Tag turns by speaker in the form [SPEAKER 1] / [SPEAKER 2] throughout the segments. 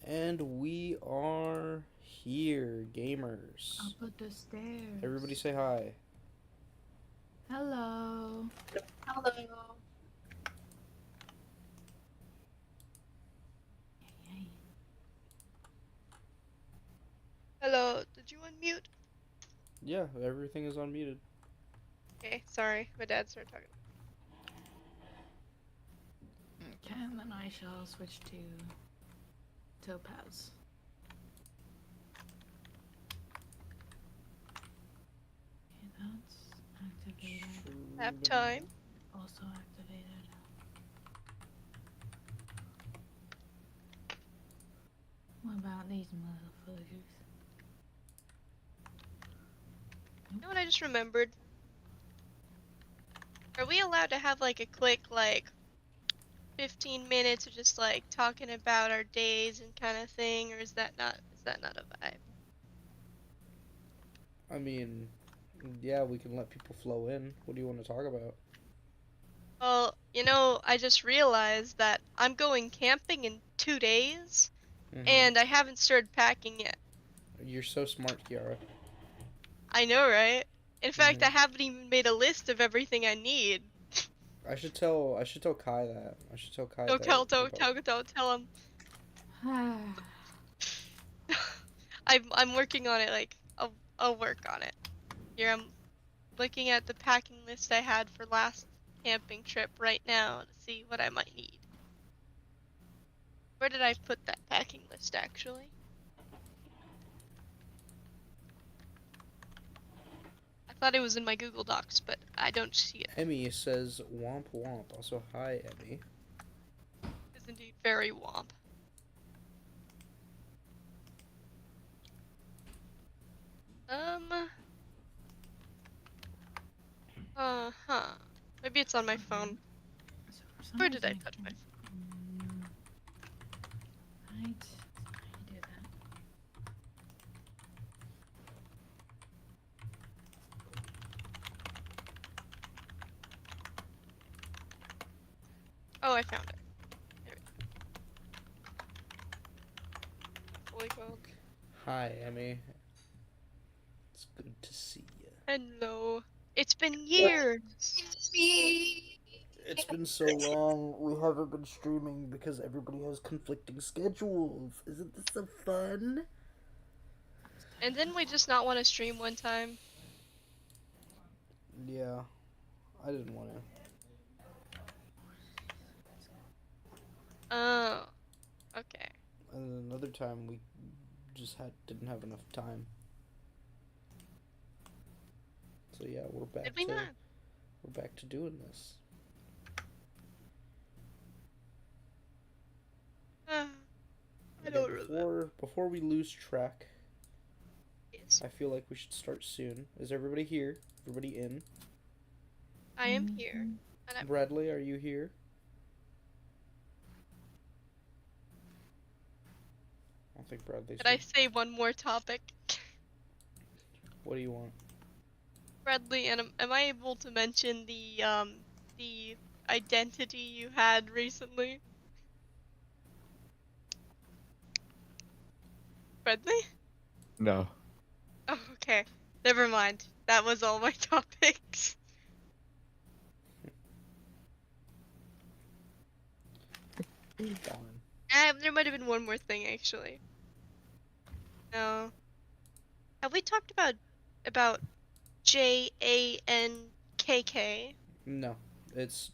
[SPEAKER 1] And we are here, gamers.
[SPEAKER 2] Up at the stairs.
[SPEAKER 1] Everybody say hi.
[SPEAKER 2] Hello.
[SPEAKER 3] Hello.
[SPEAKER 2] Yay.
[SPEAKER 3] Hello. Did you unmute?
[SPEAKER 1] Yeah, everything is unmuted.
[SPEAKER 3] Okay, sorry. My dad started talking.
[SPEAKER 2] Okay, and then I shall switch to Topaz. Okay, that's activated.
[SPEAKER 3] Nap time.
[SPEAKER 2] Also activated. What about these motherfuckers?
[SPEAKER 3] You know what I just remembered? Are we allowed to have like a quick 15 minutes of just like talking about our days and kind of thing, or is that not a vibe?
[SPEAKER 1] I mean, yeah, we can let people flow in. What do you want to talk about?
[SPEAKER 3] Well, I just realized that I'm going camping in 2 days, and I haven't started packing yet.
[SPEAKER 1] You're so smart, Kiara.
[SPEAKER 3] I know, right? In fact, I haven't even made a list of everything I need.
[SPEAKER 1] I should tell Kai that. I should tell Kai
[SPEAKER 3] Don't
[SPEAKER 1] that
[SPEAKER 3] tell, don't
[SPEAKER 1] about.
[SPEAKER 3] tell, don't tell him.
[SPEAKER 2] Ah.
[SPEAKER 3] I'm working on it. I'll work on it. Here I'm looking at the packing list I had for last camping trip right now to see what I might need. Where did I put that packing list actually? I thought it was in my Google Docs, but I don't see it.
[SPEAKER 1] Emmy says womp womp. Also, hi, Emmy.
[SPEAKER 3] It's indeed very womp. Um. Huh. Maybe it's on my phone.
[SPEAKER 2] So for some
[SPEAKER 3] Where did I
[SPEAKER 2] reason
[SPEAKER 3] put my phone?
[SPEAKER 2] Right. I do that.
[SPEAKER 3] Oh, I found it. There we go. Fully well.
[SPEAKER 1] Hi, Emmy. It's good to see you.
[SPEAKER 3] Hello. It's been years. Me.
[SPEAKER 1] It's been so long. We haven't been streaming because everybody has conflicting schedules. Isn't this so fun?
[SPEAKER 3] And didn't we just not want to stream one time?
[SPEAKER 1] Yeah, I didn't want to.
[SPEAKER 3] Oh. Okay.
[SPEAKER 1] And another time we just didn't have enough time. So yeah,
[SPEAKER 3] Did we not?
[SPEAKER 1] we're back to doing this.
[SPEAKER 3] I don't remember.
[SPEAKER 1] Before we lose track,
[SPEAKER 3] Yes.
[SPEAKER 1] I feel like we should start soon. Is everybody here? Everybody in?
[SPEAKER 3] I am here. And I'm
[SPEAKER 1] Bradley, are you here? I don't think Bradley's
[SPEAKER 3] Could I
[SPEAKER 1] here.
[SPEAKER 3] say one more topic?
[SPEAKER 1] What do you want?
[SPEAKER 3] Bradley, and am I able to mention the identity you had recently? Bradley?
[SPEAKER 4] No.
[SPEAKER 3] Oh, okay. Never mind. That was all my topics.
[SPEAKER 1] Darn.
[SPEAKER 3] There might have been one more thing actually. No. Have we talked about JANKK?
[SPEAKER 1] No,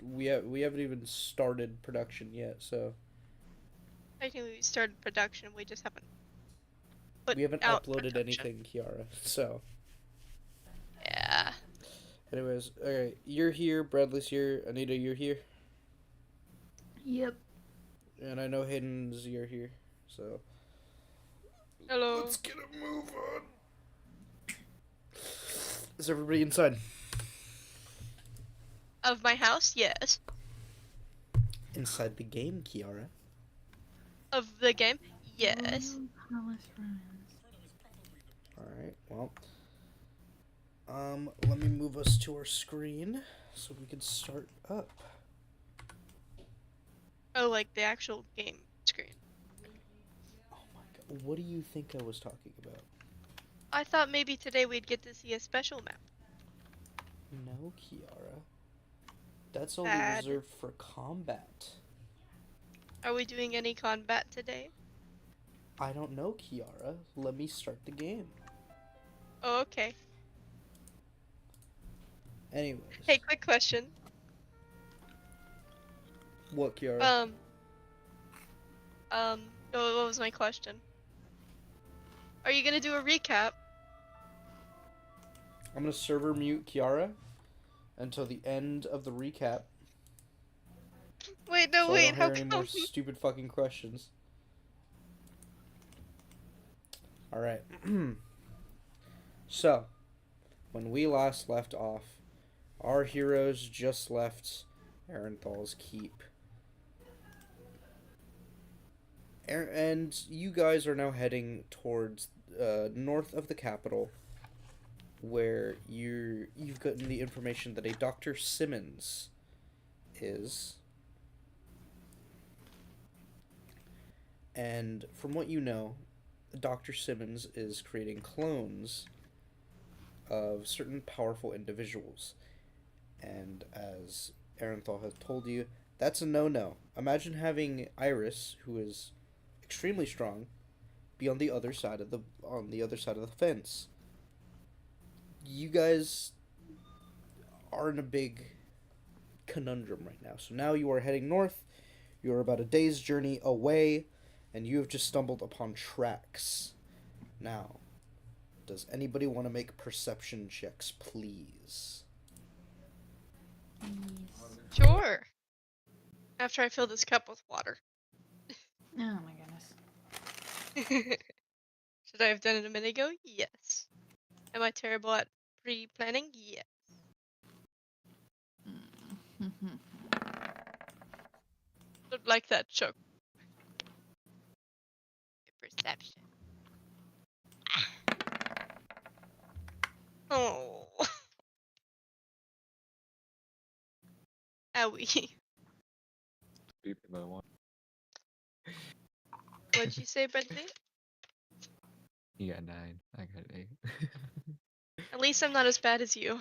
[SPEAKER 1] we haven't even started production yet, so
[SPEAKER 3] Technically, we started production. We just haven't put
[SPEAKER 1] we haven't
[SPEAKER 3] out
[SPEAKER 1] uploaded
[SPEAKER 3] production.
[SPEAKER 1] anything, Kiara. So,
[SPEAKER 3] Yeah.
[SPEAKER 1] anyways, okay, you're here. Bradley's here. Anita, you're here.
[SPEAKER 2] Yep.
[SPEAKER 1] And I know Hayden's you're here. So
[SPEAKER 3] Hello.
[SPEAKER 1] let's get a move on. Is everybody inside?
[SPEAKER 3] Of my house, yes.
[SPEAKER 1] Inside the game, Kiara.
[SPEAKER 3] Of the game, yes.
[SPEAKER 2] Palace ruins.
[SPEAKER 1] Alright, well. Let me move us to our screen so we can start up.
[SPEAKER 3] Oh, like the actual game screen.
[SPEAKER 1] Oh What do you think I was talking about?
[SPEAKER 3] I thought maybe today we'd get to see a special map.
[SPEAKER 1] No, Kiara. That's only
[SPEAKER 3] Bad.
[SPEAKER 1] reserved for combat.
[SPEAKER 3] Are we doing any combat today?
[SPEAKER 1] I don't know, Kiara. Let me start the game.
[SPEAKER 3] Oh, okay.
[SPEAKER 1] Anyways.
[SPEAKER 3] Hey, quick question.
[SPEAKER 1] What, Kiara?
[SPEAKER 3] What was my question? Are you gonna do a recap?
[SPEAKER 1] I'm gonna server mute Kiara until the end of the recap.
[SPEAKER 3] Wait, no,
[SPEAKER 1] So I
[SPEAKER 3] wait,
[SPEAKER 1] don't
[SPEAKER 3] how
[SPEAKER 1] hear any more
[SPEAKER 3] come?
[SPEAKER 1] stupid fucking questions. Alright. So, when we last left off, our heroes just left Arenthal's Keep. And you guys are now heading towards north of the capital, where you've gotten the information that a Dr. Simmons is. And from what you know, Dr. Simmons is creating clones of certain powerful individuals. And as Arenthal has told you, that's a no-no. Imagine having Iris, who is extremely strong, be on the other side of the fence. You guys are in a big conundrum right now. So now you are heading north. You are about a day's journey away, and you have just stumbled upon tracks. Now, does anybody want to make perception checks, please?
[SPEAKER 2] Yes.
[SPEAKER 3] Sure. After I fill this cup with water.
[SPEAKER 2] Oh my goodness.
[SPEAKER 3] Should I have done it a minute ago? Yes. Am I terrible at pre-planning? Yes. Don't like that choke. Perception. Oh. Owie.
[SPEAKER 4] Beep by one.
[SPEAKER 3] What'd you say, Bentley?
[SPEAKER 4] You got 9. I got 8.
[SPEAKER 3] At least I'm not as bad as you.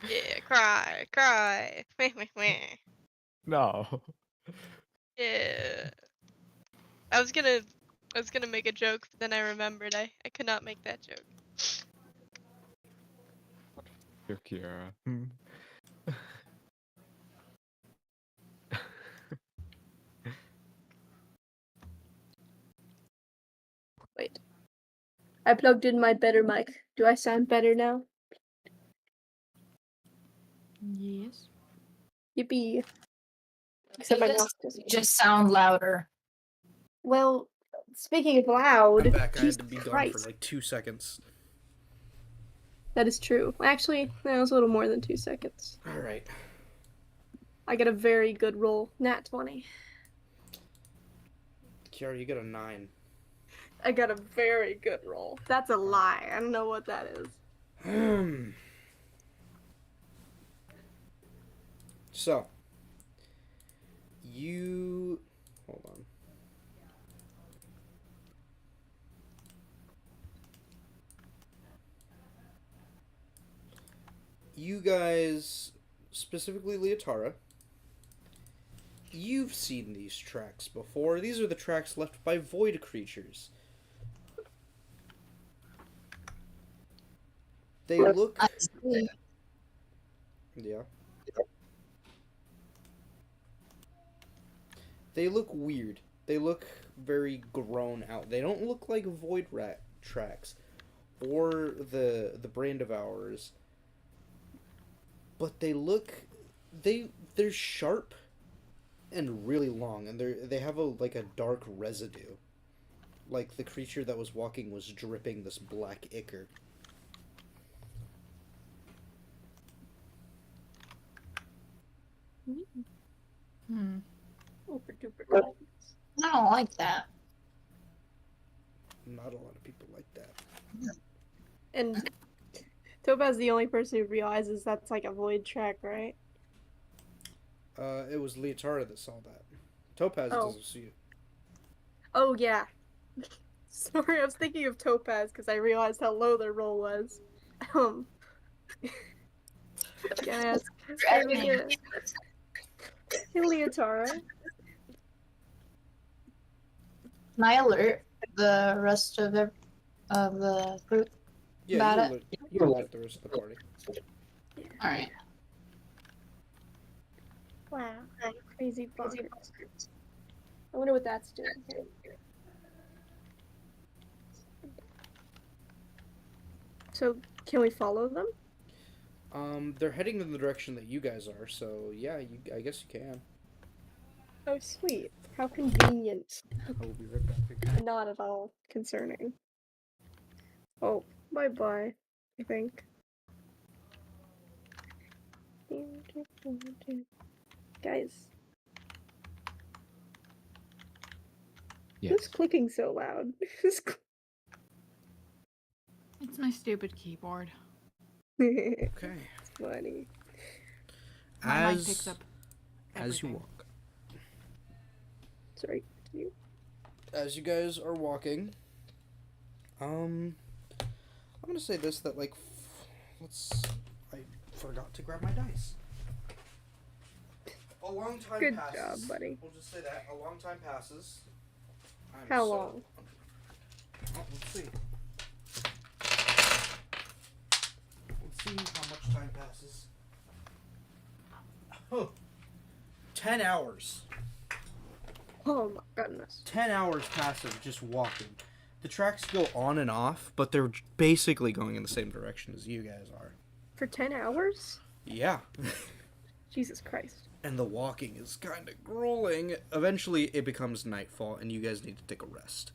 [SPEAKER 3] Yeah, cry, cry. Meh, meh, meh.
[SPEAKER 4] No.
[SPEAKER 3] Yeah. I was gonna make a joke, but then I remembered I could not make that joke.
[SPEAKER 4] You're Kiara.
[SPEAKER 5] Wait. I plugged in my better mic. Do I sound better now?
[SPEAKER 2] Yes.
[SPEAKER 5] Yippee. Except my mouth doesn't.
[SPEAKER 6] Just sound louder.
[SPEAKER 5] Well, speaking of loud,
[SPEAKER 1] I'm back. I
[SPEAKER 5] Jesus
[SPEAKER 1] had to be gone
[SPEAKER 5] Christ.
[SPEAKER 1] for like 2 seconds.
[SPEAKER 5] That is true. Actually, that was a little more than 2 seconds.
[SPEAKER 1] Alright.
[SPEAKER 5] I got a very good roll. Nat 20.
[SPEAKER 1] Kiara, you got a 9.
[SPEAKER 5] I got a very good roll. That's a lie. I don't know what that is.
[SPEAKER 1] So, you... Hold on. You guys, specifically Leotara, you've seen these tracks before. These are the tracks left by void creatures. They look...
[SPEAKER 6] I see.
[SPEAKER 1] Yeah. They look weird. They look very grown out. They don't look like void rat tracks or the brand of ours. But they look they're sharp and really long, and they have a dark residue. Like the creature that was walking was dripping this black ichor.
[SPEAKER 2] Hmm.
[SPEAKER 5] Super duper nice.
[SPEAKER 6] I don't like that.
[SPEAKER 1] Not a lot of people like that.
[SPEAKER 5] And Topaz the only person who realizes that's like a void track, right?
[SPEAKER 1] It was Leotara that saw that. Topaz
[SPEAKER 5] Oh.
[SPEAKER 1] doesn't see it.
[SPEAKER 5] Oh yeah. Sorry, I was thinking of Topaz because I realized how low their roll was. Um, can I ask, hey, Leotara,
[SPEAKER 6] Can I alert the rest of the group
[SPEAKER 1] Yeah,
[SPEAKER 6] about it?
[SPEAKER 1] you alert the rest of the party.
[SPEAKER 6] All right.
[SPEAKER 5] wow, crazy bonkers. I wonder what that's doing here. So, can we follow them?
[SPEAKER 1] They're heading in the direction that you guys are, so yeah, I guess you can.
[SPEAKER 5] Oh, sweet. How convenient.
[SPEAKER 1] I will be right back.
[SPEAKER 5] Not at all concerning. Oh, bye-bye, I think. Guys,
[SPEAKER 4] Yes.
[SPEAKER 5] who's clicking so loud? Who's
[SPEAKER 2] It's my stupid keyboard.
[SPEAKER 5] It's
[SPEAKER 1] Okay.
[SPEAKER 5] funny.
[SPEAKER 2] My mic picks up
[SPEAKER 1] As you
[SPEAKER 2] everything.
[SPEAKER 1] walk.
[SPEAKER 5] Sorry, you.
[SPEAKER 1] As you guys are walking, I'm gonna say this, that like, I forgot to grab my dice. A long time
[SPEAKER 5] Good
[SPEAKER 1] passes.
[SPEAKER 5] job, buddy.
[SPEAKER 1] We'll just say that a long time passes.
[SPEAKER 5] How long?
[SPEAKER 1] Oh, let's see. Let's see how much time passes. Oh, 10 hours.
[SPEAKER 5] Oh my goodness.
[SPEAKER 1] 10 hours pass of just walking. The tracks go on and off, but they're basically going in the same direction as you guys are.
[SPEAKER 5] For 10 hours?
[SPEAKER 1] Yeah.
[SPEAKER 5] Jesus Christ.
[SPEAKER 1] And the walking is kind of grueling. Eventually, it becomes nightfall, and you guys need to take a rest.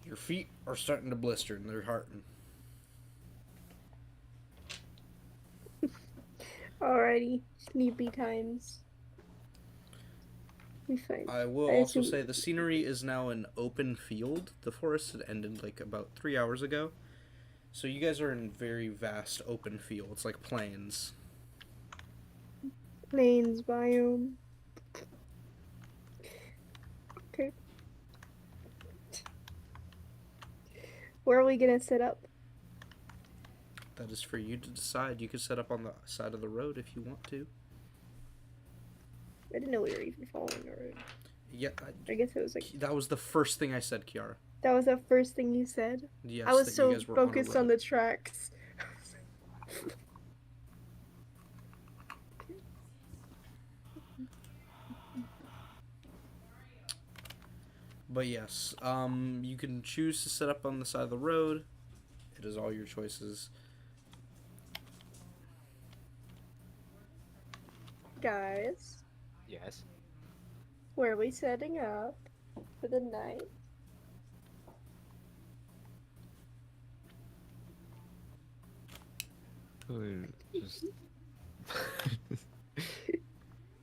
[SPEAKER 1] Your feet are starting to blister, and they're hurting.
[SPEAKER 5] Alrighty. Sleepy times. We fine.
[SPEAKER 1] I will
[SPEAKER 5] I
[SPEAKER 1] also
[SPEAKER 5] assume-
[SPEAKER 1] say the scenery is now an open field. The forest had ended like about 3 hours ago. So you guys are in very vast open fields, like plains.
[SPEAKER 5] Plains biome. Okay. Where are we gonna set up?
[SPEAKER 1] That is for you to decide. You could set up on the side of the road if you want to.
[SPEAKER 5] I didn't know we were even following the road.
[SPEAKER 1] Yeah,
[SPEAKER 5] I guess it was like
[SPEAKER 1] that was the first thing I said, Kiara.
[SPEAKER 5] that was the first thing you said.
[SPEAKER 1] Yes,
[SPEAKER 5] I was
[SPEAKER 1] that
[SPEAKER 5] so
[SPEAKER 1] you guys were
[SPEAKER 5] focused on
[SPEAKER 1] on
[SPEAKER 5] the tracks.
[SPEAKER 1] But yes, you can choose to set up on the side of the road. It is all your choices.
[SPEAKER 5] Guys,
[SPEAKER 4] Yes.
[SPEAKER 5] where are we setting up for the night?
[SPEAKER 4] Just...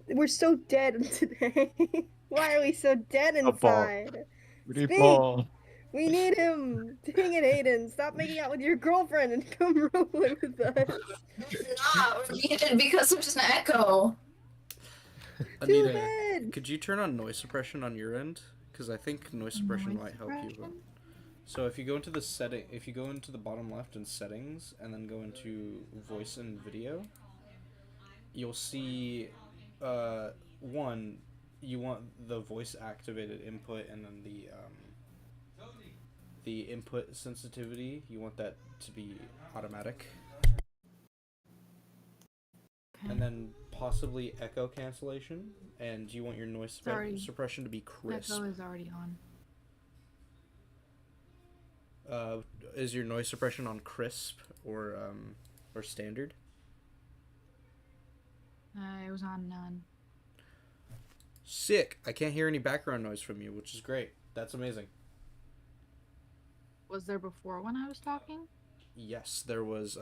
[SPEAKER 5] We're so dead today. Why are we so dead
[SPEAKER 4] A ball.
[SPEAKER 5] inside?
[SPEAKER 4] Pretty
[SPEAKER 5] Speak.
[SPEAKER 4] ball.
[SPEAKER 5] We need him. Dang it, Aiden. Stop making out with your girlfriend and come roleplay with us.
[SPEAKER 6] Not muted because there's an echo.
[SPEAKER 5] Too
[SPEAKER 1] Anita,
[SPEAKER 5] bad.
[SPEAKER 1] could you turn on noise suppression on your end? Because I think noise suppression
[SPEAKER 2] Noise
[SPEAKER 1] might help you.
[SPEAKER 2] suppression?
[SPEAKER 1] So if you go into the if you go into the bottom left in settings and then go into voice and video, you'll see, one, you want the voice activated input, and then the input sensitivity, you want that to be automatic.
[SPEAKER 2] Okay.
[SPEAKER 1] And then possibly echo cancellation, and you want your noise
[SPEAKER 2] Sorry.
[SPEAKER 1] suppression to be crisp.
[SPEAKER 2] Echo is already on.
[SPEAKER 1] Is your noise suppression on crisp or standard?
[SPEAKER 2] It was on none.
[SPEAKER 1] Sick. I can't hear any background noise from you, which is great. That's amazing.
[SPEAKER 2] Was there before when I was talking?
[SPEAKER 1] Yes, there was.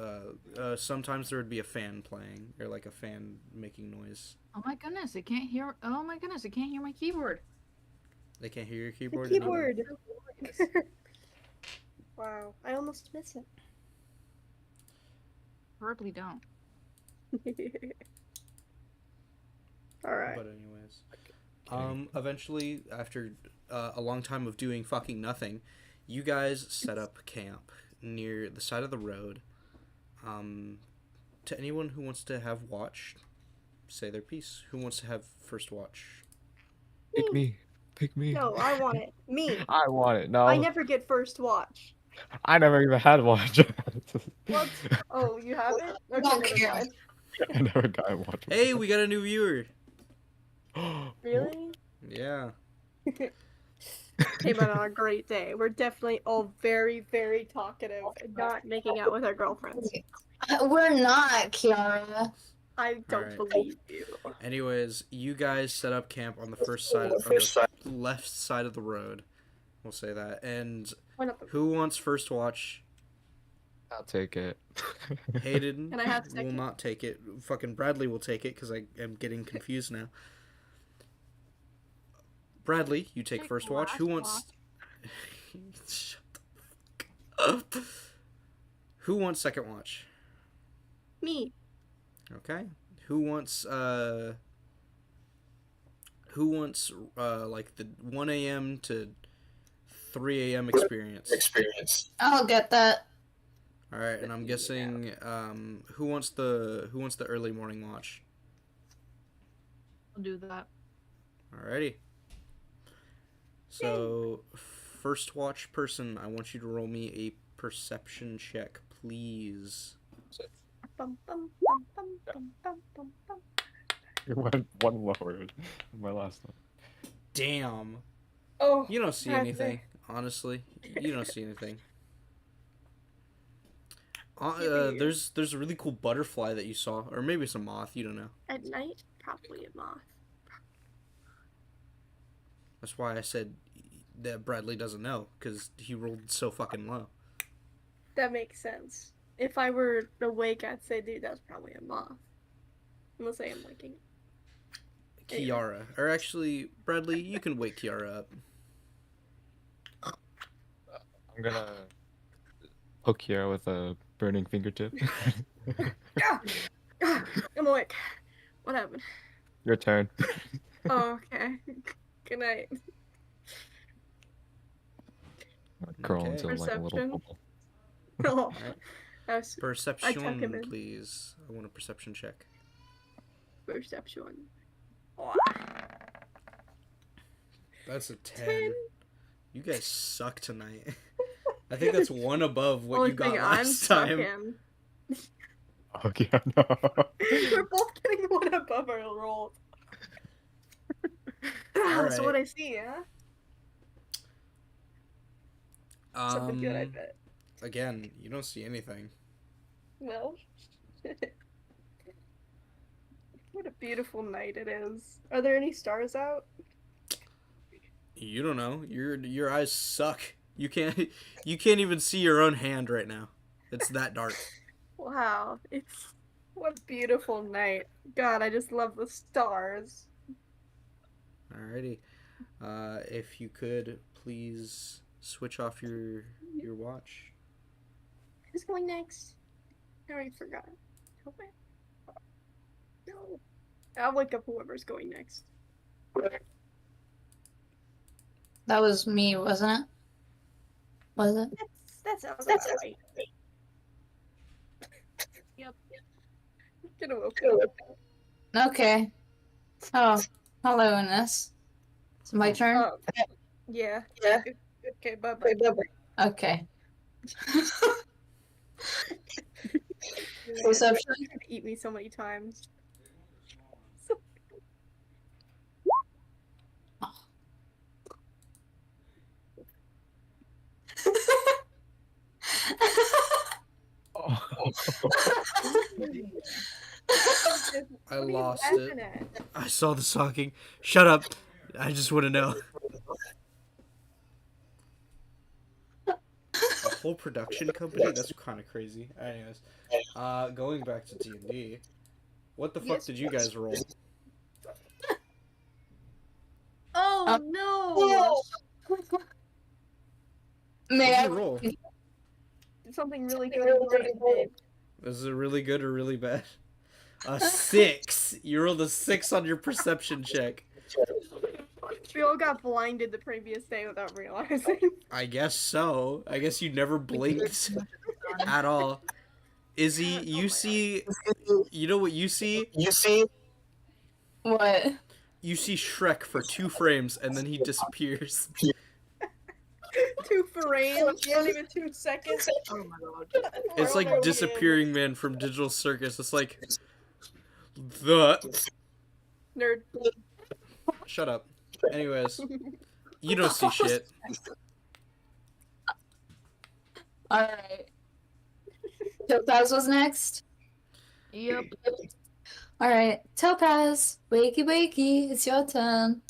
[SPEAKER 1] Sometimes there would be a fan playing, or like a fan making noise.
[SPEAKER 2] Oh my goodness, it can't hear. Oh my goodness, it can't hear my keyboard.
[SPEAKER 1] They can't hear your
[SPEAKER 5] The
[SPEAKER 1] keyboard.
[SPEAKER 5] keyboard. Wow, I almost miss it.
[SPEAKER 2] Probably don't.
[SPEAKER 5] All right.
[SPEAKER 1] But anyways, Eventually, after a long time of doing fucking nothing, you guys set up camp near the side of the road. To anyone who wants to have watch, say their piece. Who wants to have first watch?
[SPEAKER 4] Pick me. Pick me.
[SPEAKER 5] No, I want it. Me.
[SPEAKER 4] I want it. No.
[SPEAKER 5] I never get first watch.
[SPEAKER 4] I never even had watch.
[SPEAKER 5] What? Oh, you have it? Okay,
[SPEAKER 6] Don't
[SPEAKER 5] never
[SPEAKER 6] care.
[SPEAKER 5] mind.
[SPEAKER 4] I never got a watch.
[SPEAKER 1] Hey, we got a new viewer.
[SPEAKER 5] Really?
[SPEAKER 1] Yeah.
[SPEAKER 5] Came out on a great day. We're definitely all very, very talkative and not making out with our girlfriends.
[SPEAKER 6] We're not, Kiara.
[SPEAKER 5] I don't
[SPEAKER 1] Alright.
[SPEAKER 5] believe you.
[SPEAKER 1] Anyways, you guys set up camp on the first side, on the left side of the road. We'll say that. And
[SPEAKER 5] Why not the-
[SPEAKER 1] who wants first watch?
[SPEAKER 4] I'll take it.
[SPEAKER 1] Hayden
[SPEAKER 5] Can I have
[SPEAKER 1] will
[SPEAKER 5] second?
[SPEAKER 1] not take it. Fucking Bradley will take it because I am getting confused now. Bradley, you take
[SPEAKER 2] Take
[SPEAKER 1] first watch. Who
[SPEAKER 2] last
[SPEAKER 1] wants? Shut the fuck up. Who wants second watch?
[SPEAKER 5] Me.
[SPEAKER 1] Okay. Who wants like the 1 a.m. to 3 a.m. experience?
[SPEAKER 6] I'll get that.
[SPEAKER 1] All right, and I'm guessing who wants the early morning watch?
[SPEAKER 2] I'll do that.
[SPEAKER 1] Alrighty. So, first watch person, I want you to roll me a perception check, please.
[SPEAKER 5] Bum, bum, bum, bum, bum, bum, bum, bum.
[SPEAKER 4] You went one lower than my last one.
[SPEAKER 1] Damn.
[SPEAKER 5] Oh,
[SPEAKER 1] You don't see
[SPEAKER 5] Bradley.
[SPEAKER 1] anything, honestly. You don't see anything.
[SPEAKER 5] Maybe.
[SPEAKER 1] There's a really cool butterfly that you saw, or maybe it's a moth. You don't know.
[SPEAKER 5] at night, probably a moth.
[SPEAKER 1] That's why I said that Bradley doesn't know, because he rolled so fucking low.
[SPEAKER 5] That makes sense. If I were awake, I'd say, dude, that's probably a moth. Unless I am waking.
[SPEAKER 1] Kiara, or actually, Bradley, you can wake Kiara up.
[SPEAKER 4] I'm gonna poke Kiara with a burning fingertip.
[SPEAKER 5] Ah! Ah! I'm awake. What happened?
[SPEAKER 4] Your turn.
[SPEAKER 5] Oh, okay. Good night.
[SPEAKER 4] Curl
[SPEAKER 1] Okay.
[SPEAKER 4] into like a little
[SPEAKER 5] Perception.
[SPEAKER 4] bubble.
[SPEAKER 5] Oh,
[SPEAKER 1] Alright.
[SPEAKER 5] I was
[SPEAKER 1] Perception,
[SPEAKER 5] him in.
[SPEAKER 1] please. I want a perception check.
[SPEAKER 5] perception. Oh,
[SPEAKER 1] That's a 10.
[SPEAKER 5] 10.
[SPEAKER 1] You guys suck tonight. I think that's one above what
[SPEAKER 5] Only
[SPEAKER 1] you got
[SPEAKER 5] thing
[SPEAKER 1] last time.
[SPEAKER 5] I'm
[SPEAKER 4] Oh yeah, no.
[SPEAKER 5] We're both getting one above our rolls. That's what
[SPEAKER 1] Alright.
[SPEAKER 5] I see, yeah? Something good, I bet.
[SPEAKER 1] Again, you don't see anything.
[SPEAKER 5] Well, what a beautiful night it is. Are there any stars out?
[SPEAKER 1] You don't know. Your eyes suck. You can't even see your own hand right now. It's that dark.
[SPEAKER 5] Wow, it's what a beautiful night. God, I just love the stars.
[SPEAKER 1] Alrighty. If you could please switch off your watch.
[SPEAKER 5] Who's going next? I already forgot. Help me. No. I'll wake up whoever's going next.
[SPEAKER 6] That was me, wasn't it? Was it?
[SPEAKER 5] That sounds
[SPEAKER 6] That's
[SPEAKER 5] about right.
[SPEAKER 2] Yep.
[SPEAKER 5] Get woke up.
[SPEAKER 6] Okay. Oh, hello, Ines. It's my turn?
[SPEAKER 5] Yeah.
[SPEAKER 6] Yeah.
[SPEAKER 5] Okay, bye-bye.
[SPEAKER 6] Okay. Perception?
[SPEAKER 5] You're gonna eat me so many times.
[SPEAKER 1] I
[SPEAKER 5] What are you
[SPEAKER 1] lost
[SPEAKER 5] laughing
[SPEAKER 1] it.
[SPEAKER 5] at?
[SPEAKER 1] I saw the socking. Shut up. I just want to know. A whole production company? That's kind of crazy. Anyways, going back to D&D. What the fuck
[SPEAKER 5] Yes,
[SPEAKER 1] did you guys roll?
[SPEAKER 5] Oh no!
[SPEAKER 6] May
[SPEAKER 1] What
[SPEAKER 6] I
[SPEAKER 1] did you roll?
[SPEAKER 5] Something really good.
[SPEAKER 1] Is it really good or really bad? A 6. You rolled a 6 on your perception check.
[SPEAKER 5] We all got blinded the previous day without realizing.
[SPEAKER 1] I guess so. I guess you never blinked at all. Izzy,
[SPEAKER 5] Oh
[SPEAKER 1] you
[SPEAKER 5] my
[SPEAKER 1] see, you know what you see?
[SPEAKER 6] What?
[SPEAKER 1] You see Shrek for 2 frames and then he disappears.
[SPEAKER 5] 2 frames, not even 2 seconds.
[SPEAKER 2] Oh my god.
[SPEAKER 1] It's
[SPEAKER 5] We're on our
[SPEAKER 1] like
[SPEAKER 5] way
[SPEAKER 1] Disappearing Man from Digital Circus. It's like the
[SPEAKER 5] in. Nerd.
[SPEAKER 1] shut up. Anyways, you don't see shit.
[SPEAKER 6] Alright. Topaz was next.
[SPEAKER 2] Yep.
[SPEAKER 6] Alright. Topaz, wakey wakey, it's your turn.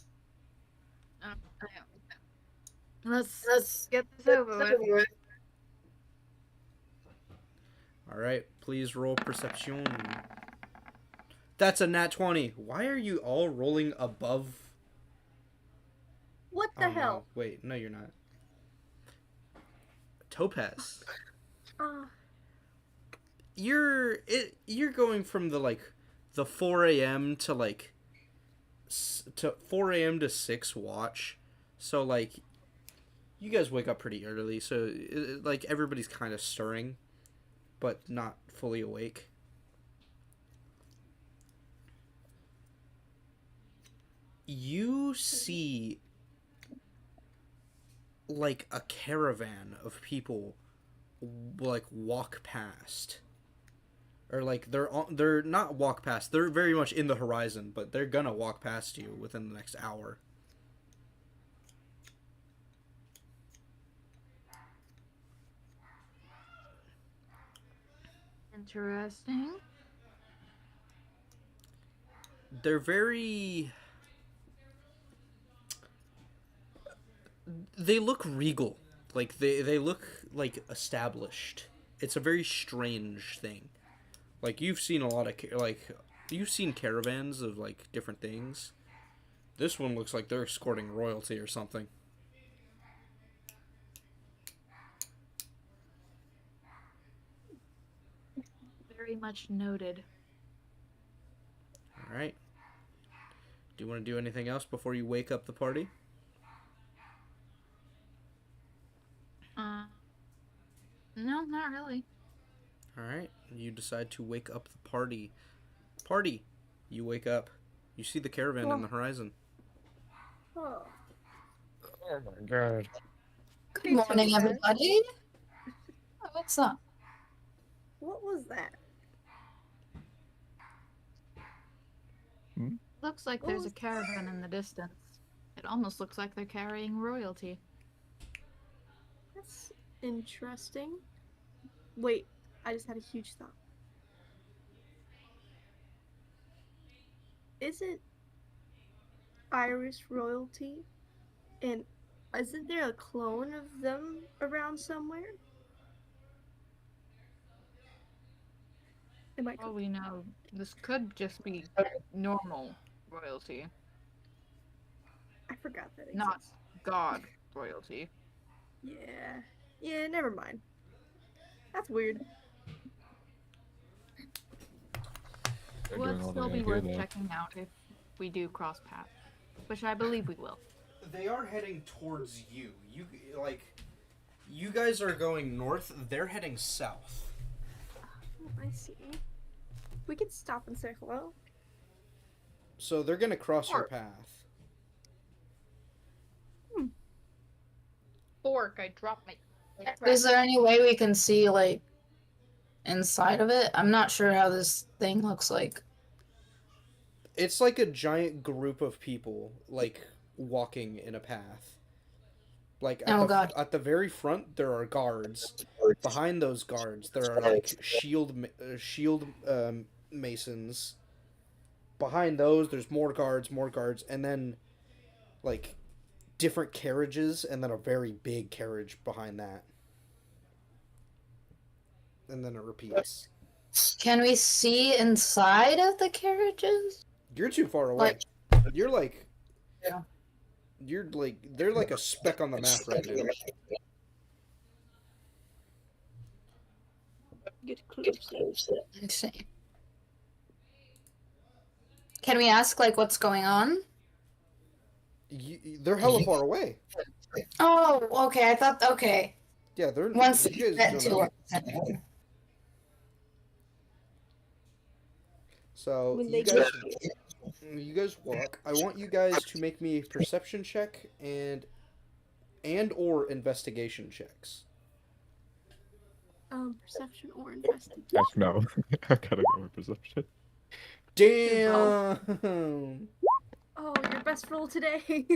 [SPEAKER 2] Let's get this over with.
[SPEAKER 1] Alright, please roll perception. That's a nat 20. Why are you all rolling above?
[SPEAKER 5] What the
[SPEAKER 1] Oh,
[SPEAKER 5] hell?
[SPEAKER 1] no. Wait, no, you're not. Topaz. You're going from the 4 a.m. to to 4 a.m. to 6 watch. So you guys wake up pretty early, so everybody's kind of stirring, but not fully awake. You see a caravan of people walk past, or they're not walk past, they're very much in the horizon, but they're gonna walk past you within the next hour.
[SPEAKER 2] Interesting.
[SPEAKER 1] They're very, they look regal, they look established. It's a very strange thing. You've seen a lot of you've seen caravans of different things. This one looks like they're escorting royalty or something.
[SPEAKER 2] Very much noted.
[SPEAKER 1] All right. Do you want to do anything else before you wake up the party?
[SPEAKER 2] No, not really.
[SPEAKER 1] All right. You decide to wake up the party. Party. You wake up. You see the caravan on the horizon.
[SPEAKER 5] Oh.
[SPEAKER 4] Oh my god.
[SPEAKER 6] Good morning,
[SPEAKER 5] Topaz.
[SPEAKER 6] everybody. Oh, what's up?
[SPEAKER 5] What was that?
[SPEAKER 2] Looks like there's a caravan in the distance. It almost looks like they're carrying royalty.
[SPEAKER 5] That's interesting. Wait, I just had a huge thought. Isn't Irish royalty, and isn't there a clone of them around somewhere? Am I?
[SPEAKER 2] Well, we know this could just be normal royalty,
[SPEAKER 5] I forgot that exists.
[SPEAKER 2] not god royalty.
[SPEAKER 5] Yeah. Yeah, never mind. That's weird.
[SPEAKER 4] They're
[SPEAKER 2] Would
[SPEAKER 4] doing all
[SPEAKER 2] still
[SPEAKER 4] they
[SPEAKER 2] be
[SPEAKER 4] gotta
[SPEAKER 2] worth
[SPEAKER 4] do there.
[SPEAKER 2] checking out if we do cross paths, which I believe we will.
[SPEAKER 1] They are heading towards you. You guys are going north. They're heading south.
[SPEAKER 5] Oh, I see. We could stop and say hello.
[SPEAKER 1] So they're gonna cross your
[SPEAKER 2] Or-
[SPEAKER 1] path.
[SPEAKER 2] Fork, I dropped my.
[SPEAKER 6] Is there any way we can see, inside of it? I'm not sure how this thing looks like.
[SPEAKER 1] It's like a giant group of people, walking in a path.
[SPEAKER 6] Oh, God.
[SPEAKER 1] At the very front, there are guards. Behind those guards, there are shield masons. Behind those, there's more guards, and then different carriages, and then a very big carriage behind that. And then it repeats.
[SPEAKER 6] Can we see inside of the carriages?
[SPEAKER 1] You're too far away. You're
[SPEAKER 6] Yeah.
[SPEAKER 1] You're they're like a speck on the map right now.
[SPEAKER 5] Get closer.
[SPEAKER 6] I see. Can we ask, what's going on?
[SPEAKER 1] They're hella far away.
[SPEAKER 6] Oh, okay. I thought okay.
[SPEAKER 1] Yeah, they're
[SPEAKER 6] Once
[SPEAKER 1] you guys
[SPEAKER 6] that
[SPEAKER 1] don't
[SPEAKER 6] to
[SPEAKER 1] know.
[SPEAKER 6] us.
[SPEAKER 1] So
[SPEAKER 5] When
[SPEAKER 1] you
[SPEAKER 5] they
[SPEAKER 1] guys,
[SPEAKER 5] get
[SPEAKER 1] you guys walk. I want you guys to make me a perception check and or investigation checks.
[SPEAKER 5] Perception or investigation.
[SPEAKER 4] Actually, no. I gotta go with perception.
[SPEAKER 1] Damn!
[SPEAKER 5] Oh, your best roll today.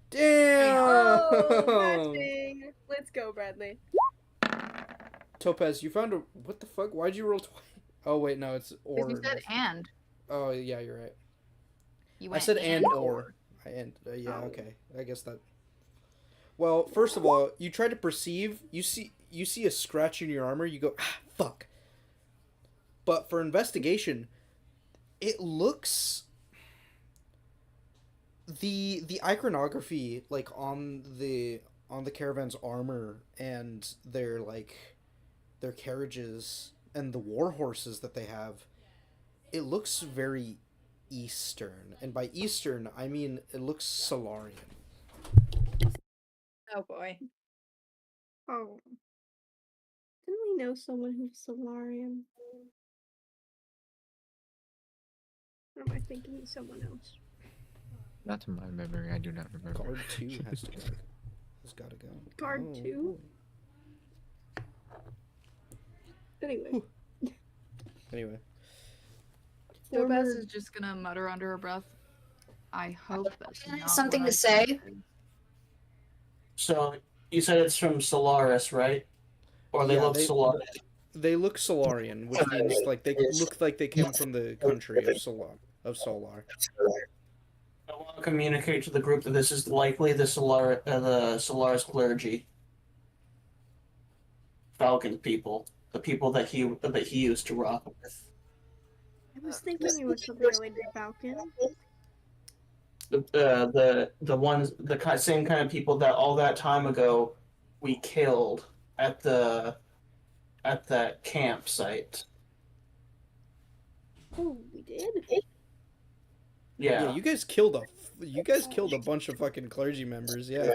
[SPEAKER 1] Damn!
[SPEAKER 5] Oh, matching. Let's go, Bradley.
[SPEAKER 1] Topaz, you found a what the fuck? Why'd you roll twice? Oh wait, no, it's or.
[SPEAKER 2] Because you said and.
[SPEAKER 1] Oh yeah, you're right.
[SPEAKER 2] You
[SPEAKER 1] I
[SPEAKER 2] went
[SPEAKER 1] said and or. Yeah,
[SPEAKER 5] Oh.
[SPEAKER 1] okay. I guess that. Well, first of all, you try to perceive. You see a scratch in your armor. You go, ah, fuck. But for investigation, it looks. The iconography like on the caravan's armor and their carriages and the war horses that they have, it looks very Eastern, and by Eastern I mean it looks Solarian.
[SPEAKER 2] Oh boy.
[SPEAKER 5] Oh. Didn't we know someone who's Solarian? Or am I thinking of someone else?
[SPEAKER 4] Not to my memory, I do not remember.
[SPEAKER 1] Guard 2 has gotta go.
[SPEAKER 5] Guard 2? Anyway.
[SPEAKER 1] Whew. Anyway,
[SPEAKER 2] Topaz
[SPEAKER 5] Former-
[SPEAKER 2] is just gonna mutter under her breath. I hope that's not
[SPEAKER 6] Something
[SPEAKER 2] what
[SPEAKER 6] to
[SPEAKER 2] I
[SPEAKER 6] say?
[SPEAKER 2] said."
[SPEAKER 7] So you said it's from Solaris, right? Or they
[SPEAKER 1] Yeah,
[SPEAKER 7] look Solaris.
[SPEAKER 1] they look Solarian, which means like they look like they came from the country of Solar.
[SPEAKER 7] I want to communicate to the group that this is likely the Solaris clergy, Falcon people, the people that he used to rock with.
[SPEAKER 5] I was thinking it was something related to Falcon.
[SPEAKER 7] The ones same kind of people that all that time ago we killed at that campsite.
[SPEAKER 5] Oh, we did?
[SPEAKER 1] Yeah,
[SPEAKER 7] Yeah.
[SPEAKER 1] you guys killed a bunch of fucking clergy members. Yeah.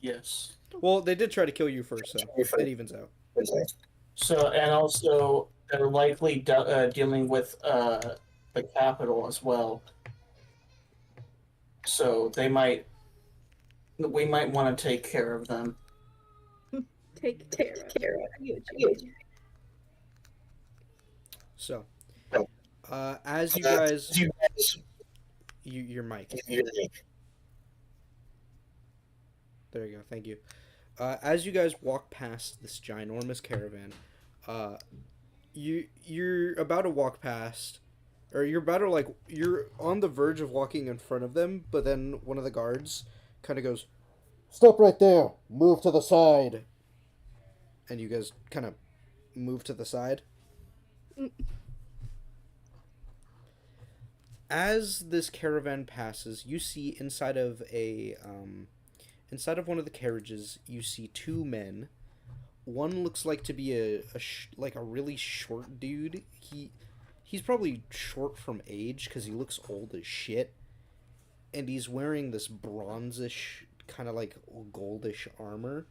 [SPEAKER 7] Yes.
[SPEAKER 1] Well, they did try to kill you first, so it evens out.
[SPEAKER 7] So and also they're likely dealing with the capital as well. So we might want to take care of them.
[SPEAKER 5] Take care of you.
[SPEAKER 1] So, as you guys, your mic. There you go. Thank you. As you guys walk past this ginormous caravan, you're about to walk past, or you're on the verge of walking in front of them, but then one of the guards kind of goes, "Stop right there. Move to the side." And you guys kind of move to the side. As this caravan passes, you see inside of one of the carriages, you see two men. One looks like to be a really short dude. He's probably short from age because he looks old as shit, and he's wearing this bronzish kind of like goldish armor.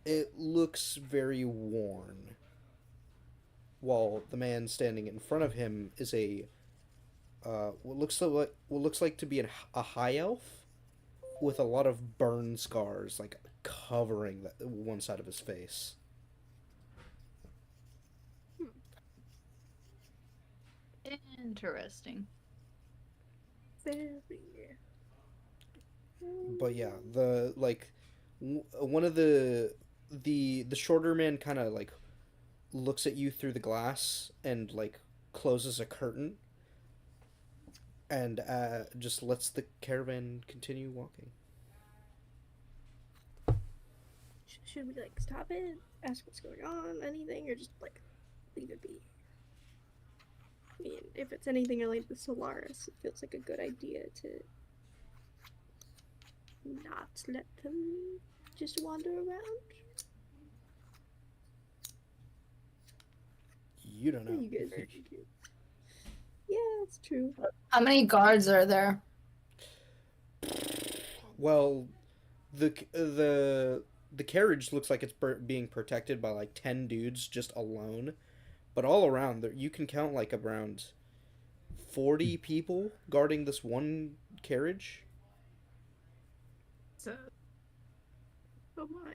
[SPEAKER 1] It looks very worn. While the man standing in front of him is what looks like to be a high elf with a lot of burn scars like covering one side of his face.
[SPEAKER 2] Interesting.
[SPEAKER 1] But yeah, one of the shorter man kind of like looks at you through the glass and like closes a curtain and just lets the caravan continue walking.
[SPEAKER 5] Should we like stop it, ask what's going on, anything, or just like leave it be? I mean, if it's anything related to Solaris, it feels like a good idea to not let them just wander around.
[SPEAKER 1] You don't know.
[SPEAKER 5] You guys are cute. Yeah, that's true.
[SPEAKER 6] How many guards are there?
[SPEAKER 1] Well, the carriage looks like it's being protected by like 10 dudes just alone, but all around there you can count like around 40 people guarding this one carriage.
[SPEAKER 2] So
[SPEAKER 5] Oh my.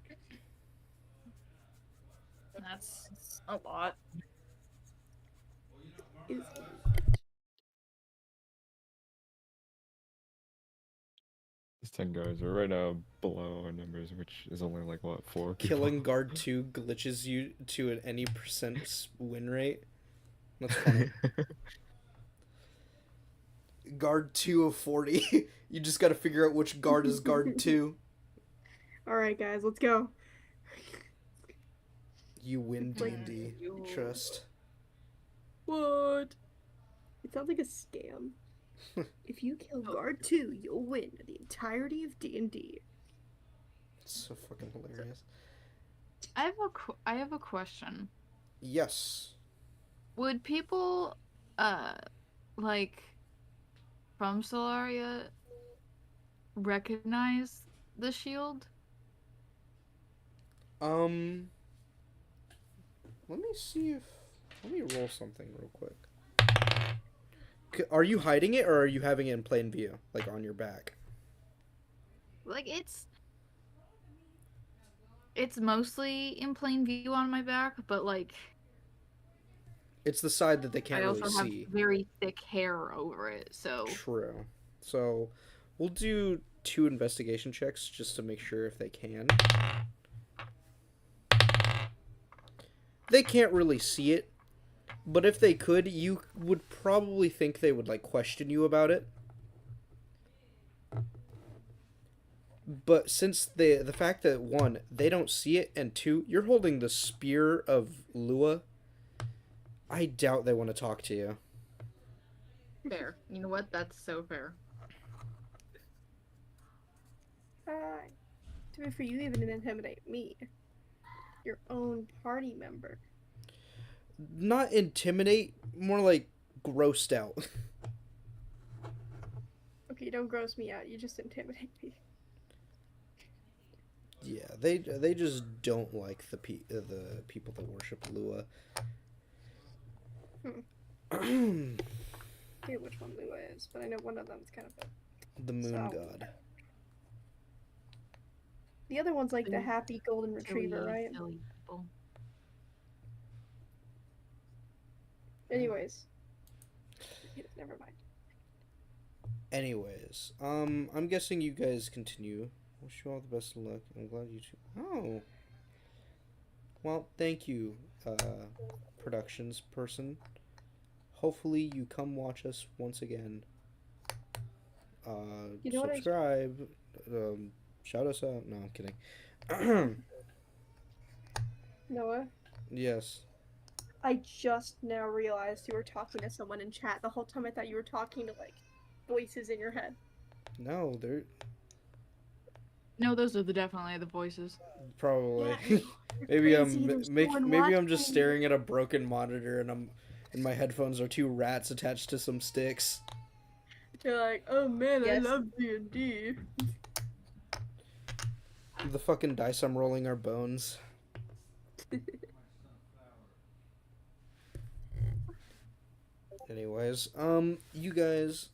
[SPEAKER 2] that's a lot.
[SPEAKER 5] Is
[SPEAKER 4] It's 10 guys. We're right now below our numbers, which is only like what, 4 people?
[SPEAKER 1] Killing guard 2 glitches you to an any percent win rate. That's funny. Guard 2 of 40. You just got to figure out which guard is guard 2.
[SPEAKER 5] Alright, guys, let's go.
[SPEAKER 1] You win
[SPEAKER 5] Like-
[SPEAKER 1] D&D. Trust.
[SPEAKER 5] What? It sounds like a scam. If you kill guard 2, you'll win the entirety of D&D.
[SPEAKER 1] It's so fucking hilarious.
[SPEAKER 2] I have a question.
[SPEAKER 1] Yes.
[SPEAKER 2] Would people, like, from Solaria recognize the shield?
[SPEAKER 1] Let me see if... Let me roll something real quick. Are you hiding it, or are you having it in plain view? Like, on your back?
[SPEAKER 2] Like, it's mostly in plain view on my back, but, like,
[SPEAKER 1] It's the side that they can't
[SPEAKER 2] I
[SPEAKER 1] really
[SPEAKER 2] also have
[SPEAKER 1] see.
[SPEAKER 2] very thick hair over it, so...
[SPEAKER 1] True. So, we'll do 2 investigation checks just to make sure if they can. They can't really see it, but if they could, you would probably think they would, like, question you about it. But since the fact that, 1, they don't see it, and 2, you're holding the spear of Lua, I doubt they want to talk to you.
[SPEAKER 2] Fair. You know what? That's so fair.
[SPEAKER 5] To be fair, you even intimidate me. Your own party member.
[SPEAKER 1] Not intimidate, more like grossed out.
[SPEAKER 5] Okay, don't gross me out, you just intimidate me.
[SPEAKER 1] Yeah, they just don't like the people that worship Lua.
[SPEAKER 5] I forget which one Lua is, but I know one of them is kind of a...
[SPEAKER 1] The moon
[SPEAKER 5] So-
[SPEAKER 1] god.
[SPEAKER 5] The other one's like the
[SPEAKER 2] Silly-
[SPEAKER 5] happy golden retriever,
[SPEAKER 2] Silly,
[SPEAKER 5] right?
[SPEAKER 2] silly people.
[SPEAKER 5] Anyways. Never mind.
[SPEAKER 1] Anyways, I'm guessing you guys continue. Wish you all the best of luck. I'm glad you two. Oh. Well, thank you, productions person. Hopefully you come watch us once again.
[SPEAKER 5] You know what I-
[SPEAKER 1] Subscribe. Shout us out. No, I'm kidding.
[SPEAKER 5] Noah,
[SPEAKER 1] Yes.
[SPEAKER 5] I just now realized you were talking to someone in chat. The whole time I thought you were talking to, like, voices in your head.
[SPEAKER 1] No, they're
[SPEAKER 2] No, those are definitely the voices.
[SPEAKER 1] probably.
[SPEAKER 5] Yeah,
[SPEAKER 1] maybe
[SPEAKER 5] crazy, there's no one
[SPEAKER 1] maybe I'm just
[SPEAKER 5] watching.
[SPEAKER 1] staring at a broken monitor and my headphones are 2 rats attached to some sticks.
[SPEAKER 5] You're like, oh man,
[SPEAKER 3] Yes.
[SPEAKER 5] I love D&D.
[SPEAKER 1] The fucking dice I'm rolling are bones. Anyways, you guys,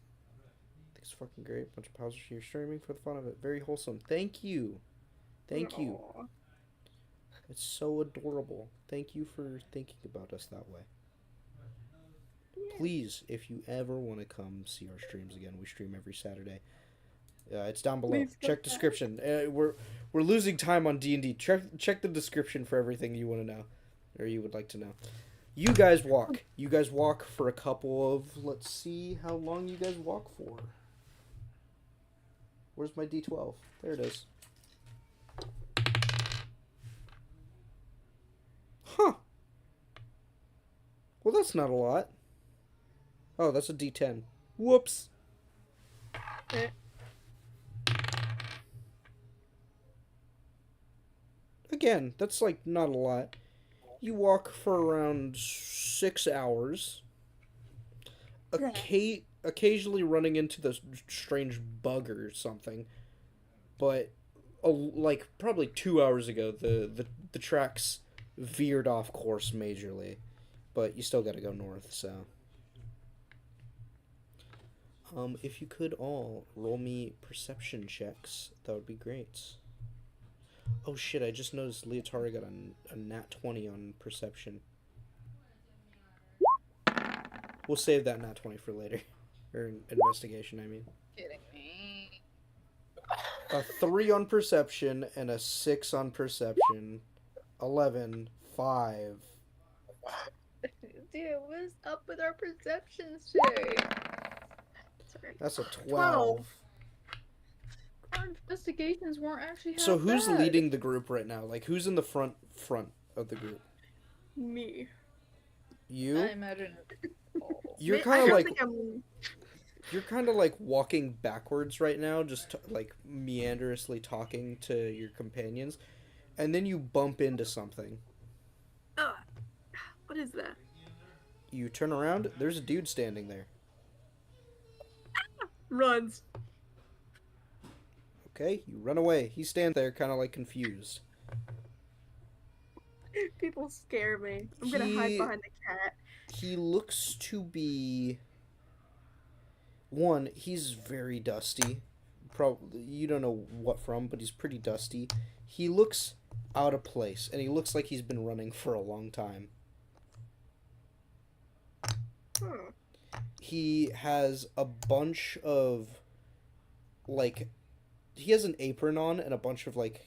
[SPEAKER 1] it's fucking great. Bunch of pauses here streaming for the fun of it. Very wholesome. Thank you. Thank you.
[SPEAKER 5] Aw.
[SPEAKER 1] It's so adorable. Thank you for thinking about us that way. Please, if you ever want to come see our streams again, we stream every Saturday. It's down below.
[SPEAKER 5] Please come
[SPEAKER 1] Check
[SPEAKER 5] back.
[SPEAKER 1] description. We're losing time on D&D. Check the description for everything you want to know, or you would like to know. You guys walk. You guys walk for a couple of. Let's see how long you guys walk for. Where's my D12? There it is. Huh. Well, that's not a lot. Oh, that's a D10. Whoops.
[SPEAKER 5] Eh.
[SPEAKER 1] Again, that's like not a lot. You walk for around 6 hours. occasionally running into the strange bug or something, but like probably 2 hours ago, the tracks veered off course majorly, but you still got to go north. So, if you could all roll me perception checks, that would be great. Oh shit! I just noticed Leotari got a nat 20 on perception. We'll save that nat 20 for later, or investigation. I mean.
[SPEAKER 6] Kidding me.
[SPEAKER 1] A 3 on perception and a 6 on perception. 11, 5.
[SPEAKER 2] Dude, what's up with our perceptions today?
[SPEAKER 5] Sorry.
[SPEAKER 1] That's a 12.
[SPEAKER 2] Our investigations weren't actually half
[SPEAKER 1] So who's
[SPEAKER 2] bad.
[SPEAKER 1] leading the group right now? Like who's in the front of the group?
[SPEAKER 5] Me.
[SPEAKER 1] You?
[SPEAKER 2] I imagine.
[SPEAKER 1] You're
[SPEAKER 5] I
[SPEAKER 1] kind of
[SPEAKER 5] don't
[SPEAKER 1] like
[SPEAKER 5] think I'm-
[SPEAKER 1] you're kind of like walking backwards right now, just like meanderously talking to your companions, and then you bump into something.
[SPEAKER 5] What is that?
[SPEAKER 1] You turn around, there's a dude standing there.
[SPEAKER 5] Runs.
[SPEAKER 1] Okay, you run away. He stands there kind of like confused.
[SPEAKER 5] People scare me. I'm gonna hide
[SPEAKER 1] He-
[SPEAKER 5] behind the cat.
[SPEAKER 1] He looks to be one, he's very dusty. Probably you don't know what from, but he's pretty dusty. He looks out of place, and he looks like he's been running for a long time.
[SPEAKER 5] Hmm.
[SPEAKER 1] He has a bunch of like he has an apron on and a bunch of like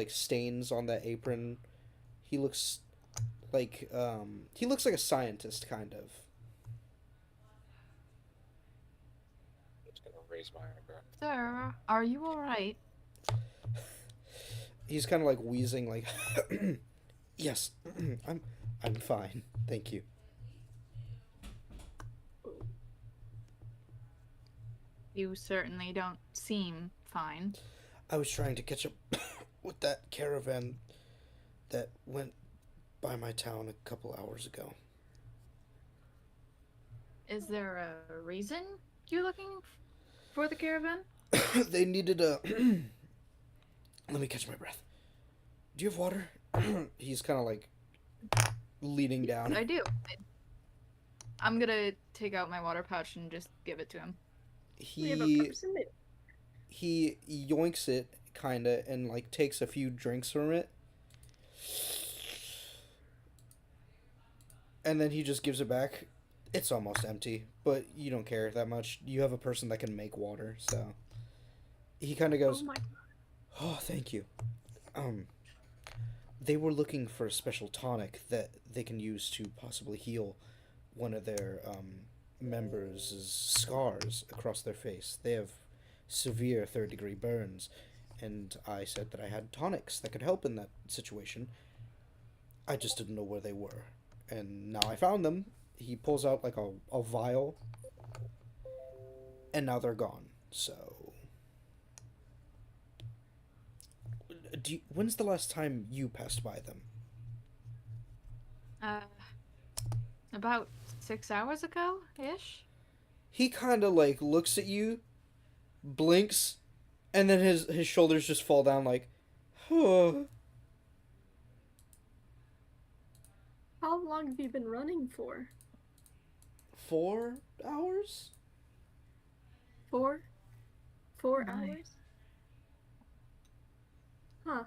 [SPEAKER 1] stains on that apron. He looks like a scientist kind of.
[SPEAKER 4] I'm just gonna raise my eyebrow.
[SPEAKER 2] Sir, are you alright?
[SPEAKER 1] He's kind of like wheezing like yes. I'm fine. Thank you.
[SPEAKER 2] You certainly don't seem fine.
[SPEAKER 1] I was trying to catch up with that caravan that went by my town a couple hours ago.
[SPEAKER 2] Is there a reason you're looking for the caravan?
[SPEAKER 1] They needed a let me catch my breath. Do you have water? He's kind of like leaning down.
[SPEAKER 2] I do. I'm gonna take out my water pouch and just give it to him.
[SPEAKER 5] We have a
[SPEAKER 1] He
[SPEAKER 5] person that
[SPEAKER 1] he yoinks it kinda and like takes a few drinks from it. And then he just gives it back. It's almost empty, but you don't care that much. You have a person that can make water, so he kind of goes,
[SPEAKER 5] Oh my
[SPEAKER 1] "Oh, thank you." They were looking for a special tonic that they can use to possibly heal one of their members' scars across their face. They have severe third-degree burns, and I said that I had tonics that could help in that situation. I just didn't know where they were, and now I found them. He pulls out like a vial, and now they're gone. So, when's the last time you passed by them?
[SPEAKER 2] About 6 hours ago, ish.
[SPEAKER 1] He kind of like looks at you, blinks, and then his shoulders just fall down like, oh.
[SPEAKER 5] How long have you been running for?
[SPEAKER 1] 4 hours?
[SPEAKER 5] 4? 4
[SPEAKER 2] Nice.
[SPEAKER 5] hours? Huh.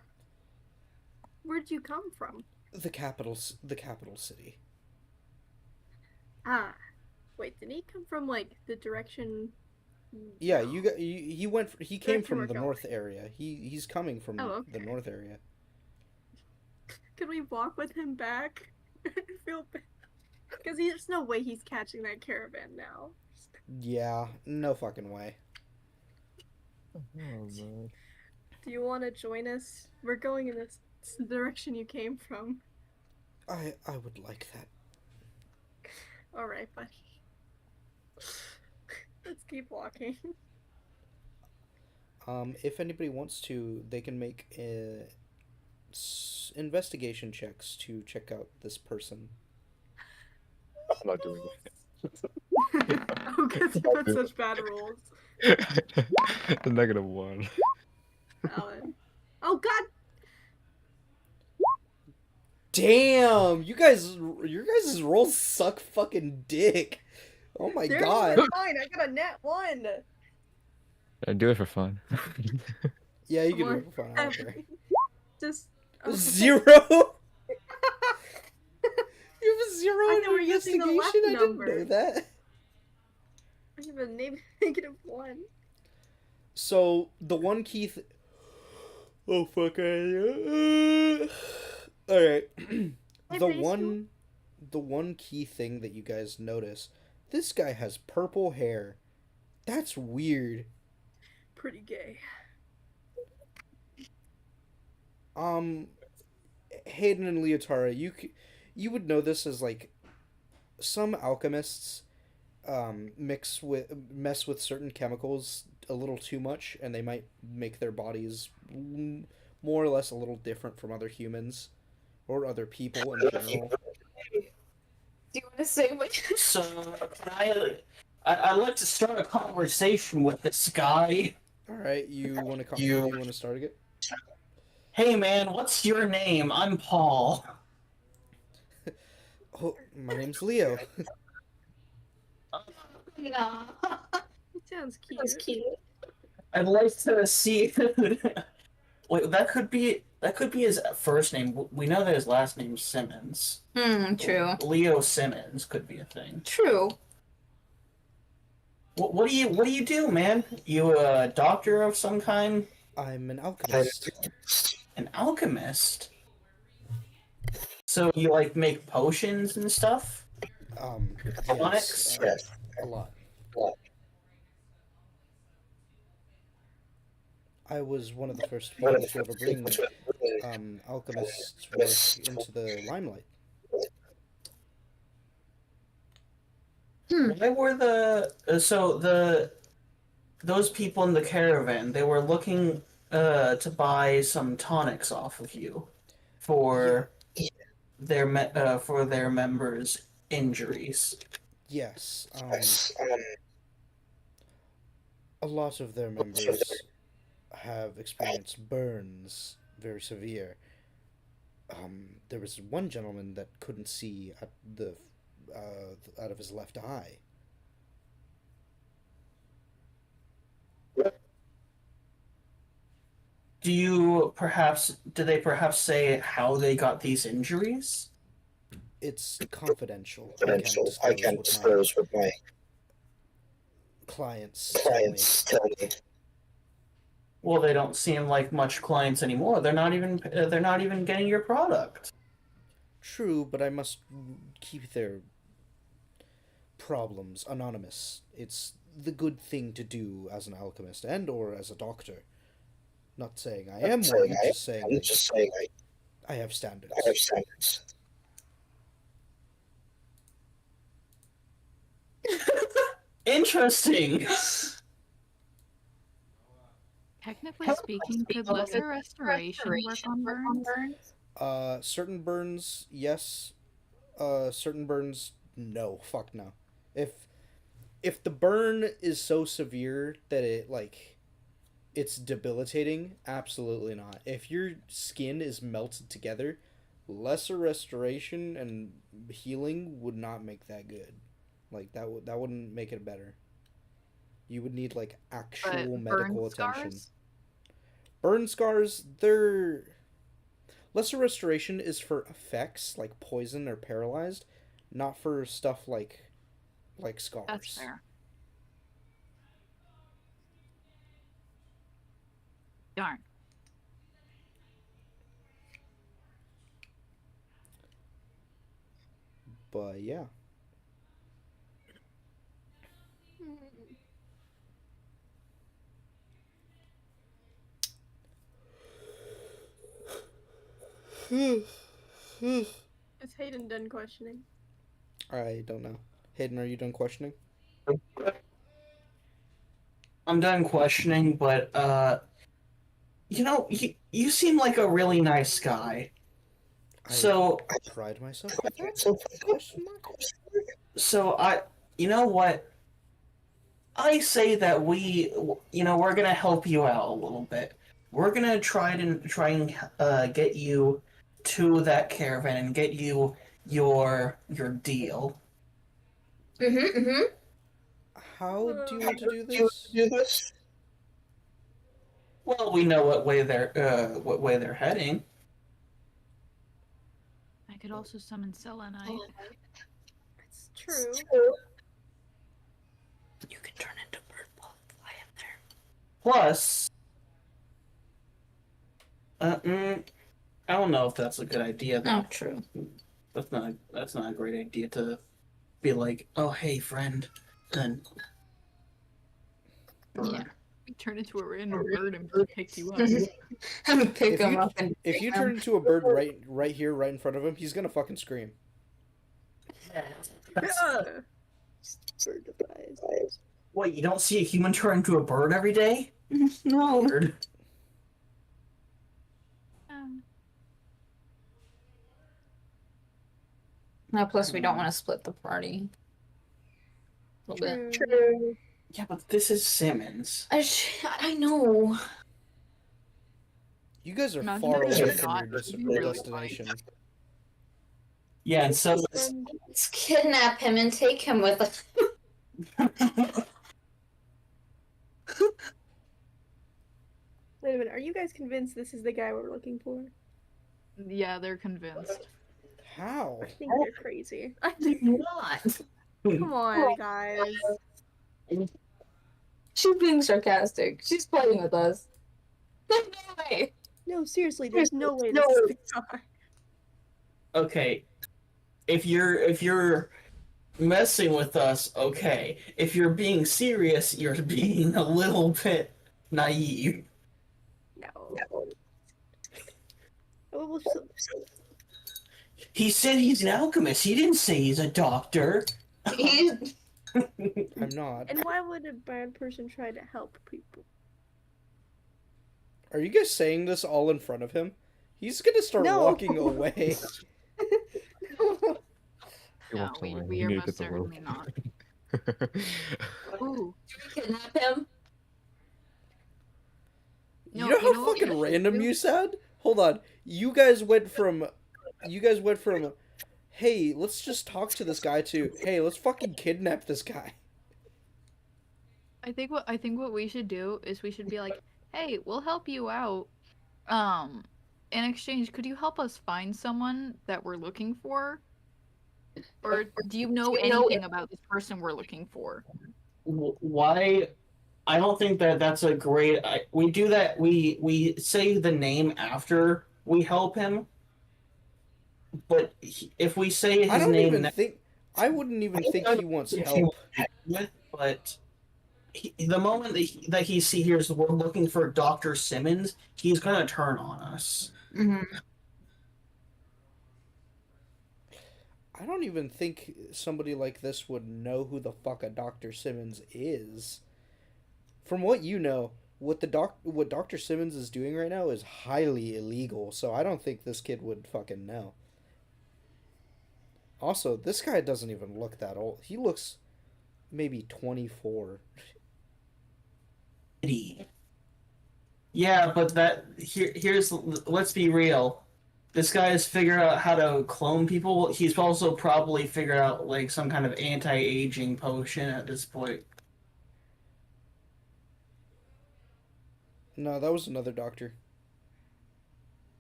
[SPEAKER 5] Where'd you come from?
[SPEAKER 1] The capital city.
[SPEAKER 5] Ah. Wait, did he come from like the direction?
[SPEAKER 1] Yeah, he came
[SPEAKER 5] you
[SPEAKER 1] from
[SPEAKER 5] were
[SPEAKER 1] the
[SPEAKER 5] going.
[SPEAKER 1] north area. He's coming from
[SPEAKER 5] Oh,
[SPEAKER 1] the
[SPEAKER 5] okay.
[SPEAKER 1] north area.
[SPEAKER 5] Could we walk with him back? I feel bad. Because there's no way he's catching that caravan now.
[SPEAKER 1] Yeah, no fucking way.
[SPEAKER 4] Oh, man.
[SPEAKER 5] Do you want to join us? We're going in this direction you came from.
[SPEAKER 1] I would like that.
[SPEAKER 5] Alright, buddy. Let's keep walking.
[SPEAKER 1] If anybody wants to, they can make investigation checks to check out this person.
[SPEAKER 4] I'm not doing that.
[SPEAKER 5] Oh, because you had such bad rolls.
[SPEAKER 4] The -1.
[SPEAKER 5] Alan. Oh God!
[SPEAKER 1] Damn, your guys' rolls suck fucking dick. Oh my
[SPEAKER 5] They're
[SPEAKER 1] god.
[SPEAKER 5] even fine. I got a net 1.
[SPEAKER 4] I do it for fun.
[SPEAKER 1] Yeah, you can
[SPEAKER 5] Come
[SPEAKER 1] do
[SPEAKER 5] on.
[SPEAKER 1] it for fun. I don't care.
[SPEAKER 5] Just oh,
[SPEAKER 1] 0. You have a 0
[SPEAKER 5] I
[SPEAKER 1] in
[SPEAKER 5] thought we were using the left
[SPEAKER 1] investigation. I didn't
[SPEAKER 5] number.
[SPEAKER 1] know that.
[SPEAKER 5] I have a -1.
[SPEAKER 1] So the one key. Oh fuck! All right.
[SPEAKER 5] Hi,
[SPEAKER 1] the
[SPEAKER 5] Basil.
[SPEAKER 1] one key thing that you guys notice. This guy has purple hair. That's weird.
[SPEAKER 5] Pretty gay.
[SPEAKER 1] Hayden and Leotara, you would know this as like some alchemists mess with certain chemicals a little too much, and they might make their bodies more or less a little different from other humans or other people in general.
[SPEAKER 6] Do you want to say what?
[SPEAKER 7] So, I'd like to start a conversation with this guy.
[SPEAKER 1] All right, you want to start again?
[SPEAKER 7] Hey man, what's your name? I'm Paul.
[SPEAKER 1] Oh, my name's Leo.
[SPEAKER 6] No.
[SPEAKER 5] It sounds cute.
[SPEAKER 6] That's cute.
[SPEAKER 7] I'd like to see. Wait, that could be his first name. We know that his last name's Simmons.
[SPEAKER 6] True.
[SPEAKER 7] Leo Simmons could be a thing.
[SPEAKER 6] True.
[SPEAKER 7] What do you do, man? You a doctor of some kind?
[SPEAKER 1] I'm an alchemist.
[SPEAKER 7] An alchemist? So you like make potions and stuff?
[SPEAKER 1] Yes, a lot. I was one of the first people to ever bring alchemist's work into the limelight.
[SPEAKER 7] Why were those people in the caravan? They were looking to buy some tonics off of you for their members' injuries.
[SPEAKER 1] Yes. A lot of their members have experienced burns, very severe. There was one gentleman that couldn't see at out of his left eye.
[SPEAKER 7] Do they perhaps say how they got these injuries?
[SPEAKER 1] It's confidential.
[SPEAKER 8] I can't disclose what my
[SPEAKER 1] clients
[SPEAKER 8] tell me.
[SPEAKER 7] Well, they don't seem like much clients anymore. They're not even getting your product.
[SPEAKER 1] True, but I must keep their problems anonymous. It's the good thing to do as an alchemist and or as a doctor. Not saying I am one, I'm just saying I have standards.
[SPEAKER 7] Interesting.
[SPEAKER 2] Technically speaking, could lesser restoration work on burns?
[SPEAKER 1] Certain burns, yes. Certain burns, no. Fuck no. If the burn is so severe that it's debilitating, absolutely not. If your skin is melted together, lesser restoration and healing would not make that good. Like that wouldn't make it better. You would need like actual medical attention. Burn scars, they're lesser restoration is for effects like poison or paralyzed, not for stuff like scars.
[SPEAKER 2] That's fair. Darn.
[SPEAKER 1] But yeah.
[SPEAKER 5] Is Hayden done questioning?
[SPEAKER 1] I don't know. Hayden, are you done questioning?
[SPEAKER 7] I'm done questioning, but you seem like a really nice guy.
[SPEAKER 1] I
[SPEAKER 7] So
[SPEAKER 1] pride myself on that. Question mark?
[SPEAKER 7] So you know what? I say that we're gonna help you out a little bit. We're gonna try and get you to that caravan and get you your deal.
[SPEAKER 1] How do you want to do
[SPEAKER 8] Do you
[SPEAKER 1] this?
[SPEAKER 8] do this?
[SPEAKER 7] Well, we know what way they're heading.
[SPEAKER 2] I could also summon Selenite.
[SPEAKER 5] It's true.
[SPEAKER 6] You can turn into bird ball and fly up there.
[SPEAKER 7] Plus, I don't know if that's a good idea.
[SPEAKER 6] Oh, true.
[SPEAKER 7] That's not a great idea to be like, oh hey friend, and
[SPEAKER 6] Yeah.
[SPEAKER 2] You turn into a random bird and pick you up.
[SPEAKER 6] And pick
[SPEAKER 1] If
[SPEAKER 6] him
[SPEAKER 1] you-
[SPEAKER 6] up and
[SPEAKER 1] If you turn into a bird right here, right in front of him, he's gonna fucking scream.
[SPEAKER 5] Bird eyes.
[SPEAKER 7] what, you don't see a human turn into a bird every day?
[SPEAKER 6] no.
[SPEAKER 7] Bird.
[SPEAKER 6] No, plus we don't want to split the party. A little bit.
[SPEAKER 5] True.
[SPEAKER 7] Yeah, but this is Simmons.
[SPEAKER 6] I know.
[SPEAKER 1] You guys are
[SPEAKER 2] Imagine
[SPEAKER 1] far
[SPEAKER 2] if
[SPEAKER 1] away
[SPEAKER 2] you're
[SPEAKER 1] from
[SPEAKER 2] not,
[SPEAKER 1] your
[SPEAKER 2] it'd be really
[SPEAKER 1] destination.
[SPEAKER 7] Yeah, and so
[SPEAKER 6] Let's kidnap him and take him with us.
[SPEAKER 5] Wait a minute. Are you guys convinced this is the guy we're looking for?
[SPEAKER 2] Yeah, they're convinced.
[SPEAKER 1] How?
[SPEAKER 5] I think they're crazy.
[SPEAKER 6] I do not.
[SPEAKER 5] Come on, guys.
[SPEAKER 6] She's being sarcastic. She's playing with us. There's no way.
[SPEAKER 5] No, seriously. There's no way
[SPEAKER 6] No.
[SPEAKER 5] this is the guy.
[SPEAKER 7] okay, if you're messing with us, okay. If you're being serious, you're being a little bit naive.
[SPEAKER 5] No. Oh, well, so-
[SPEAKER 7] He said he's an alchemist. He didn't say he's a doctor.
[SPEAKER 6] He's
[SPEAKER 1] I'm not.
[SPEAKER 5] And why would a bad person try to help people?
[SPEAKER 1] Are you guys saying this all in front of him? He's gonna start
[SPEAKER 5] No.
[SPEAKER 1] walking away.
[SPEAKER 4] He
[SPEAKER 2] No,
[SPEAKER 4] walks
[SPEAKER 2] we
[SPEAKER 4] away.
[SPEAKER 2] are
[SPEAKER 4] You need to
[SPEAKER 2] most
[SPEAKER 4] get the rope.
[SPEAKER 2] certainly not. Ooh.
[SPEAKER 6] kidnap him.
[SPEAKER 1] You know how
[SPEAKER 2] what we
[SPEAKER 1] fucking
[SPEAKER 2] should
[SPEAKER 1] random
[SPEAKER 2] do?
[SPEAKER 1] you sound? Hold on. You guys went from, hey, let's just talk to this guy to, hey, let's fucking kidnap this guy.
[SPEAKER 2] I think what we should do is we should be like, hey, we'll help you out. In exchange, could you help us find someone that we're looking for? Or do you know anything about this person we're looking for?
[SPEAKER 7] Why? I don't think that's a great. We do that. We say the name after we help him. But if we say
[SPEAKER 1] I
[SPEAKER 7] his
[SPEAKER 1] don't
[SPEAKER 7] name,
[SPEAKER 1] even think, I wouldn't even think he wants
[SPEAKER 7] if
[SPEAKER 1] help.
[SPEAKER 7] but the moment that he hears we're looking for Dr. Simmons, he's gonna turn on us.
[SPEAKER 6] Mm-hmm.
[SPEAKER 1] I don't even think somebody like this would know who the fuck a Dr. Simmons is. From what you know, what Dr. Simmons is doing right now is highly illegal, so I don't think this kid would fucking know. Also, this guy doesn't even look that old. He looks maybe 24.
[SPEAKER 7] Yeah, but here's let's be real. This guy has figured out how to clone people. He's also probably figured out like some kind of anti-aging potion at this point.
[SPEAKER 1] No, that was another doctor.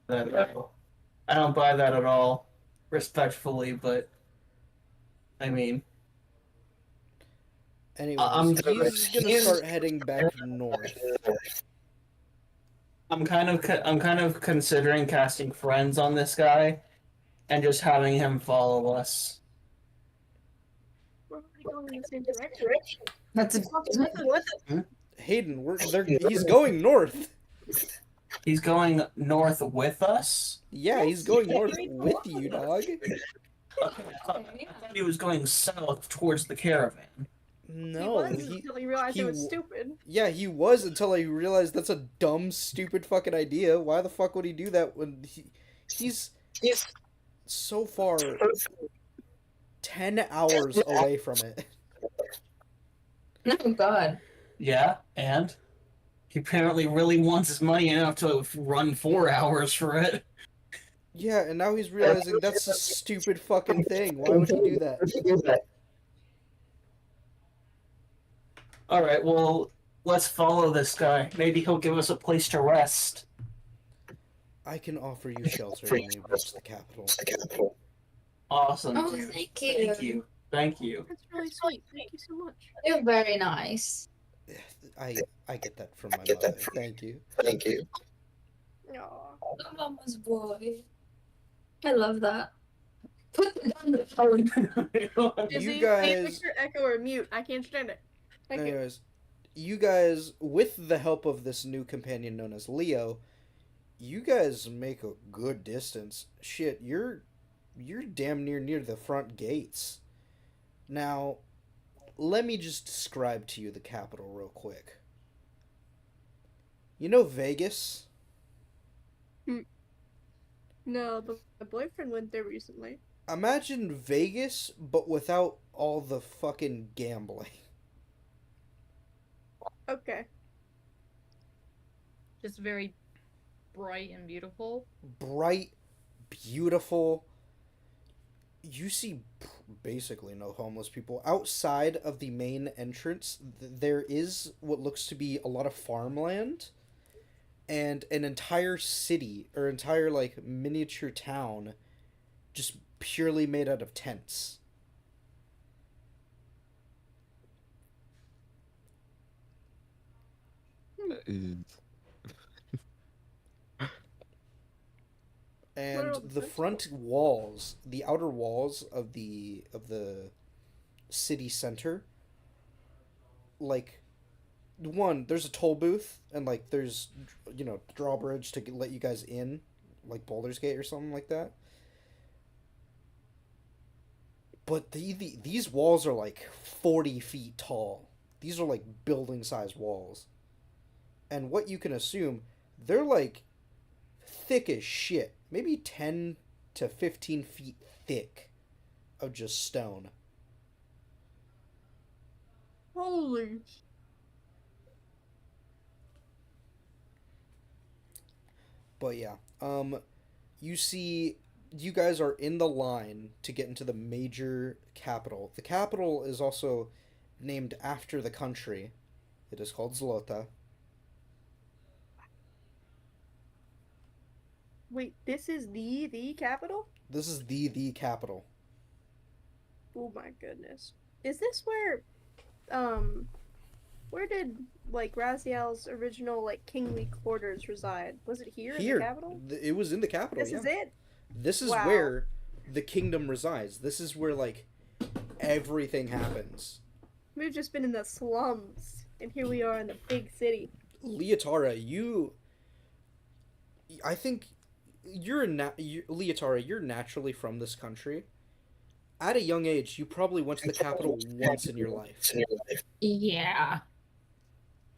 [SPEAKER 7] I don't buy that at all, respectfully, but I mean,
[SPEAKER 1] Anyways, he's gonna start heading back north.
[SPEAKER 7] I'm kind of considering casting friends on this guy, and just having him follow us.
[SPEAKER 5] We're already going in the same direction.
[SPEAKER 6] That's
[SPEAKER 1] Hayden, he's going north.
[SPEAKER 7] He's going north with us.
[SPEAKER 1] Yeah, he's going north with you, dog.
[SPEAKER 7] I thought he was going south towards the caravan.
[SPEAKER 1] No,
[SPEAKER 5] he was until he realized it was
[SPEAKER 1] he-
[SPEAKER 5] stupid.
[SPEAKER 1] Yeah, he was until I realized that's a dumb, stupid fucking idea. Why the fuck would he do that when he's so far 10 hours away from it?
[SPEAKER 6] Oh God.
[SPEAKER 7] Yeah, and he apparently really wants his money enough to run 4 hours for it.
[SPEAKER 1] Yeah, and now he's realizing that's a stupid fucking thing. Why would he do that?
[SPEAKER 7] All right, well, let's follow this guy. Maybe he'll give us a place to rest.
[SPEAKER 1] I can offer you shelter when we reach the capital.
[SPEAKER 7] Awesome.
[SPEAKER 6] Oh, thank you.
[SPEAKER 7] Thank you. Thank you.
[SPEAKER 5] That's really sweet. Thank you so much.
[SPEAKER 6] You're very nice.
[SPEAKER 1] I get that from my mother. Thank you.
[SPEAKER 5] Aw.
[SPEAKER 6] The mama's boy. I love that. Put down the phone.
[SPEAKER 5] Izzy,
[SPEAKER 1] guys-
[SPEAKER 5] put your echo or mute. I can't stand it. Thank you.
[SPEAKER 1] Anyways, you guys, with the help of this new companion known as Leo, you guys make a good distance. Shit, you're damn near the front gates. Now, let me just describe to you the capital real quick. You know Vegas?
[SPEAKER 5] No, but my boyfriend went there recently.
[SPEAKER 1] Imagine Vegas, but without all the fucking gambling.
[SPEAKER 5] Okay.
[SPEAKER 2] Just very bright and beautiful.
[SPEAKER 1] Bright, beautiful. You see basically no homeless people. Outside of the main entrance, there is what looks to be a lot of farmland and an entire city or entire like miniature town just purely made out of tents. And
[SPEAKER 5] Well,
[SPEAKER 1] the
[SPEAKER 5] that's
[SPEAKER 1] front walls, the outer walls of the city center, like one, there's a toll booth and like there's drawbridge to let you guys in, like Baldur's Gate or something like that. But these walls are like 40 feet tall. These are like building size walls. And what you can assume, they're like thick as shit. Maybe 10 to 15 feet thick of just stone.
[SPEAKER 5] Holy.
[SPEAKER 1] But yeah, you see, you guys are in the line to get into the major capital. The capital is also named after the country. It is called Zlota.
[SPEAKER 5] Wait, this is the capital?
[SPEAKER 1] This is the capital.
[SPEAKER 5] Oh my goodness. Is this where did like Raziel's original like kingly quarters reside? Was it here in the capital?
[SPEAKER 1] It was in the capital.
[SPEAKER 5] This
[SPEAKER 1] yeah.
[SPEAKER 5] is it?
[SPEAKER 1] This is
[SPEAKER 5] Wow.
[SPEAKER 1] where the kingdom resides. This is where like everything happens.
[SPEAKER 5] We've just been in the slums, and here we are in the big city.
[SPEAKER 1] Leotara, I think Leotara, you're naturally from this country. At a young age, you probably went to the capital once in your life.
[SPEAKER 6] Yeah.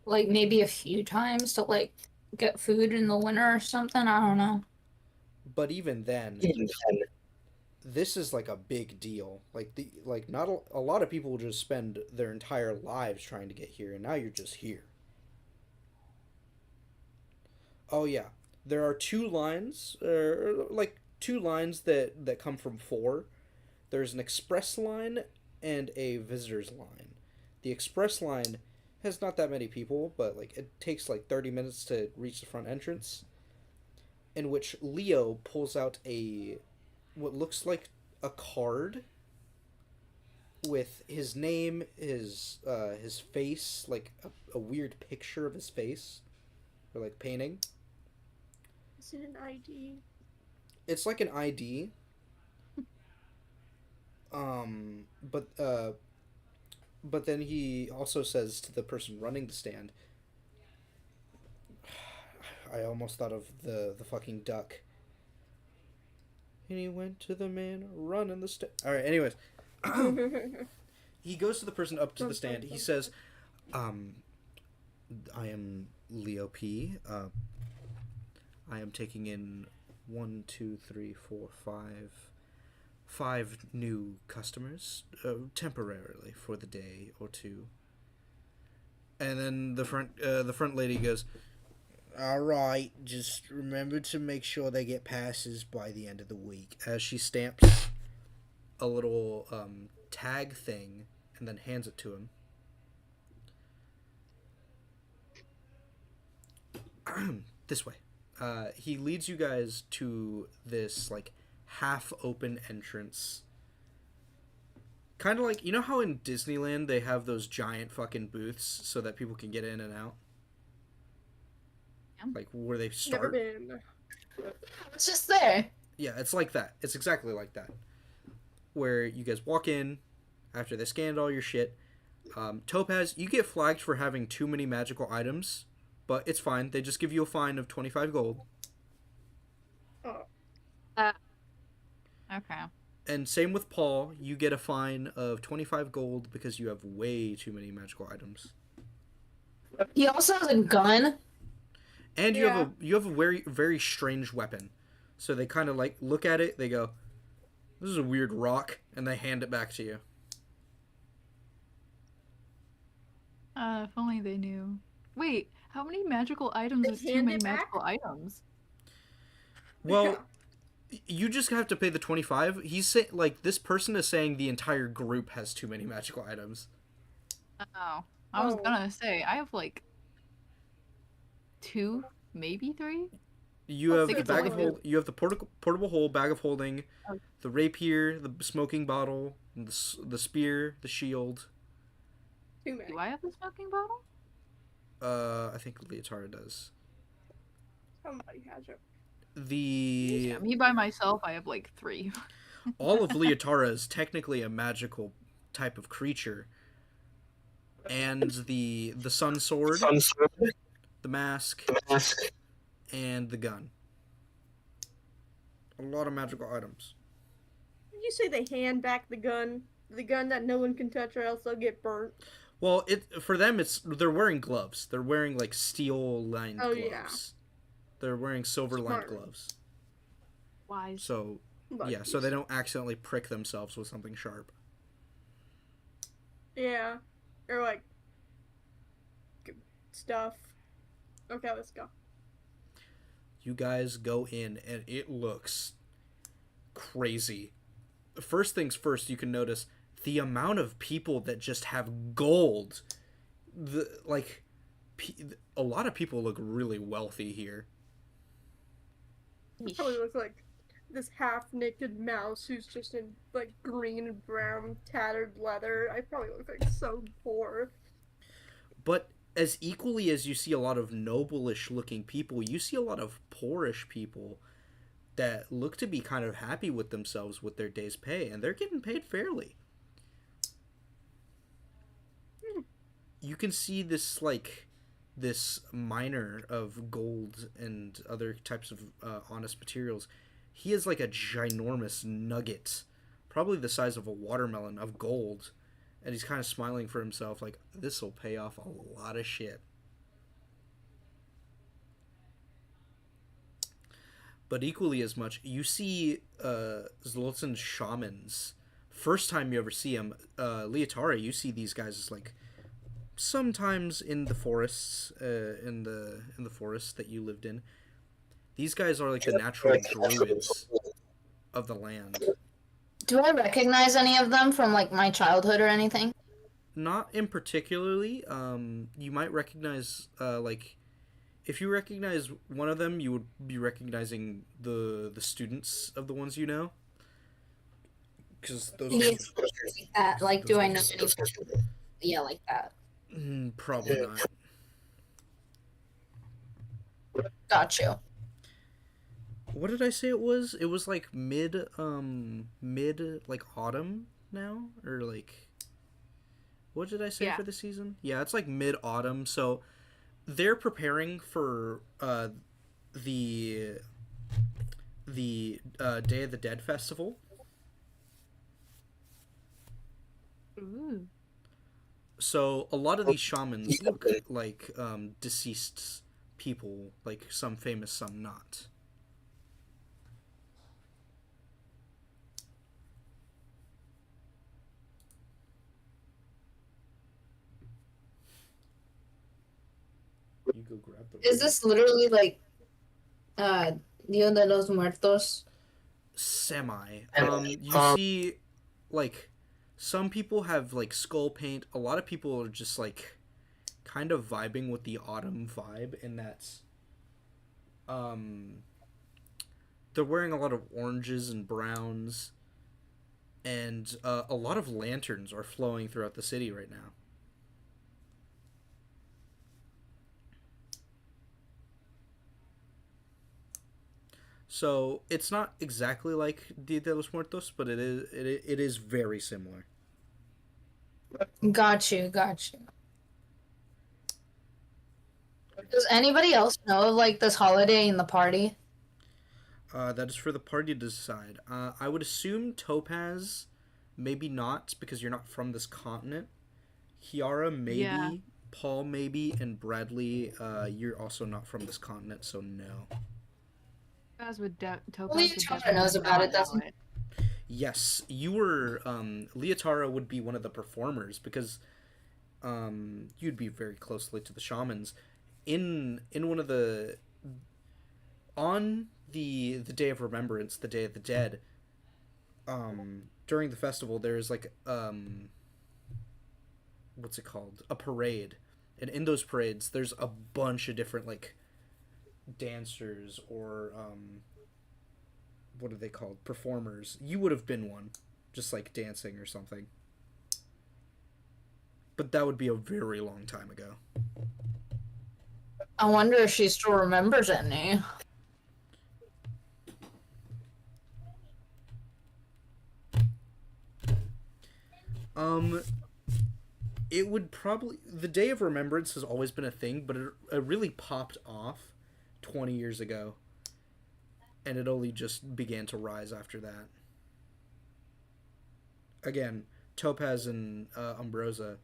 [SPEAKER 6] Like maybe a few times to like get food in the winter or something. I don't know.
[SPEAKER 1] But even then, this is like a big deal. Like not a lot of people just spend their entire lives trying to get here, and now you're just here. Oh yeah, there are two lines, that come from four. There's an express line and a visitor's line. The express line has not that many people, but like it takes like 30 minutes to reach the front entrance, in which Leo pulls out what looks like a card with his name, his face, like a weird picture of his face, or like painting.
[SPEAKER 5] Is it an ID?
[SPEAKER 1] It's like an ID. But then he also says to the person running the stand, I almost thought of the fucking duck. And he went to the man running the stand. All right. Anyways, he goes to the person up to the stand. He says, "I am Leo P. I am taking in 1, 2, 3, 4, 5 new customers temporarily for the day or two. And then the front lady goes, "All right, just remember to make sure they get passes by the end of the week." As she stamps a little tag thing and then hands it to him. This way. He leads you guys to this like half open entrance. Kind of like, you know how in Disneyland they have those giant fucking booths so that people can get in and out?
[SPEAKER 2] Yeah.
[SPEAKER 1] Like where they
[SPEAKER 5] Never
[SPEAKER 1] start?
[SPEAKER 5] been.
[SPEAKER 6] It's just there.
[SPEAKER 1] Yeah, it's like that. It's exactly like that. Where you guys walk in after they scanned all your shit. Topaz, you get flagged for having too many magical items, but it's fine. They just give you a fine of 25 gold.
[SPEAKER 5] Oh,
[SPEAKER 2] Okay.
[SPEAKER 1] And same with Paul, you get a fine of 25 gold because you have way too many magical items.
[SPEAKER 6] He also has a gun.
[SPEAKER 1] And
[SPEAKER 5] Yeah.
[SPEAKER 1] you have a very very strange weapon. So they kind of like look at it, they go, "This is a weird rock," and they hand it back to you.
[SPEAKER 2] If only they knew. Wait, how many magical items
[SPEAKER 5] They
[SPEAKER 2] is too
[SPEAKER 5] hand
[SPEAKER 2] many
[SPEAKER 5] it back?
[SPEAKER 2] magical items?
[SPEAKER 1] Well, you just have to pay the 25. He's saying like this person is saying the entire group has too many magical items.
[SPEAKER 2] Oh, I was
[SPEAKER 5] Oh.
[SPEAKER 2] gonna say I have like 2, maybe 3.
[SPEAKER 1] You
[SPEAKER 5] I
[SPEAKER 1] have
[SPEAKER 5] think
[SPEAKER 1] the
[SPEAKER 5] it's
[SPEAKER 1] bag
[SPEAKER 5] only
[SPEAKER 1] of
[SPEAKER 5] two.
[SPEAKER 1] hold. You have the portable hole, bag of holding,
[SPEAKER 2] Oh.
[SPEAKER 1] the rapier, the smoking bottle, and the spear, the shield.
[SPEAKER 5] too many.
[SPEAKER 2] Do I have the smoking bottle?
[SPEAKER 1] I think Leotara does.
[SPEAKER 5] Somebody has it.
[SPEAKER 1] The
[SPEAKER 2] Yeah, me by myself, I have like 3.
[SPEAKER 1] all of Leotara is technically a magical type of creature, and the sun sword,
[SPEAKER 8] Sun sword,
[SPEAKER 1] the mask,
[SPEAKER 8] the mask.
[SPEAKER 1] and the gun. A lot of magical items.
[SPEAKER 5] Did you say they hand back the gun? The gun that no one can touch or else they'll get burnt.
[SPEAKER 1] Well, for them it's they're wearing gloves. They're wearing like steel lined
[SPEAKER 5] Oh,
[SPEAKER 1] gloves.
[SPEAKER 5] yeah.
[SPEAKER 1] They're wearing silver lined
[SPEAKER 5] Smart.
[SPEAKER 1] gloves.
[SPEAKER 2] Wise.
[SPEAKER 1] So
[SPEAKER 5] But
[SPEAKER 1] yeah, so they don't accidentally prick themselves with something sharp.
[SPEAKER 5] Yeah. Or like stuff. Okay, let's go.
[SPEAKER 1] You guys go in and it looks crazy. First things first, you can notice the amount of people that just have gold. A lot of people look really wealthy here.
[SPEAKER 5] It probably looks like this half-naked mouse who's just in like green and brown tattered leather. I probably look like so poor.
[SPEAKER 1] But as equally as you see a lot of noble-ish looking people, you see a lot of poorish people that look to be kind of happy with themselves with their day's pay, and they're getting paid fairly. You can see this this miner of gold and other types of honest materials. He has like a ginormous nugget, probably the size of a watermelon, of gold, and he's kind of smiling for himself like, this will pay off a lot of shit. But equally as much, you see Zlotzin's shamans. First time you ever see him, Leotara, you see these guys as like sometimes in the forests, in the forest that you lived in. These guys are like the natural druids of the land.
[SPEAKER 6] Do I recognize any of them from like my childhood or anything?
[SPEAKER 1] Not in particularly. You might recognize like if you recognize one of them, you would be recognizing the students of the ones you know. Because those
[SPEAKER 6] Yes. Like that. Like, do I know any?
[SPEAKER 1] ones,
[SPEAKER 6] Yeah, like that.
[SPEAKER 1] probably not.
[SPEAKER 6] Got you.
[SPEAKER 1] What did I say it was? It was like mid like autumn now, or like what did I say
[SPEAKER 2] Yeah.
[SPEAKER 1] for the season? Yeah, it's like mid autumn, so they're preparing for the Day of the Dead festival.
[SPEAKER 2] Ooh.
[SPEAKER 1] So a lot of these shamans look like deceased people, like some famous, some not. go grab the.
[SPEAKER 6] Is this literally like Dia de los Muertos?
[SPEAKER 1] Semi.
[SPEAKER 8] And,
[SPEAKER 1] You see, like, some people have like skull paint. A lot of people are just like, kind of vibing with the autumn vibe, and that's, they're wearing a lot of oranges and browns, and a lot of lanterns are flowing throughout the city right now. So it's not exactly like Dia de los Muertos, but it is very similar.
[SPEAKER 6] Got you, got you. Does anybody else know of like this holiday in the party?
[SPEAKER 1] That is for the party to decide. I would assume Topaz, maybe not because you're not from this continent. Kiara, maybe.
[SPEAKER 2] Yeah.
[SPEAKER 1] Paul, maybe, and Bradley, you're also not from this continent, so no.
[SPEAKER 2] Topaz would
[SPEAKER 6] Only Tara knows about it, doesn't
[SPEAKER 2] it?
[SPEAKER 1] Yes, you were. Leotara would be one of the performers because you'd be very closely to the shamans. In one of the on the Day of Remembrance, the Day of the Dead. During the festival, there's like what's it called? A parade, and in those parades, there's a bunch of different like dancers or what are they called? Performers. You would have been one, just like dancing or something. But that would be a very long time ago.
[SPEAKER 6] I wonder if she still remembers any.
[SPEAKER 1] It would probably... The Day of Remembrance has always been a thing, but it really popped off 20 years ago. And it only just began to rise after that. Again, Topaz and Umbrosa,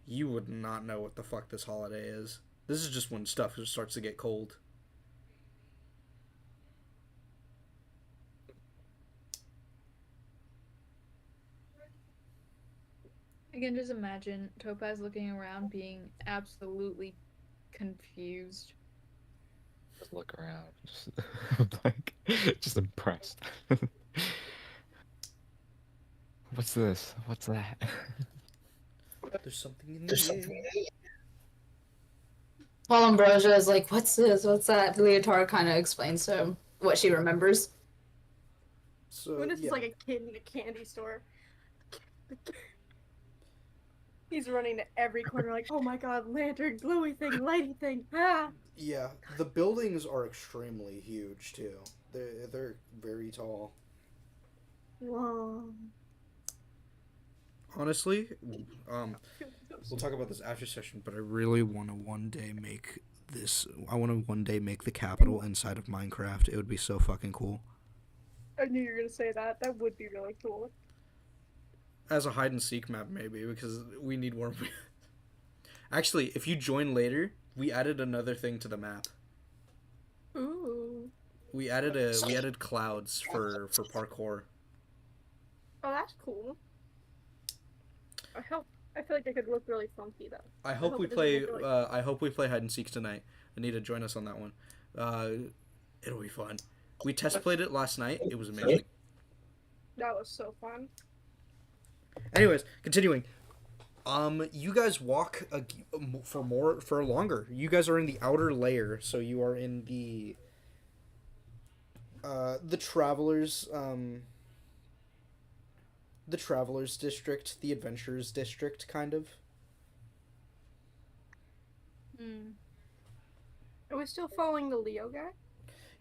[SPEAKER 1] you would not know what the fuck this holiday is. This is just when stuff starts to get cold.
[SPEAKER 2] I can just imagine Topaz looking around being absolutely confused.
[SPEAKER 4] Just look around. Just like, just impressed. What's this? What's that?
[SPEAKER 1] There's something in
[SPEAKER 8] There's
[SPEAKER 1] the air.
[SPEAKER 8] something.
[SPEAKER 6] While Ambrosia is like, what's this? What's that? Leotard kind of explains to him what she remembers.
[SPEAKER 1] So,
[SPEAKER 5] When this
[SPEAKER 1] yeah.
[SPEAKER 5] is like a kid in a candy store. He's running to every corner like, oh my god, lantern, glowy thing, lighty thing, ah!
[SPEAKER 1] Yeah, the buildings are extremely huge, too. They're very tall.
[SPEAKER 5] Wow.
[SPEAKER 1] Honestly, we'll talk about this after session, but I really want to one day make this... I want to one day make the capital inside of Minecraft. It would be so fucking cool.
[SPEAKER 5] I knew you were gonna say that. That would be really cool.
[SPEAKER 1] As a hide-and-seek map, maybe, because we need more... Actually, if you join later, we added another thing to the map.
[SPEAKER 5] Ooh.
[SPEAKER 1] We added clouds for parkour.
[SPEAKER 5] Oh, that's cool. I feel like they could look really funky though.
[SPEAKER 1] I hope we
[SPEAKER 5] it doesn't
[SPEAKER 1] play.
[SPEAKER 5] look like-
[SPEAKER 1] I hope we play hide and seek tonight. Anita, join us on that one. It'll be fun. We test played it last night. It was amazing.
[SPEAKER 5] That was so fun.
[SPEAKER 1] Anyways, continuing. You guys walk for longer. You guys are in the outer layer, so you are in the travelers district, the adventurers district, kind of.
[SPEAKER 5] Are we still following the Leo guy?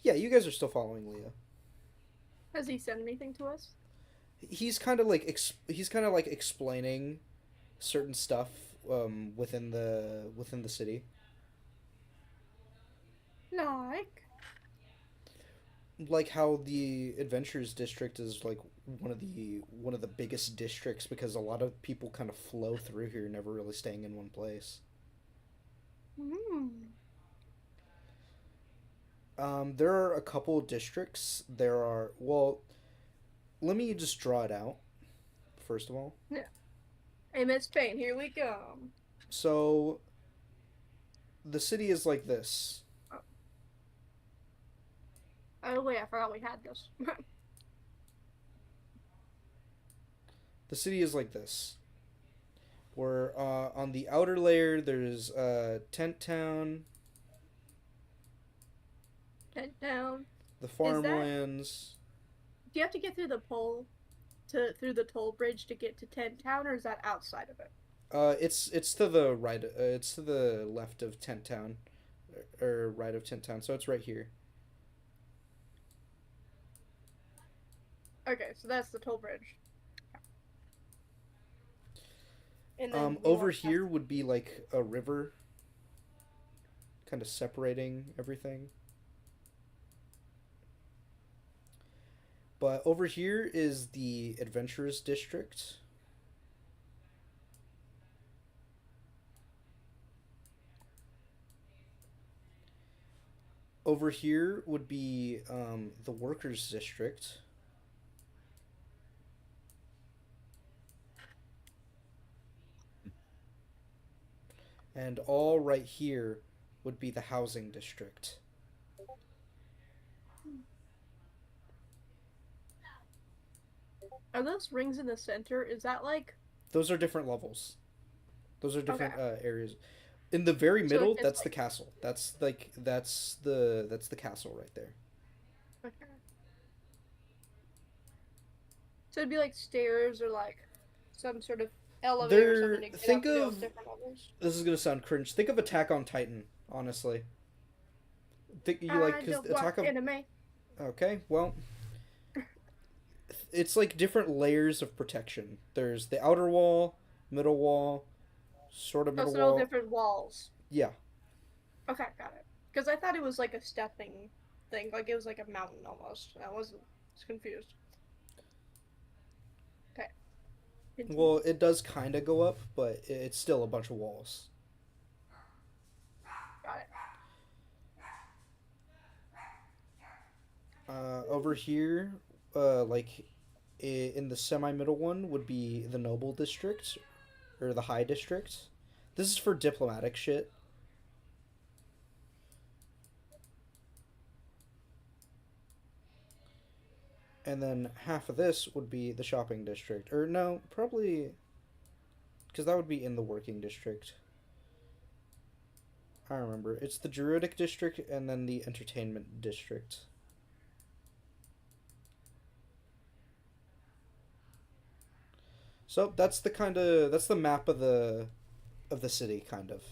[SPEAKER 1] Yeah, you guys are still following Leah.
[SPEAKER 5] Has he said anything to us?
[SPEAKER 1] He's kind of like explaining certain stuff within the city. Like how the Adventures District is like one of the biggest districts because a lot of people kind of flow through here, never really staying in one place. There are a couple of districts. Let me just draw it out, first of all.
[SPEAKER 5] Yeah. Hey, Miss Payne, here we go.
[SPEAKER 1] So, the city is like this.
[SPEAKER 5] Oh wait, I forgot we had this.
[SPEAKER 1] The city is like this. Where on the outer layer there's Tent Town,
[SPEAKER 5] Tent Town.
[SPEAKER 1] the farmlands.
[SPEAKER 5] Do you have to get through the through the toll bridge to get to Tent Town, or is that outside of it?
[SPEAKER 1] It's to the right. It's to the left of Tent Town, or right of Tent Town. So it's right here.
[SPEAKER 5] Okay, so that's the toll bridge. And then we
[SPEAKER 1] Over
[SPEAKER 5] walk
[SPEAKER 1] here would be like a river, kind of separating everything. But over here is the Adventurous District. Over here would be the Workers District. And all right here would be the Housing District.
[SPEAKER 5] Are those rings in the center? Is that like
[SPEAKER 1] Those are different levels. Those are different
[SPEAKER 5] Okay.
[SPEAKER 1] areas. In the very
[SPEAKER 5] So
[SPEAKER 1] middle,
[SPEAKER 5] it's
[SPEAKER 1] that's
[SPEAKER 5] like-
[SPEAKER 1] the castle. That's the castle right there.
[SPEAKER 5] okay? So it'd be like stairs or like some sort of elevator or
[SPEAKER 1] There-
[SPEAKER 5] something to get
[SPEAKER 1] think
[SPEAKER 5] up to those
[SPEAKER 1] of-
[SPEAKER 5] different levels.
[SPEAKER 1] This is gonna sound cringe. Think of Attack on Titan, honestly. Think you like
[SPEAKER 5] I
[SPEAKER 1] because
[SPEAKER 5] don't
[SPEAKER 1] Attack
[SPEAKER 5] watch
[SPEAKER 1] on.
[SPEAKER 5] anime.
[SPEAKER 1] Okay, well, it's like different layers of protection. There's the outer wall, middle wall, sort of
[SPEAKER 5] Oh,
[SPEAKER 1] middle
[SPEAKER 5] so all
[SPEAKER 1] wall.
[SPEAKER 5] different walls.
[SPEAKER 1] Yeah,
[SPEAKER 5] Okay, got it. Because I thought it was like a stepping thing, like it was like a mountain almost. I was confused. Okay. Continue.
[SPEAKER 1] well, it does kind of go up, but it's still a bunch of walls.
[SPEAKER 5] Got it.
[SPEAKER 1] Over here, like in the semi-middle one would be the Noble District, or the High District. This is for diplomatic shit. And then half of this would be the shopping district. Or no, probably because that would be in the working district. I remember. It's the Druidic district and then the entertainment district. So that's the map of the city kind of.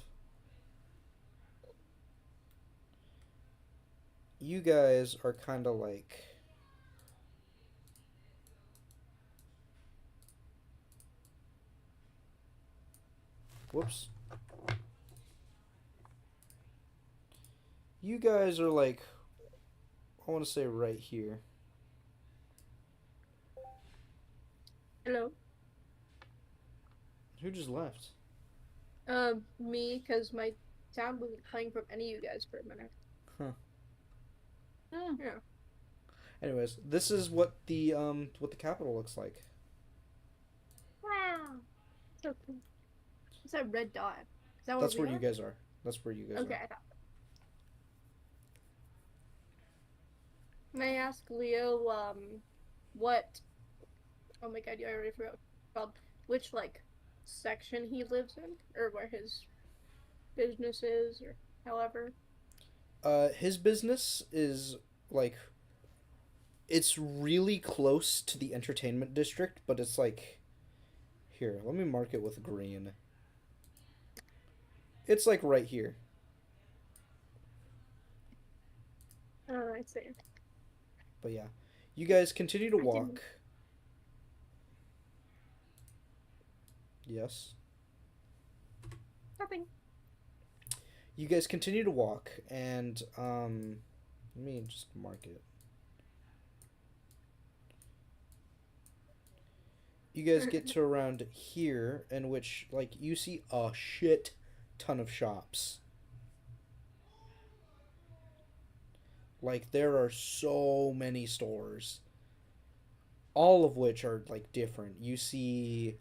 [SPEAKER 1] You guys are kind of like whoops. You guys are like I want to say right here.
[SPEAKER 5] Hello.
[SPEAKER 1] Who just left?
[SPEAKER 5] Me, because my sound wasn't playing from any of you guys for a minute.
[SPEAKER 2] Hmm.
[SPEAKER 5] Yeah.
[SPEAKER 1] Anyways, this is what the capital looks like.
[SPEAKER 5] Wow. So cool. What's that red dot? Is that
[SPEAKER 1] That's
[SPEAKER 5] we
[SPEAKER 1] where you
[SPEAKER 5] are?
[SPEAKER 1] guys are. That's where you guys
[SPEAKER 5] Okay,
[SPEAKER 1] are.
[SPEAKER 5] I thought. May I ask Leo, what? Oh my god, I already forgot. Called which like section he lives in, or where his business is, or however.
[SPEAKER 1] His business is like it's really close to the entertainment district, but it's like here, let me mark it with green. It's like right here.
[SPEAKER 5] Oh, I see.
[SPEAKER 1] But yeah. You guys continue to
[SPEAKER 5] I didn't-
[SPEAKER 1] walk. Yes.
[SPEAKER 5] Nothing.
[SPEAKER 1] You guys continue to walk and let me just mark it. You guys get to around here in which like you see a shit ton of shops. Like there are so many stores. All of which are like different. You see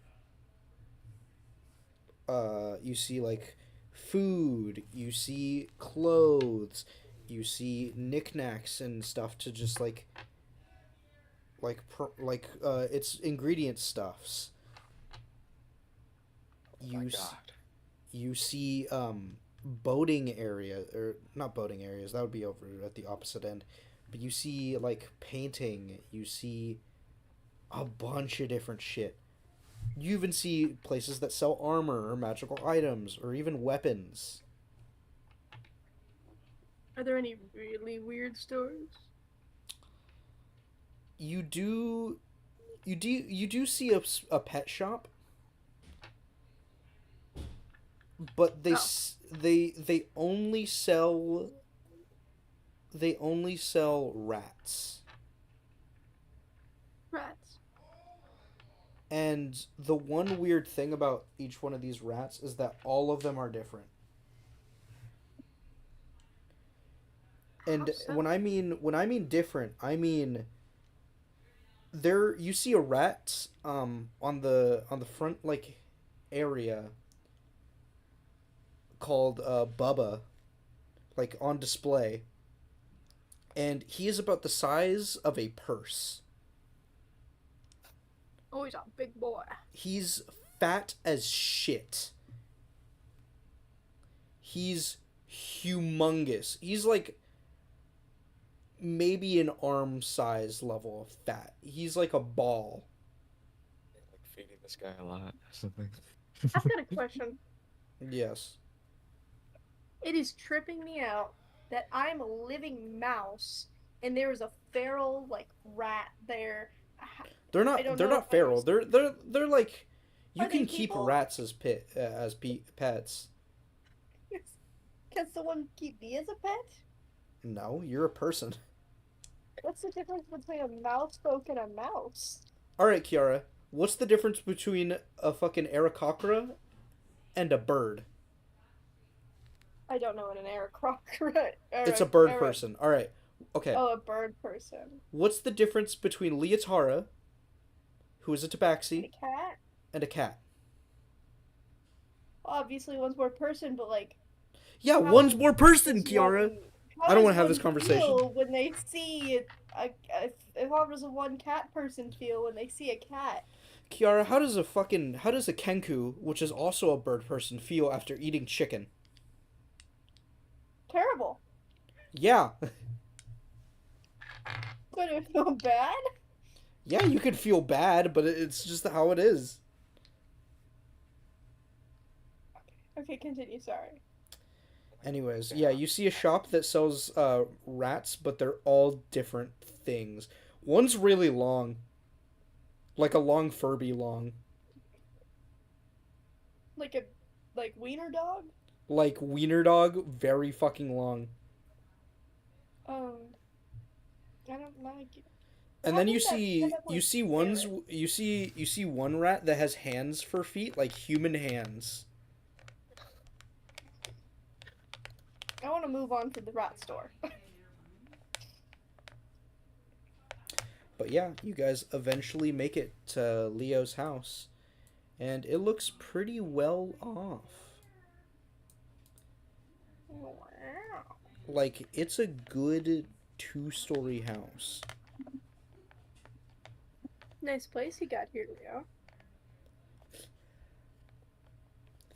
[SPEAKER 1] like food, you see clothes, you see knickknacks and stuff to just it's ingredient stuffs.
[SPEAKER 4] My
[SPEAKER 1] You s-
[SPEAKER 4] God.
[SPEAKER 1] you see boating area, or not boating areas, that would be over at the opposite end, but you see like painting, you see a bunch of different shit. You even see places that sell armor or magical items or even weapons.
[SPEAKER 5] Are there any really weird stores?
[SPEAKER 1] You do see a pet shop, but
[SPEAKER 5] Oh.
[SPEAKER 1] they only sell rats.
[SPEAKER 5] Rats.
[SPEAKER 1] And the one weird thing about each one of these rats is that all of them are different. And
[SPEAKER 5] How so?
[SPEAKER 1] when I mean different, I mean there you see a rat on the front like area called Bubba, like on display, and he is about the size of a purse.
[SPEAKER 5] Oh, he's a big boy.
[SPEAKER 1] He's fat as shit. He's humongous. He's like maybe an arm size level of fat. He's like a ball.
[SPEAKER 4] Like feeding this guy a lot or something.
[SPEAKER 5] I've got a question.
[SPEAKER 1] Yes.
[SPEAKER 5] It is tripping me out that I'm a living mouse and there is a feral like rat there.
[SPEAKER 1] They're
[SPEAKER 5] I don't
[SPEAKER 1] not
[SPEAKER 5] know if I
[SPEAKER 1] feral. They're like you
[SPEAKER 5] Are
[SPEAKER 1] can
[SPEAKER 5] they
[SPEAKER 1] keep
[SPEAKER 5] people?
[SPEAKER 1] rats as pets.
[SPEAKER 5] Can someone keep me as a pet?
[SPEAKER 1] No, you're a person.
[SPEAKER 5] What's the difference between a mouse folk and a mouse?
[SPEAKER 1] All right, Kiara. What's the difference between a fucking Aarakocra and a bird?
[SPEAKER 5] I don't know what an Aarakocra.
[SPEAKER 1] It's a bird person. All right. Okay.
[SPEAKER 5] Oh, a bird person.
[SPEAKER 1] What's the difference between Leotara, who is a
[SPEAKER 5] And a
[SPEAKER 1] tabaxi,
[SPEAKER 5] cat.
[SPEAKER 1] and a cat?
[SPEAKER 5] Obviously, one's more person, but like.
[SPEAKER 1] Yeah,
[SPEAKER 5] how
[SPEAKER 1] one's more person,
[SPEAKER 5] does
[SPEAKER 1] Kiara.
[SPEAKER 5] one-
[SPEAKER 1] I
[SPEAKER 5] how
[SPEAKER 1] don't wanna
[SPEAKER 5] does
[SPEAKER 1] have this
[SPEAKER 5] one
[SPEAKER 1] conversation.
[SPEAKER 5] feel when they see how does a one cat person feel when they see a cat?
[SPEAKER 1] Kiara, how does a Kenku, which is also a bird person, feel after eating chicken?
[SPEAKER 5] Terrible.
[SPEAKER 1] Yeah.
[SPEAKER 5] But it feel bad.
[SPEAKER 1] Yeah, you could feel bad, but it's just how it is.
[SPEAKER 5] Okay, continue. Sorry.
[SPEAKER 1] Anyways, yeah, you see a shop that sells rats, but they're all different things. One's really long. Like a long Furby long.
[SPEAKER 5] Like wiener dog.
[SPEAKER 1] Like wiener dog, very fucking long.
[SPEAKER 5] I don't like it.
[SPEAKER 1] And
[SPEAKER 5] How
[SPEAKER 1] then you
[SPEAKER 5] does that
[SPEAKER 1] see
[SPEAKER 5] kind of, like,
[SPEAKER 1] you see one rat that has hands for feet, like human hands.
[SPEAKER 5] I want to move on to the rat store.
[SPEAKER 1] But yeah, you guys eventually make it to Leo's house, and it looks pretty well off.
[SPEAKER 5] Wow.
[SPEAKER 1] Like, it's a good 2-story house.
[SPEAKER 5] Nice place you got here, Leo.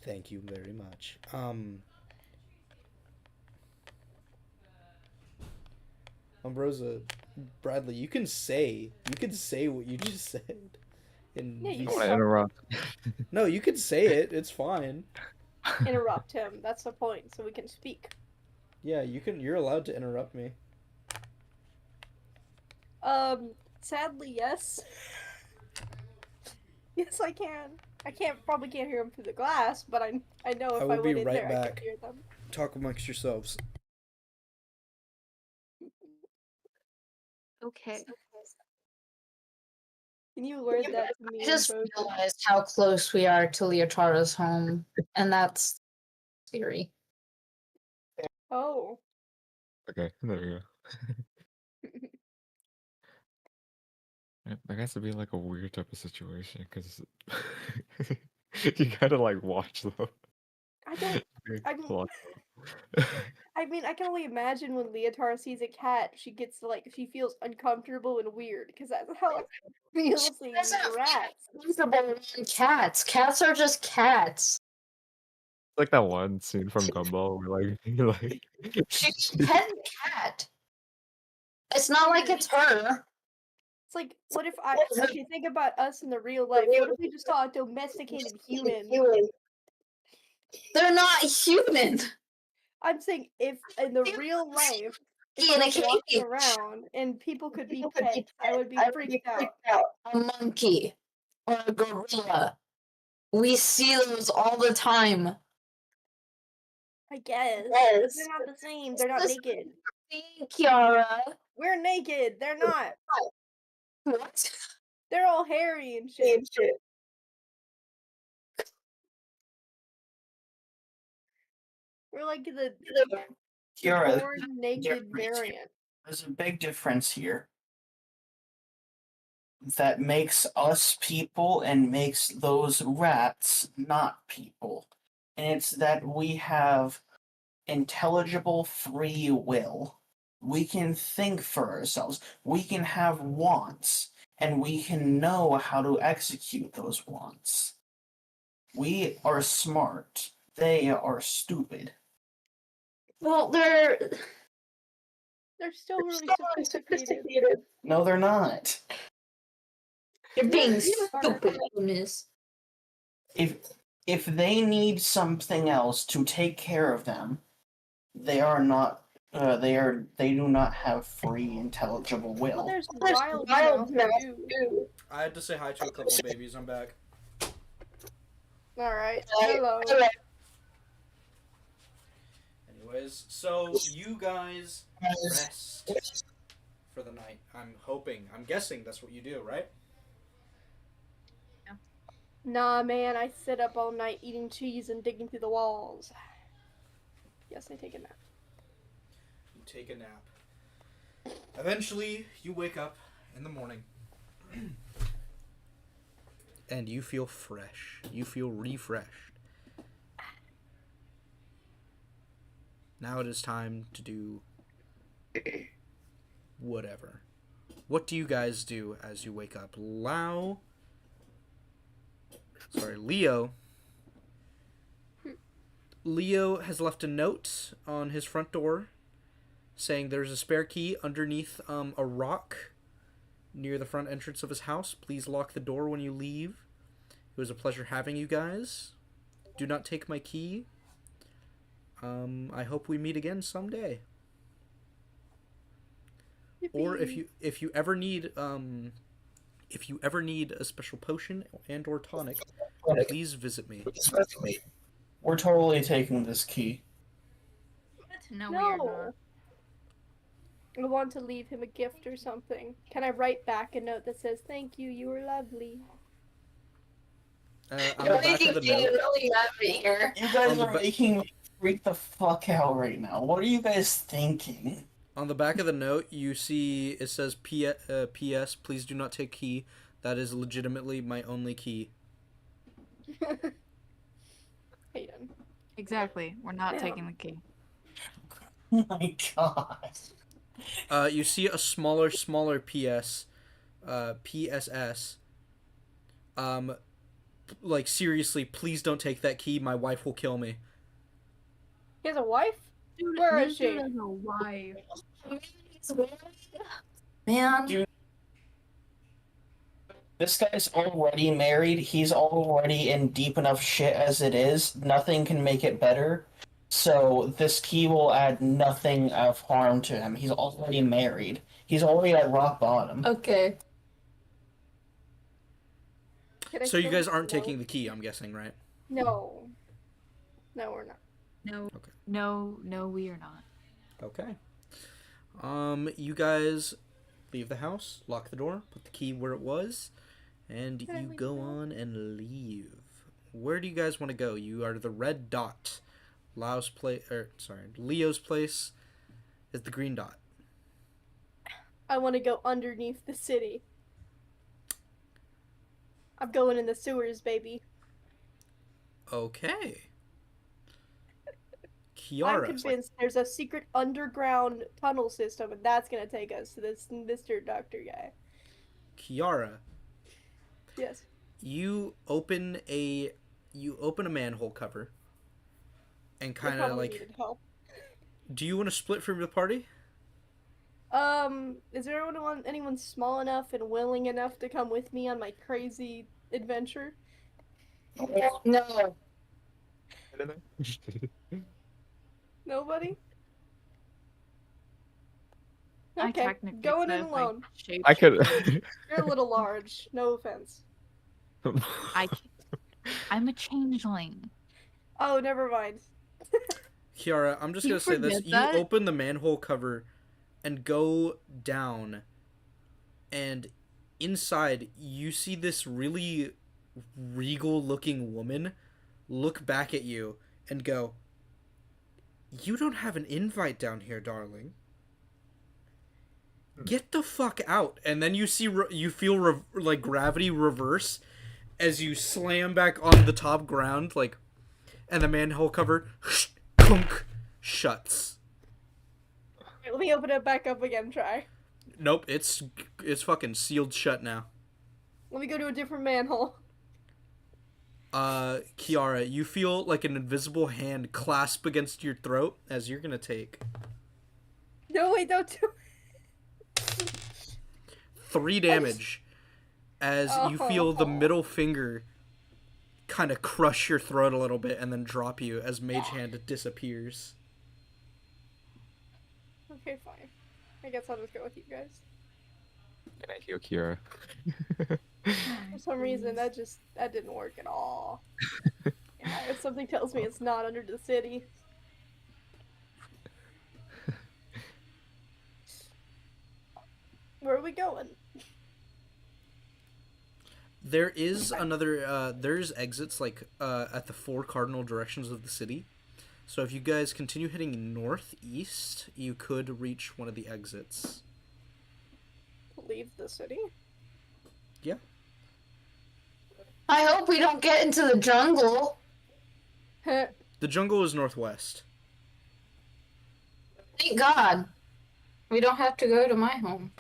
[SPEAKER 1] Thank you very much. Ambrosia, Bradley, you can say what you just said. In
[SPEAKER 5] Yeah, you
[SPEAKER 4] I
[SPEAKER 1] VC.
[SPEAKER 4] want to interrupt.
[SPEAKER 1] No, you can say it. It's fine.
[SPEAKER 5] Interrupt him. That's the point, so we can speak.
[SPEAKER 1] Yeah, you're allowed to interrupt me.
[SPEAKER 5] Sadly, yes. Yes, I can. Probably can't hear them through the glass, but I know if
[SPEAKER 1] I
[SPEAKER 5] I,
[SPEAKER 1] will be
[SPEAKER 5] went in
[SPEAKER 1] right
[SPEAKER 5] there, I
[SPEAKER 1] back.
[SPEAKER 5] could hear them.
[SPEAKER 1] Talk amongst yourselves.
[SPEAKER 2] Okay.
[SPEAKER 5] Can you word that to me?
[SPEAKER 6] I just
[SPEAKER 5] Ambrosia?
[SPEAKER 6] realized how close we are to Leotara's home, and that's scary.
[SPEAKER 5] Oh.
[SPEAKER 4] Okay, there we go. There has to be like a weird type of situation because you gotta like watch them.
[SPEAKER 5] I don't. I can-
[SPEAKER 4] Plot.
[SPEAKER 5] I mean, I can only imagine when Leotard sees a cat, she feels uncomfortable and weird because that's how it feels seeing rats.
[SPEAKER 6] Comfortable around cats. Cats are just cats.
[SPEAKER 4] Like that one scene from Gumball where like you're like
[SPEAKER 6] She can pet the cat. It's not like it's her.
[SPEAKER 5] It's like, what if if you think about us in the real life, what if we just saw a domesticated human?
[SPEAKER 6] They're not human.
[SPEAKER 5] I'm saying if in the real life, if
[SPEAKER 6] In
[SPEAKER 5] I
[SPEAKER 6] a
[SPEAKER 5] was walking
[SPEAKER 6] cage.
[SPEAKER 5] around and people could be pets, I would be freaked out.
[SPEAKER 6] A monkey or a gorilla. We see those all the time.
[SPEAKER 5] I guess.
[SPEAKER 6] Yes.
[SPEAKER 5] They're not the same. They're not
[SPEAKER 6] Listen-
[SPEAKER 5] naked.
[SPEAKER 6] See, Kiara.
[SPEAKER 5] We're naked. They're not.
[SPEAKER 6] What?
[SPEAKER 5] They're all hairy and shit. We're like the
[SPEAKER 7] Kiara,
[SPEAKER 5] born naked
[SPEAKER 7] difference here.
[SPEAKER 5] variant.
[SPEAKER 7] there's a big difference here that makes us people and makes those rats not people. And it's that we have intelligible free will. We can think for ourselves. We can have wants. And we can know how to execute those wants. We are smart. They are stupid.
[SPEAKER 6] Well, they're
[SPEAKER 5] They're still really sophisticated.
[SPEAKER 7] No, they're not.
[SPEAKER 6] you're being
[SPEAKER 5] Smart.
[SPEAKER 6] stupid, Eunice.
[SPEAKER 7] If they need something else to take care of them, they are not. They do not have free, intelligible
[SPEAKER 5] Well,
[SPEAKER 7] will.
[SPEAKER 5] there's wild mouth too.
[SPEAKER 1] I had to say hi to a couple of babies. I'm back.
[SPEAKER 5] All right. Hello.
[SPEAKER 1] Anyways, so you guys rest for the night. I'm guessing that's what you do, right?
[SPEAKER 5] Nah, man. I sit up all night eating cheese and digging through the walls. Yes, I take a nap.
[SPEAKER 1] You take a nap. Eventually, you wake up in the morning. And you feel fresh. You feel refreshed. Now it is time to do whatever. What do you guys do as you wake up? Leo. Leo has left a note on his front door saying there's a spare key underneath a rock near the front entrance of his house. Please lock the door when you leave. It was a pleasure having you guys. Do not take my key. I hope we meet again someday. Or if you ever need a special potion and or tonic, please visit me.
[SPEAKER 7] We're totally taking this key.
[SPEAKER 2] No, we are not.
[SPEAKER 5] No. I want to leave him a gift or something. Can I write back a note that says, "Thank you, you were lovely"?
[SPEAKER 1] On the back of the note,
[SPEAKER 6] really happy here.
[SPEAKER 7] You guys
[SPEAKER 1] On the
[SPEAKER 7] are
[SPEAKER 1] ba-
[SPEAKER 7] making me freak the fuck out right now. What are you guys thinking?
[SPEAKER 1] on the back of the note, you see it says P.S. Please do not take key. That is legitimately my only key.
[SPEAKER 5] Hayden.
[SPEAKER 2] Exactly. We're not
[SPEAKER 5] Yeah.
[SPEAKER 2] taking the key.
[SPEAKER 7] Oh my god.
[SPEAKER 1] You see a smaller P.S. PSS. Like seriously, please don't take that key. My wife will kill me.
[SPEAKER 5] He has a wife?
[SPEAKER 2] Dude,
[SPEAKER 5] Where
[SPEAKER 2] this
[SPEAKER 5] is she?
[SPEAKER 2] dude has a wife.
[SPEAKER 6] Man,
[SPEAKER 7] This guy's already married. He's already in deep enough shit as it is. Nothing can make it better. So this key will add nothing of harm to him. He's already married. He's already at rock bottom.
[SPEAKER 6] okay.
[SPEAKER 5] Can I
[SPEAKER 1] So you
[SPEAKER 5] still
[SPEAKER 1] guys aren't
[SPEAKER 5] know?
[SPEAKER 1] taking the key, I'm guessing, right?
[SPEAKER 5] No. No, we're not.
[SPEAKER 2] No.
[SPEAKER 1] Okay.
[SPEAKER 2] No, we are not.
[SPEAKER 1] Okay. You guys leave the house, lock the door, put the key where it was, and
[SPEAKER 5] Can I
[SPEAKER 1] you
[SPEAKER 5] leave
[SPEAKER 1] go
[SPEAKER 5] now?
[SPEAKER 1] on and leave. Where do you guys want to go? You are the red dot. Leo's place is the green dot.
[SPEAKER 5] I want to go underneath the city. I'm going in the sewers, baby.
[SPEAKER 1] Okay. Kiara.
[SPEAKER 5] convinced there's a secret underground tunnel system, and that's gonna take us to this Mr. Doctor guy.
[SPEAKER 1] Kiara,
[SPEAKER 5] Yes.
[SPEAKER 1] you open a manhole cover, and
[SPEAKER 5] I
[SPEAKER 1] kind of
[SPEAKER 5] probably
[SPEAKER 1] like,
[SPEAKER 5] needed help.
[SPEAKER 1] do you want to split from the party?
[SPEAKER 5] Is there anyone small enough and willing enough to come with me on my crazy adventure?
[SPEAKER 6] No.
[SPEAKER 5] Nobody?
[SPEAKER 2] I
[SPEAKER 5] Okay,
[SPEAKER 2] technically
[SPEAKER 5] going
[SPEAKER 2] could
[SPEAKER 5] in
[SPEAKER 2] if I
[SPEAKER 5] alone.
[SPEAKER 4] I could.
[SPEAKER 5] You're a little large. No offense.
[SPEAKER 2] I'm a changeling.
[SPEAKER 5] Oh, never mind.
[SPEAKER 1] Kiara, I'm just
[SPEAKER 2] You
[SPEAKER 1] gonna say this.
[SPEAKER 2] forget
[SPEAKER 1] You
[SPEAKER 2] that?
[SPEAKER 1] open the manhole cover and go down, and inside you see this really regal looking woman look back at you and go, "You don't have an invite down here, darling. Get the fuck out." And then you see you feel like gravity reverse as you slam back on the top ground, like, and the manhole cover clunk, shuts.
[SPEAKER 5] Wait, let me open it back up again, try.
[SPEAKER 1] Nope, it's fucking sealed shut now.
[SPEAKER 5] Let me go to a different manhole.
[SPEAKER 1] Kiara, you feel like an invisible hand clasp against your throat as you're gonna take
[SPEAKER 5] No, wait, don't do
[SPEAKER 1] 3 damage as you feel the middle finger kind of crush your throat a little bit and then drop you as Mage Hand disappears.
[SPEAKER 5] Okay, fine. I guess I'll just go with you guys.
[SPEAKER 4] Can I heal Kira?
[SPEAKER 5] For some reason, that didn't work at all. Yeah, if something tells me it's not under the city. Where are we going?
[SPEAKER 1] There is another there's exits like at the 4 cardinal directions of the city. So if you guys continue heading northeast, you could reach one of the exits.
[SPEAKER 5] Leave the city?
[SPEAKER 1] Yeah.
[SPEAKER 6] I hope we don't get into the jungle.
[SPEAKER 1] The jungle is northwest.
[SPEAKER 6] Thank God. We don't have to go to my home.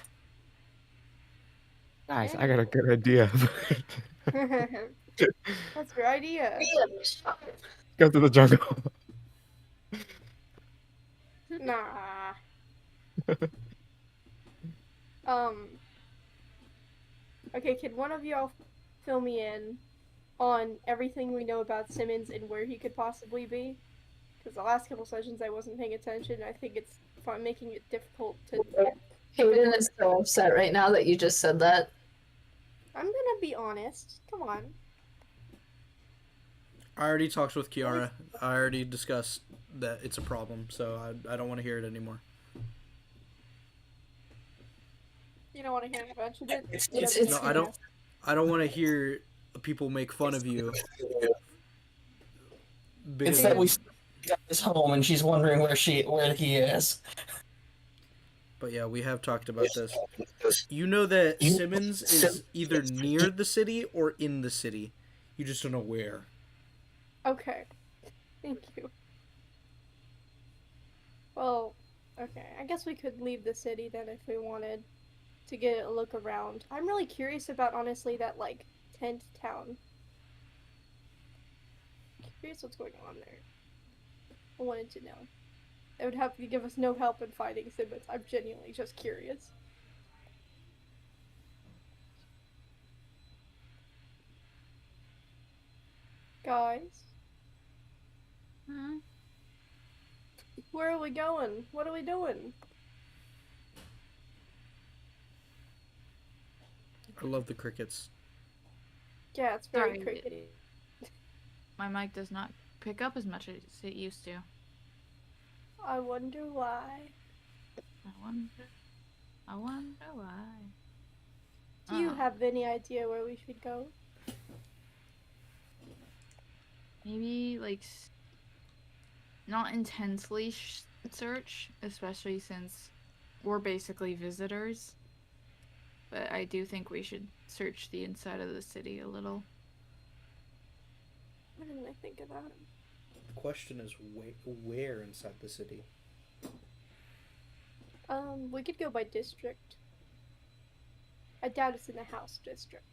[SPEAKER 4] Guys, I got a good idea.
[SPEAKER 5] What's your idea?
[SPEAKER 4] Go to the jungle.
[SPEAKER 5] Nah. Okay, can one of y'all fill me in on everything we know about Simmons and where he could possibly be? Because the last couple sessions I wasn't paying attention. I think it's making it difficult to.
[SPEAKER 6] Hayden is so upset right now that you just said that.
[SPEAKER 5] I'm gonna be honest. Come on.
[SPEAKER 1] I already talked with Kiara. I already discussed that it's a problem, so I don't want to hear it anymore.
[SPEAKER 5] You don't want to hear me mention it?
[SPEAKER 6] It's
[SPEAKER 1] No, I don't want to hear people make fun of you.
[SPEAKER 7] It's that we got his home and she's wondering where he is.
[SPEAKER 1] But yeah, we have talked about this. You know that Simmons is either near the city or in the city. You just don't know where.
[SPEAKER 5] Okay. Thank you. Well, okay. I guess we could leave the city then if we wanted to get a look around. I'm really curious about, honestly, that, like, tent town. Curious what's going on there. I wanted to know. It would have to give us no help in finding Simmons. I'm genuinely just curious. Guys,
[SPEAKER 2] Hmm?
[SPEAKER 5] where are we going? What are we doing?
[SPEAKER 1] I love the crickets.
[SPEAKER 5] Yeah, it's very
[SPEAKER 2] Sorry.
[SPEAKER 5] crickety.
[SPEAKER 2] My mic does not pick up as much as it used to.
[SPEAKER 5] I wonder why.
[SPEAKER 2] I wonder why.
[SPEAKER 5] Do you
[SPEAKER 2] Uh-huh.
[SPEAKER 5] have any idea where we should go?
[SPEAKER 2] Maybe like not intensely search, especially since we're basically visitors. But I do think we should search the inside of the city a little.
[SPEAKER 5] Why didn't I think of that?
[SPEAKER 1] The question is where inside the city?
[SPEAKER 5] We could go by district. I doubt it's in the house district.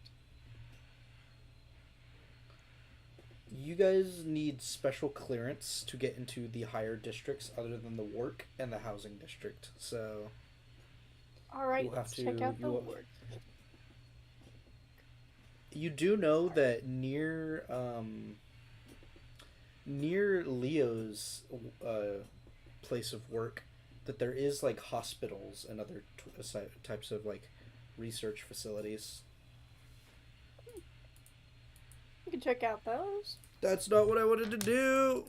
[SPEAKER 1] You guys need special clearance to get into the higher districts other than the work and the housing district. So
[SPEAKER 5] Alright,
[SPEAKER 1] You'll have
[SPEAKER 5] let's
[SPEAKER 1] to-
[SPEAKER 5] check out the
[SPEAKER 1] you'll-
[SPEAKER 5] work.
[SPEAKER 1] you do know that near Leo's place of work, that there is like hospitals and other types of like research facilities.
[SPEAKER 5] We can check out those.
[SPEAKER 1] That's not what I wanted to do.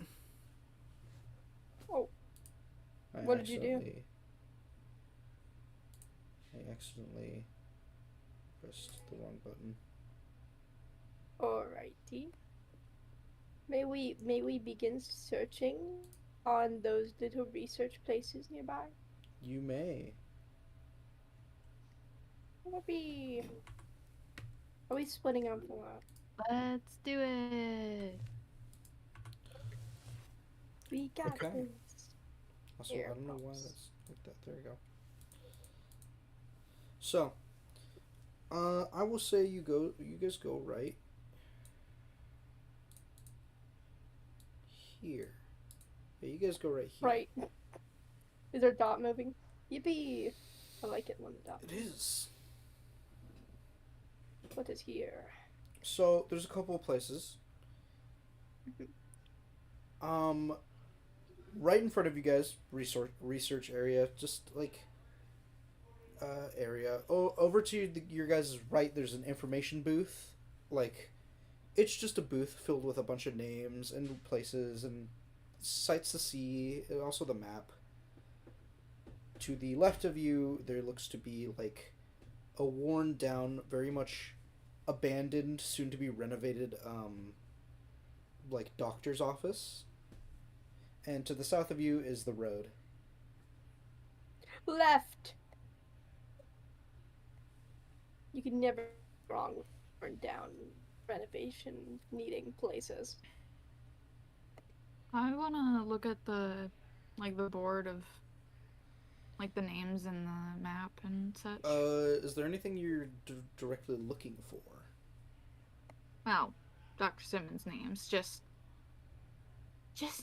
[SPEAKER 5] Oh.
[SPEAKER 1] I
[SPEAKER 5] What did you do?
[SPEAKER 1] accidentally pressed the wrong button.
[SPEAKER 5] Alrighty. May we begin searching on those little research places nearby?
[SPEAKER 1] You may.
[SPEAKER 5] Are we splitting up for what?
[SPEAKER 2] Let's do it.
[SPEAKER 5] We got
[SPEAKER 1] Okay.
[SPEAKER 5] this.
[SPEAKER 1] Also,
[SPEAKER 5] Here,
[SPEAKER 1] I don't know why
[SPEAKER 5] props.
[SPEAKER 1] that's like that. There we go. So, I will say you guys go right here. Yeah, you guys go right here.
[SPEAKER 5] Right. Is our dot moving? Yippee! I like it when the dot.
[SPEAKER 1] It is.
[SPEAKER 5] What is here?
[SPEAKER 1] So there's a couple of places. Right in front of you guys, research area, just like area. Oh, over to your guys' right, there's an information booth. Like, it's just a booth filled with a bunch of names and places and sights to see, and also the map. To the left of you, there looks to be like a worn down, very much abandoned, soon to be renovated, like doctor's office. And to the south of you is the road.
[SPEAKER 5] Left. You can never go wrong with burned down renovation needing places.
[SPEAKER 2] I wanna look at the board of like the names and the map and such.
[SPEAKER 1] Is there anything you're directly looking for?
[SPEAKER 2] Well, Dr. Simmons' names, just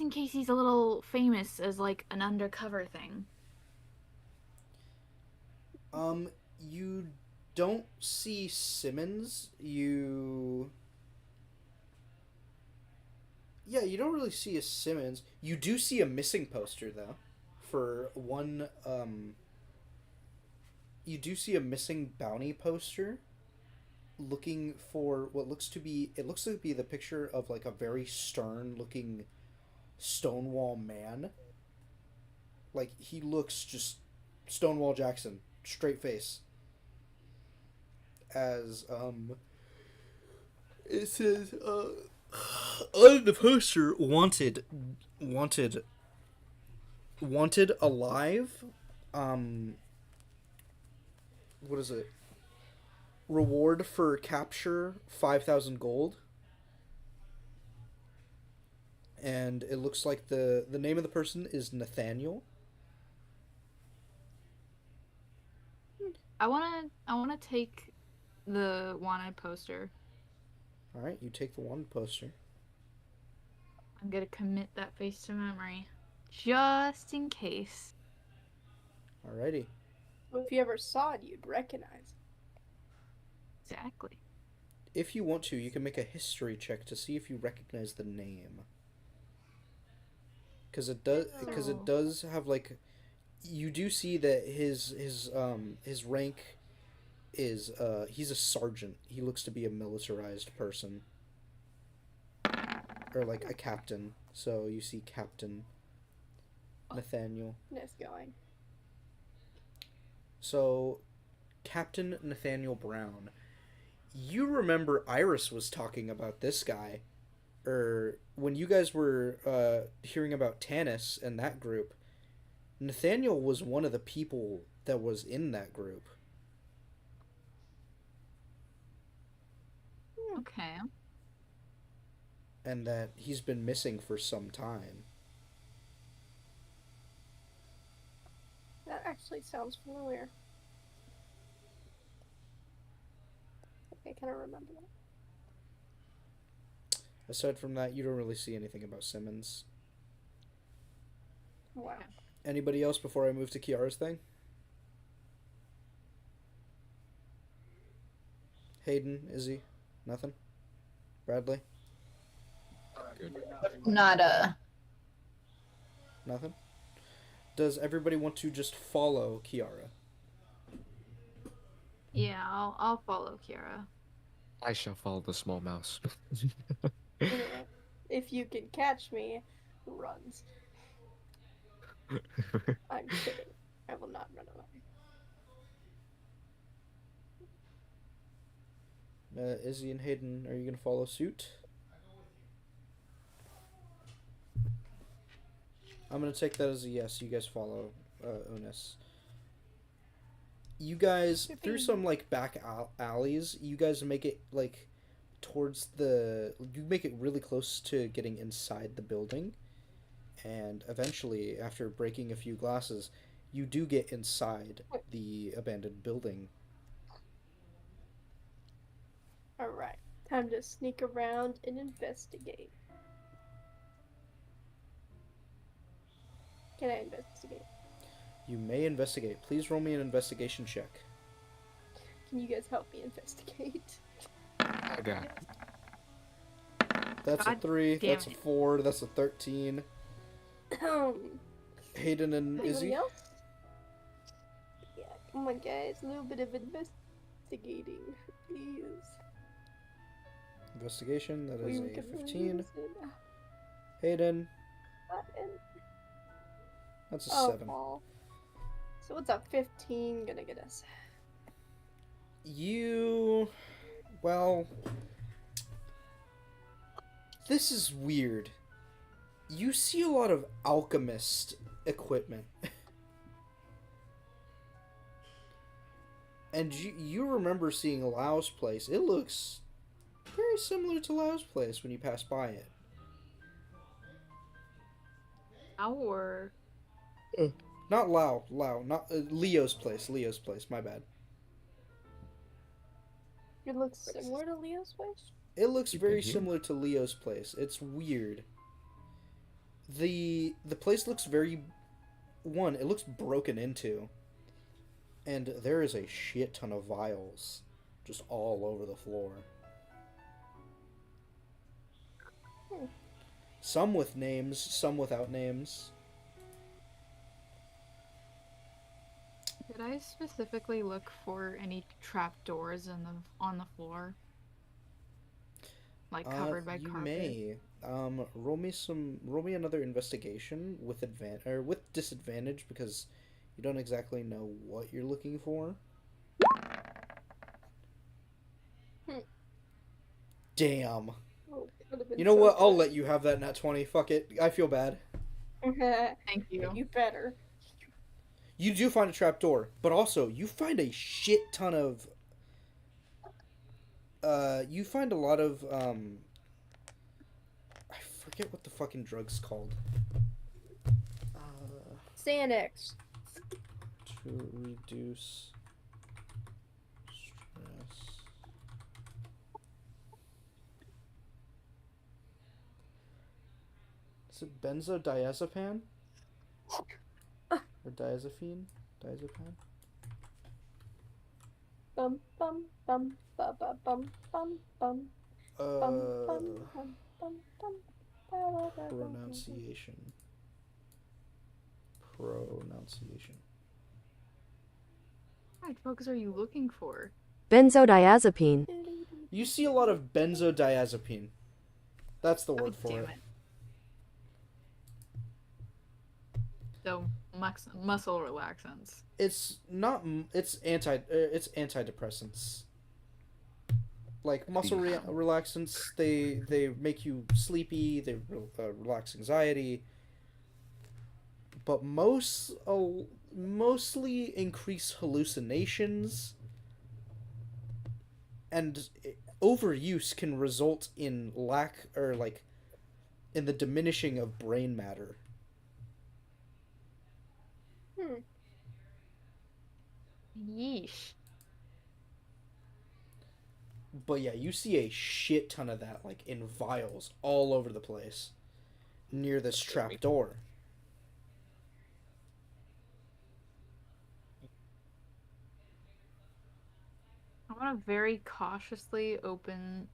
[SPEAKER 2] in case he's a little famous as like an undercover thing.
[SPEAKER 1] You don't see Simmons. You don't really see a Simmons. You do see a missing poster though. For one, you do see a missing bounty poster looking for what looks to be the picture of like a very stern looking Stonewall man. Like, he looks just Stonewall Jackson, straight face. As it says on the poster, wanted alive. What is it? Reward for capture 5,000 gold. And it looks like the name of the person is Nathaniel.
[SPEAKER 2] I wanna take the wanted poster.
[SPEAKER 1] All right, you take the one poster.
[SPEAKER 2] I'm gonna commit that face to memory, just in case.
[SPEAKER 1] Alrighty.
[SPEAKER 5] Well, if you ever saw it, you'd recognize.
[SPEAKER 2] Exactly.
[SPEAKER 1] If you want to, you can make a history check to see if you recognize the name. Because it does have like, you do see that his rank is he's a sergeant. He looks to be a militarized person, or like a captain. So you see Captain Nathaniel.
[SPEAKER 5] Nice going.
[SPEAKER 1] So, Captain Nathaniel Brown. You remember Iris was talking about this guy, or when you guys were hearing about Tanis and that group. Nathaniel was one of the people that was in that group.
[SPEAKER 2] Okay.
[SPEAKER 1] and that he's been missing for some time.
[SPEAKER 5] That actually sounds familiar. Okay, I kind of remember that.
[SPEAKER 1] Aside from that, you don't really see anything about Simmons.
[SPEAKER 5] Wow.
[SPEAKER 1] Anybody else before I move to Kiara's thing? Hayden, Izzy, nothing? Bradley,
[SPEAKER 4] Good.
[SPEAKER 6] Not
[SPEAKER 1] nothing? Does everybody want to just follow Kiara?
[SPEAKER 2] Yeah, I'll follow Kiara.
[SPEAKER 4] I shall follow the small mouse.
[SPEAKER 5] Yeah. If you can catch me, runs. I'm kidding. I will not run away.
[SPEAKER 1] Izzy and Hayden, are you going to follow suit? I'm going to take that as a yes. You guys follow Unis. You guys, through some, like, back alleys, you guys make it, like, towards the... You make it really close to getting inside the building. And eventually, after breaking a few glasses, you do get inside the abandoned building.
[SPEAKER 5] Alright, time to sneak around and investigate. Can I investigate?
[SPEAKER 1] You may investigate. Please roll me an investigation check.
[SPEAKER 5] Can you guys help me investigate?
[SPEAKER 4] I got it.
[SPEAKER 1] That's a
[SPEAKER 2] God
[SPEAKER 1] 3,
[SPEAKER 2] damn
[SPEAKER 1] that's a
[SPEAKER 2] it.
[SPEAKER 1] 4, that's a 13. Hayden and
[SPEAKER 5] Anybody
[SPEAKER 1] Izzy?
[SPEAKER 5] else? Yeah, come on guys, a little bit of investigating, please.
[SPEAKER 1] Investigation, that
[SPEAKER 5] We
[SPEAKER 1] is
[SPEAKER 5] can
[SPEAKER 1] a
[SPEAKER 5] really
[SPEAKER 1] 15.
[SPEAKER 5] use it.
[SPEAKER 1] Hayden,
[SPEAKER 5] And-
[SPEAKER 1] that's a
[SPEAKER 5] Oh,
[SPEAKER 1] 7.
[SPEAKER 5] Paul. So what's up, 15 gonna get us?
[SPEAKER 1] You... Well... This is weird. You see a lot of alchemist equipment. And you remember seeing Lau's place. It looks very similar to Lau's place when you pass by it.
[SPEAKER 2] Our
[SPEAKER 1] Not Lau, not Leo's place, my bad.
[SPEAKER 5] It looks similar to Leo's place?
[SPEAKER 1] It looks
[SPEAKER 4] You
[SPEAKER 1] very
[SPEAKER 4] can hear?
[SPEAKER 1] similar to Leo's place. It's weird. The place looks very... One, it looks broken into. And there is a shit ton of vials just all over the floor. Some with names, some without names.
[SPEAKER 2] Did I specifically look for any trapdoors on the floor? Like covered by
[SPEAKER 1] you
[SPEAKER 2] carpet?
[SPEAKER 1] may. Roll me another investigation with with disadvantage because you don't exactly know what you're looking for. Damn.
[SPEAKER 5] Oh, could've been
[SPEAKER 1] You know
[SPEAKER 5] so
[SPEAKER 1] what? I'll
[SPEAKER 5] good.
[SPEAKER 1] let you have that nat 20. Fuck it. I feel bad.
[SPEAKER 2] Thank you.
[SPEAKER 5] You better.
[SPEAKER 1] You do find a trapdoor, but also you find a shit ton of you find a lot of I forget what the fucking drug's called.
[SPEAKER 5] Xanax.
[SPEAKER 1] To reduce stress. Is it benzodiazepam? Or diazepine? Diazepam?
[SPEAKER 5] Bum bum bum ba ba bum bum bum bum bum bum bum bum ba ba ba bum.
[SPEAKER 1] Pronunciation. Pronunciation.
[SPEAKER 2] What drugs are you looking for?
[SPEAKER 9] Benzodiazepine.
[SPEAKER 1] You see a lot of benzodiazepine. That's the
[SPEAKER 2] Oh,
[SPEAKER 1] word for
[SPEAKER 2] damn
[SPEAKER 1] it.
[SPEAKER 2] it. So muscle relaxants.
[SPEAKER 1] It's not. It's antidepressants. Like muscle relaxants, they make you sleepy. They relax anxiety. But mostly increase hallucinations. And overuse can result in lack or like in the diminishing of brain matter.
[SPEAKER 2] Yeesh.
[SPEAKER 1] But yeah, you see a shit ton of that, like in vials all over the place near this trap door.
[SPEAKER 2] I want to very cautiously open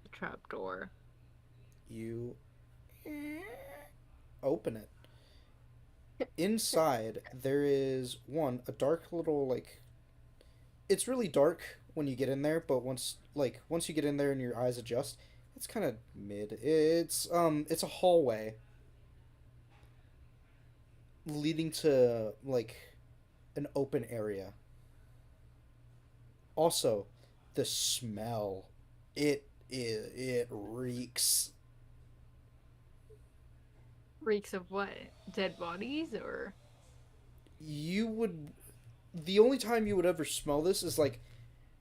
[SPEAKER 2] the trapdoor.
[SPEAKER 1] You open it. Inside, there is a dark little, like, it's really dark when you get in there, but once you get in there and your eyes adjust, it's kind of mid. It's a hallway leading to, like, an open area. Also, the smell, it reeks.
[SPEAKER 2] Reeks of what? Dead bodies or?
[SPEAKER 1] The only time you would ever smell this is like,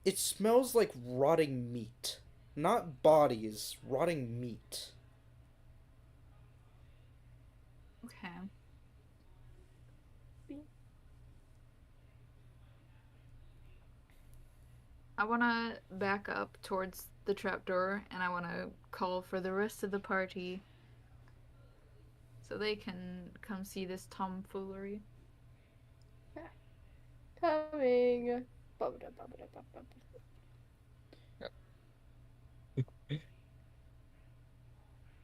[SPEAKER 1] it smells like rotting meat. Not bodies, rotting meat.
[SPEAKER 2] Okay. I want to back up towards the trapdoor and I want to call for the rest of the party so they can come see this tomfoolery.
[SPEAKER 5] Coming.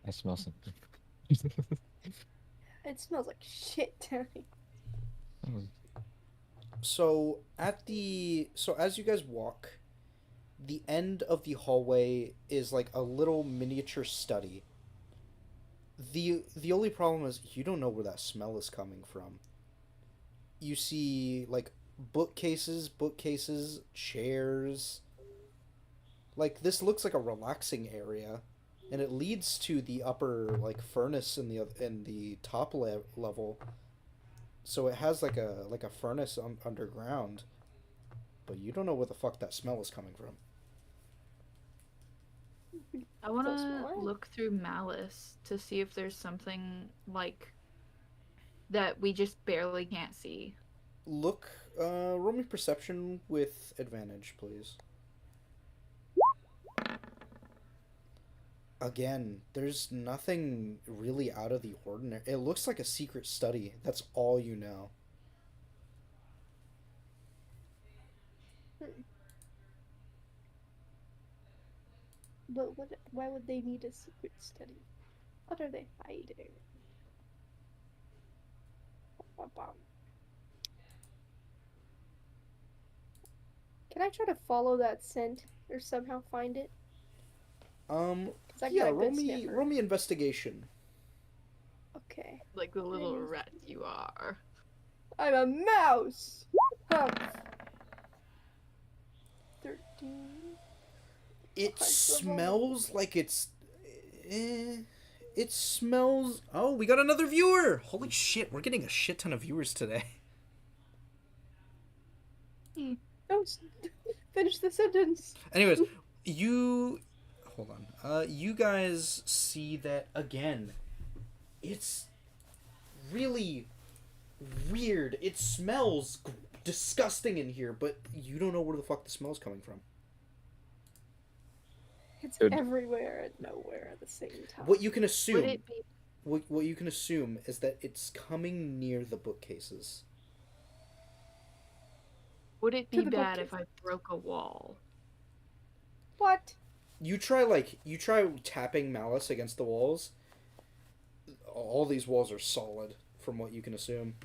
[SPEAKER 4] I smell something.
[SPEAKER 5] It smells like shit down here.
[SPEAKER 1] So as you guys walk, the end of the hallway is like a little miniature study. The only problem is you don't know where that smell is coming from. You see like bookcases, chairs. Like, this looks like a relaxing area, and it leads to the upper like furnace in the top level. So it has like a furnace underground, but you don't know where the fuck that smell is coming from.
[SPEAKER 2] I want
[SPEAKER 5] Does
[SPEAKER 2] to
[SPEAKER 5] what?
[SPEAKER 2] look through Malice to see if there's something like that we just barely can't see.
[SPEAKER 1] Roll me perception with advantage, please. Again, there's nothing really out of the ordinary. It looks like a secret study. That's all you know.
[SPEAKER 5] But why would they need a secret study? What are they hiding? Can I try to follow that scent or somehow find it? 'Cause I've
[SPEAKER 1] Yeah,
[SPEAKER 5] got a
[SPEAKER 1] roll
[SPEAKER 5] good
[SPEAKER 1] me
[SPEAKER 5] sniffer.
[SPEAKER 1] roll me investigation.
[SPEAKER 5] Okay.
[SPEAKER 2] Like the little rat you are.
[SPEAKER 5] I'm a mouse! Huh. 13.
[SPEAKER 1] It
[SPEAKER 5] Christ, love all
[SPEAKER 1] smells like it's. It smells. Oh, we got another viewer! Holy shit, we're getting a shit ton of viewers today.
[SPEAKER 5] No, finish the sentence.
[SPEAKER 1] Anyways, hold on. You guys see that again. It's really weird. It smells disgusting in here, but you don't know where the fuck the smell's coming from.
[SPEAKER 5] It's
[SPEAKER 4] Good.
[SPEAKER 5] everywhere and nowhere at the same time.
[SPEAKER 1] What you can
[SPEAKER 2] Would
[SPEAKER 1] assume,
[SPEAKER 2] it be?
[SPEAKER 1] what you can assume is that it's coming near the bookcases.
[SPEAKER 2] Would it
[SPEAKER 5] To
[SPEAKER 2] be
[SPEAKER 5] the
[SPEAKER 2] bad if
[SPEAKER 5] bookcase.
[SPEAKER 2] I broke a wall?
[SPEAKER 5] What?
[SPEAKER 1] You try tapping Malice against the walls. All these walls are solid, from what you can assume.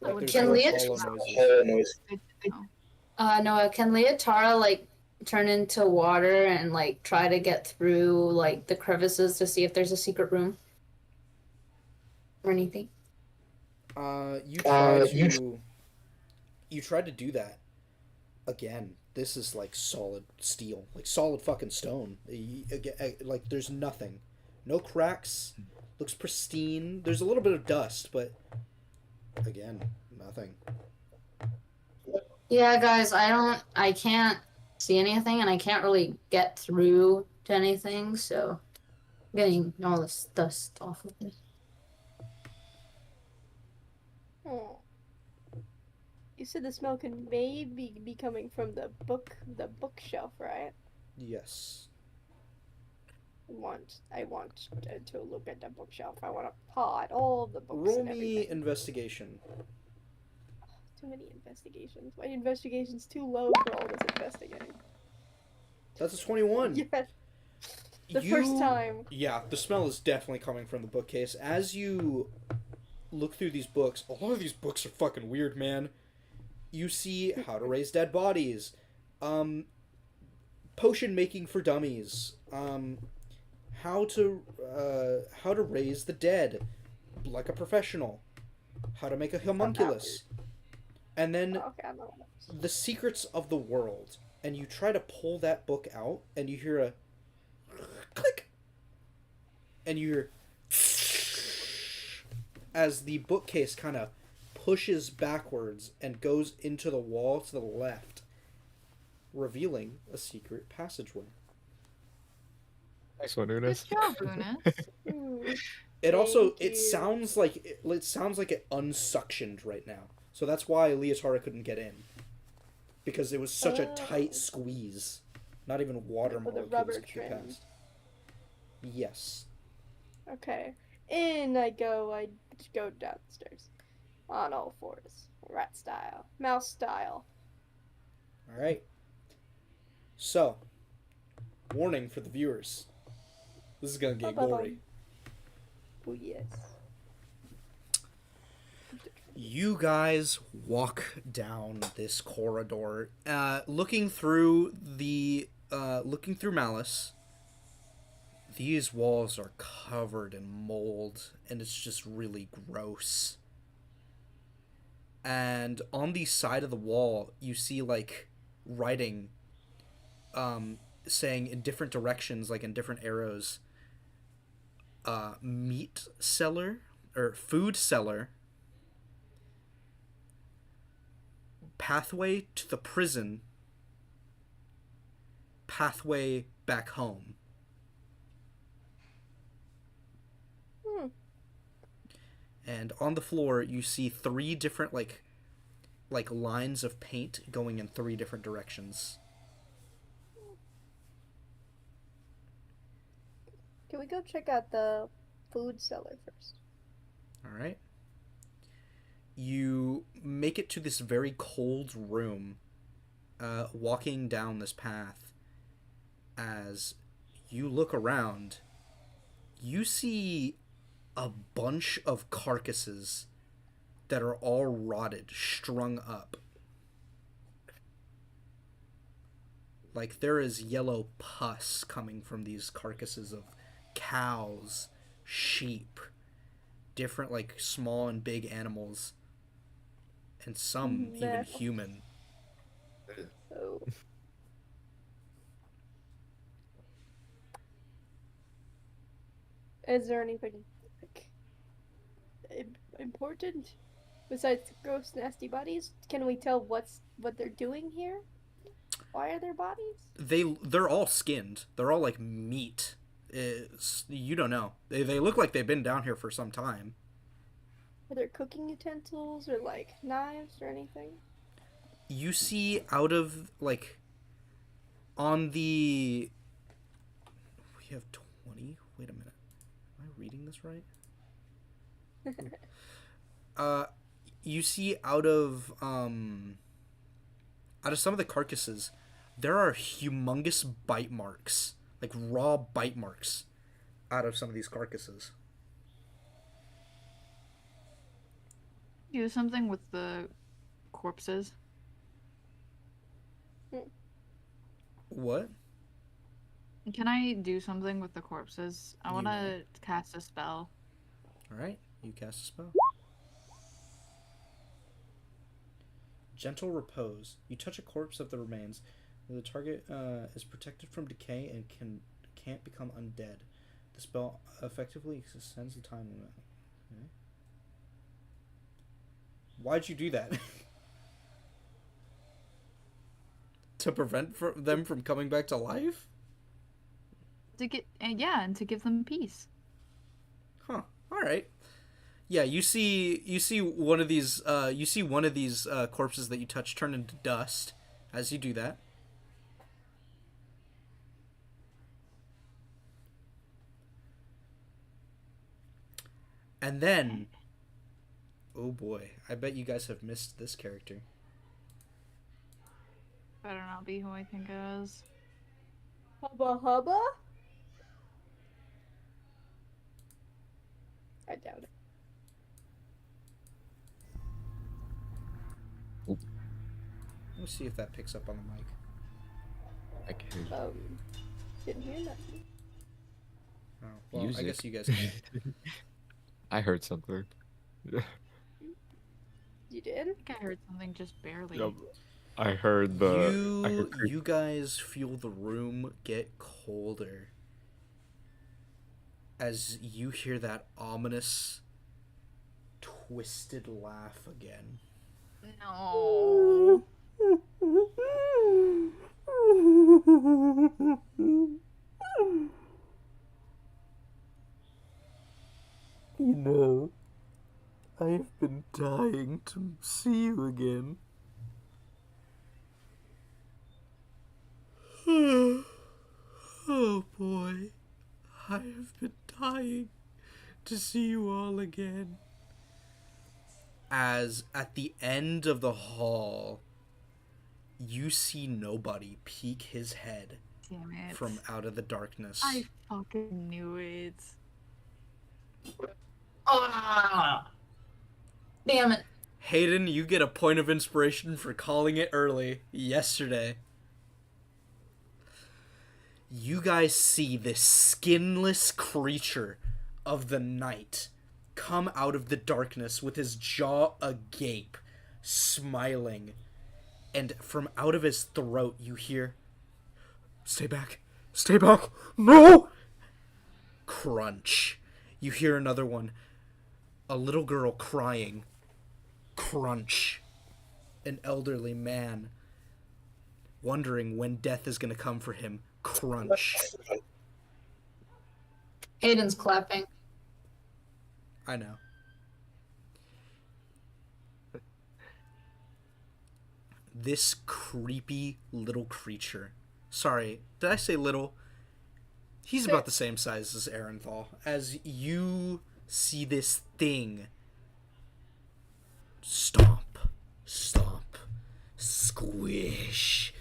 [SPEAKER 2] I would
[SPEAKER 1] there's
[SPEAKER 6] Can
[SPEAKER 1] no
[SPEAKER 6] Leah
[SPEAKER 1] hollow
[SPEAKER 6] try-
[SPEAKER 1] noises.
[SPEAKER 8] Hollow noise.
[SPEAKER 2] Good to know.
[SPEAKER 6] Noah, can Leotara like turn into water and like try to get through like the crevices to see if there's a secret room or anything?
[SPEAKER 1] You tried to do that. Again, this is like solid steel, like solid fucking stone. Like there's nothing, no cracks. Looks pristine. There's a little bit of dust, but again, nothing.
[SPEAKER 6] Yeah, guys, I can't see anything and I can't really get through to anything, so getting all this dust off of me.
[SPEAKER 5] Oh. You said the smell can maybe be coming from the bookshelf, right?
[SPEAKER 1] Yes.
[SPEAKER 5] I want to look at the bookshelf. I want to paw at all of the books
[SPEAKER 1] Roll
[SPEAKER 5] and
[SPEAKER 1] me
[SPEAKER 5] everything.
[SPEAKER 1] investigation.
[SPEAKER 5] Too many investigations. My investigation's too low for all this investigating.
[SPEAKER 1] That's a 21.
[SPEAKER 5] Yes. The first time.
[SPEAKER 1] Yeah, the smell is definitely coming from the bookcase. As you look through these books, a lot of these books are fucking weird, man. You see how to raise dead bodies, potion making for dummies, how to raise the dead like a professional, how to make a homunculus, and then
[SPEAKER 5] Okay, I'm not.
[SPEAKER 1] the secrets of the world. And you try to pull that book out, and you hear a click, and you hear as the bookcase kind of pushes backwards and goes into the wall to the left, revealing a secret passageway.
[SPEAKER 4] Nice one,
[SPEAKER 2] Good
[SPEAKER 4] Unis.
[SPEAKER 2] job, Unis.
[SPEAKER 1] It also
[SPEAKER 5] Thank
[SPEAKER 1] it
[SPEAKER 5] you.
[SPEAKER 1] sounds like it unsuctioned right now, so that's why Leotara couldn't get in, because it was such a tight
[SPEAKER 5] Oh.
[SPEAKER 1] squeeze. Not even water
[SPEAKER 5] For the
[SPEAKER 1] molecules
[SPEAKER 5] rubber
[SPEAKER 1] could get
[SPEAKER 5] trim.
[SPEAKER 1] past. Yes.
[SPEAKER 5] Okay. In I go. I go downstairs. On all fours. Rat style. Mouse style.
[SPEAKER 1] All right. So, warning for the viewers. This is gonna get gory.
[SPEAKER 5] Oh, yes.
[SPEAKER 1] You guys walk down this corridor, looking through Malice. These walls are covered in mold, and it's just really gross. And on the side of the wall, you see like writing, saying in different directions, like in different arrows. Meat cellar or food cellar. Pathway to the prison. Pathway back home. And on the floor, you see 3 different like lines of paint going in 3 different directions.
[SPEAKER 5] Can we go check out the food cellar first?
[SPEAKER 1] All right. You make it to this very cold room, walking down this path. As you look around, you see a bunch of carcasses that are all rotted, strung up. Like there is yellow pus coming from these carcasses of cows, sheep, different like small and big animals, and some even
[SPEAKER 5] Meh.
[SPEAKER 1] human.
[SPEAKER 5] Oh. Is there anything like important besides gross, nasty bodies? Can we tell what they're doing here? Why are there bodies?
[SPEAKER 1] They're all skinned. They're all like meat. You don't know. They look like they've been down here for some time.
[SPEAKER 5] Are there cooking utensils or like knives or anything?
[SPEAKER 1] You see out of like on the we have 20. Wait a minute. Am I reading this right? You see out of some of the carcasses, there are humongous bite marks, like raw bite marks out of some of these carcasses.
[SPEAKER 2] Do something with the corpses.
[SPEAKER 1] What?
[SPEAKER 2] Can I do something with the corpses? I
[SPEAKER 1] You
[SPEAKER 2] want
[SPEAKER 1] may.
[SPEAKER 2] to cast a spell.
[SPEAKER 1] All right, you cast a spell. Gentle repose. You touch a corpse of the remains. The target is protected from decay and can't become undead. The spell effectively extends the time limit. Okay. Why'd you do that? To prevent them from coming back to life?
[SPEAKER 2] to get and to give them peace.
[SPEAKER 1] Huh. All right. Yeah, you see one of these corpses that you touch turn into dust as you do that. And then, oh boy, I bet you guys have missed this character.
[SPEAKER 2] Better not be who I think it is.
[SPEAKER 5] Hubba hubba? I doubt it.
[SPEAKER 1] Let's see if that picks up on the mic.
[SPEAKER 4] I can
[SPEAKER 5] Didn't hear that.
[SPEAKER 1] Oh, well,
[SPEAKER 4] use
[SPEAKER 1] I
[SPEAKER 4] it.
[SPEAKER 1] guess you guys can.
[SPEAKER 4] I heard something.
[SPEAKER 5] You did?
[SPEAKER 2] I think I heard something just barely.
[SPEAKER 4] Yep. I heard the.
[SPEAKER 1] You guys feel the room get colder as you hear that ominous, twisted laugh again.
[SPEAKER 2] No.
[SPEAKER 1] You know, I've been dying to see you again. Oh boy, I have been dying to see you all again. As at the end of the hall, you see nobody peek his head
[SPEAKER 2] Damn it.
[SPEAKER 1] from out of the darkness.
[SPEAKER 2] I fucking knew it.
[SPEAKER 6] Ah! Damn it.
[SPEAKER 1] Hayden, you get a point of inspiration for calling it early yesterday. You guys see this skinless creature of the night come out of the darkness with his jaw agape, smiling. And from out of his throat you hear, "Stay back! Stay back! No!" Crunch. You hear another one. A little girl crying. Crunch. An elderly man wondering when death is going to come for him. Crunch.
[SPEAKER 6] Aiden's clapping.
[SPEAKER 1] I know. This creepy little creature. Sorry, did I say little? He's about the same size as Arenthal. As you see this thing stomp, stomp, squish,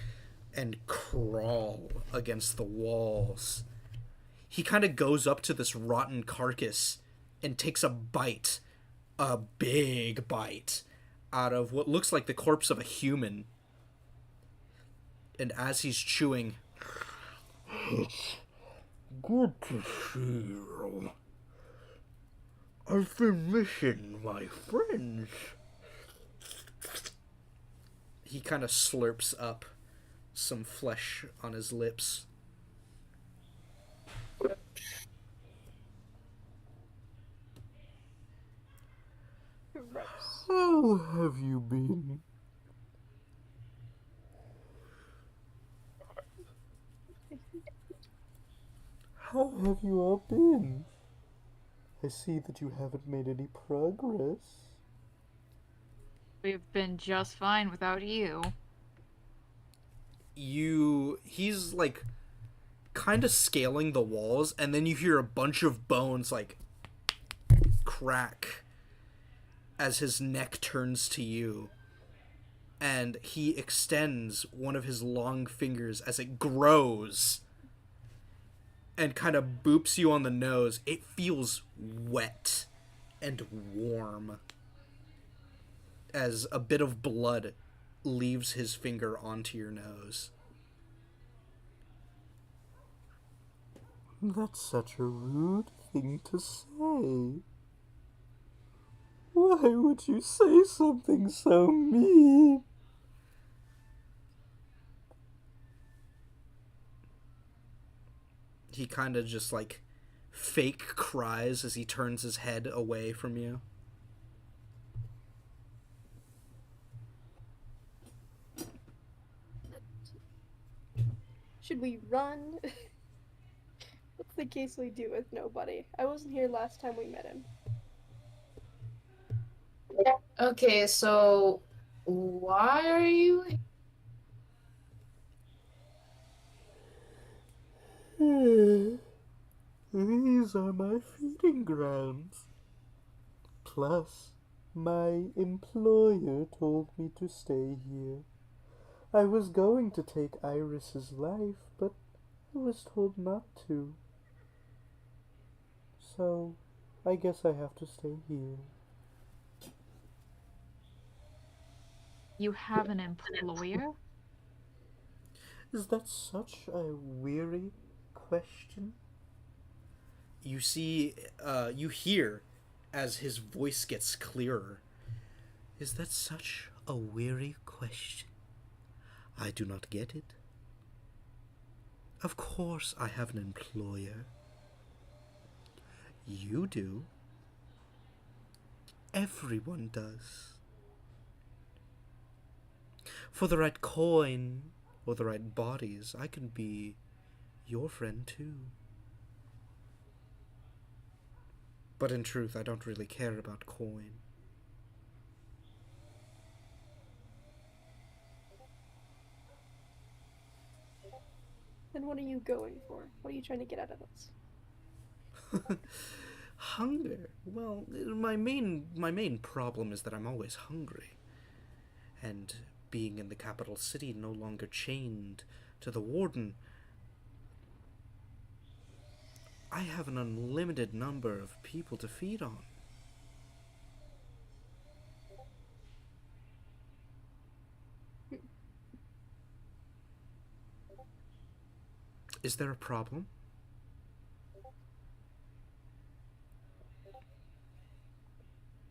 [SPEAKER 1] and crawl against the walls. He kind of goes up to this rotten carcass and takes a bite, a big bite, out of what looks like the corpse of a human. And as he's chewing, "It's good to see you. I've been missing my friends." He kind of slurps up some flesh on his lips. How have you been? How have you all been? I see that you haven't made any progress.
[SPEAKER 2] We've been just fine without you.
[SPEAKER 1] He's like kind of scaling the walls, and then you hear a bunch of bones like crack as his neck turns to you, and he extends one of his long fingers as it grows and kind of boops you on the nose. It feels wet and warm as a bit of blood leaves his finger onto your nose. That's such a rude thing to say. Why would you say something so mean? He kind of just like fake cries as he turns his head away from you.
[SPEAKER 5] Should we run? What's the case we do with nobody? I wasn't here last time we met him.
[SPEAKER 6] Okay, so why are you?
[SPEAKER 1] These are my feeding grounds. Plus, my employer told me to stay here. I was going to take Iris's life, but I was told not to. So, I guess I have to stay here.
[SPEAKER 2] You have an employer?
[SPEAKER 1] Is that such a weary question? You see, you hear as his voice gets clearer. Is that such a weary question? I do not get it. Of course I have an employer. You do. Everyone does. For the right coin or the right bodies, I can be your friend too. But in truth, I don't really care about coin.
[SPEAKER 5] Then what are you going for? What are you trying to get out of this?
[SPEAKER 1] Hunger. Well, my main problem is that I'm always hungry. And being in the capital city, no longer chained to the warden, I have an unlimited number of people to feed on. Is there a problem?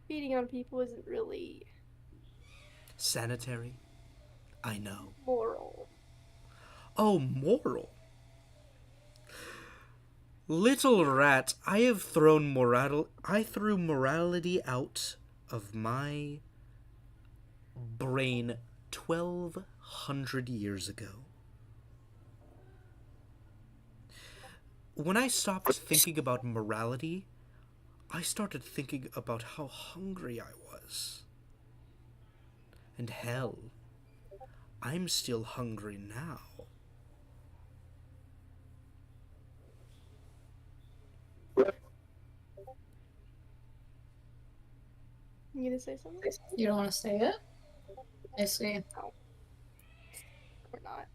[SPEAKER 5] Feeding on people isn't really
[SPEAKER 1] Sanitary? I know.
[SPEAKER 5] moral.
[SPEAKER 1] Oh, moral. Little rat, I threw morality out of my brain 1,200 years ago. When I stopped thinking about morality, I started thinking about how hungry I was. And hell, I'm still hungry now.
[SPEAKER 5] You gonna say something?
[SPEAKER 6] You don't want to say it? I see.
[SPEAKER 5] Or not?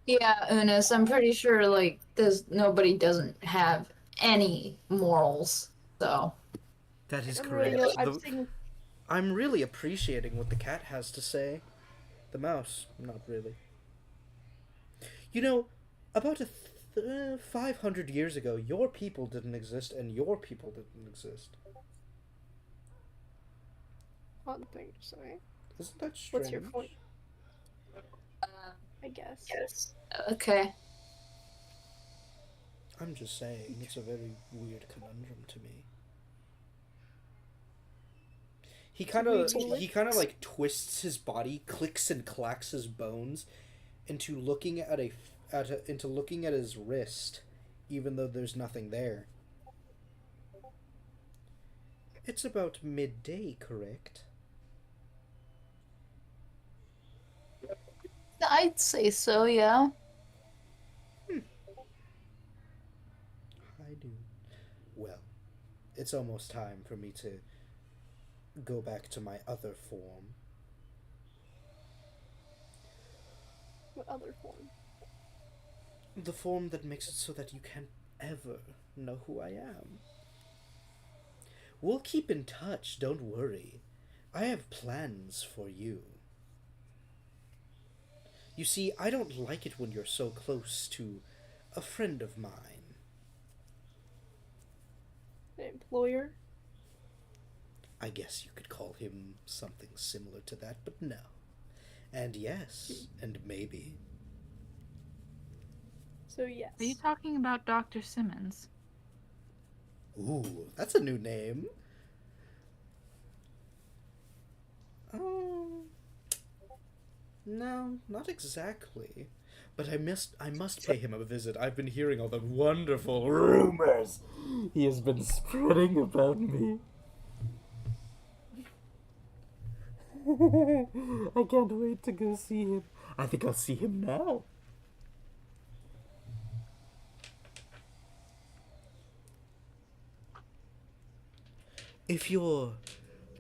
[SPEAKER 6] Yeah, Unis, I'm pretty sure like nobody doesn't have any morals. So
[SPEAKER 1] That is
[SPEAKER 5] I'm
[SPEAKER 1] correct.
[SPEAKER 5] really, I'm seeing
[SPEAKER 1] I'm really appreciating what the cat has to say. The mouse, not really. You know, about 500 years ago, your people didn't exist and your people didn't exist.
[SPEAKER 5] one thing to say.
[SPEAKER 1] Isn't that strange?
[SPEAKER 5] What's your point? I guess.
[SPEAKER 6] yes. Okay.
[SPEAKER 1] I'm just saying, it's a very weird conundrum to me. He kind of like twists his body, clicks and clacks his bones into looking at into looking at his wrist, even though there's nothing there. It's about midday, correct?
[SPEAKER 6] I'd say so, yeah.
[SPEAKER 1] I do. Well, it's almost time for me to go back to my other form.
[SPEAKER 5] What other form?
[SPEAKER 1] The form that makes it so that you can't ever know who I am. We'll keep in touch, don't worry. I have plans for you. You see, I don't like it when you're so close to a friend of mine.
[SPEAKER 5] An employer?
[SPEAKER 1] I guess you could call him something similar to that, but no. And yes, and maybe.
[SPEAKER 5] So yes.
[SPEAKER 2] Are you talking about Dr. Simmons?
[SPEAKER 1] Ooh, that's a new name. No, not exactly. But I must pay him a visit. I've been hearing all the wonderful rumors he has been spreading about me. I can't wait to go see him. I think I'll see him now. If you're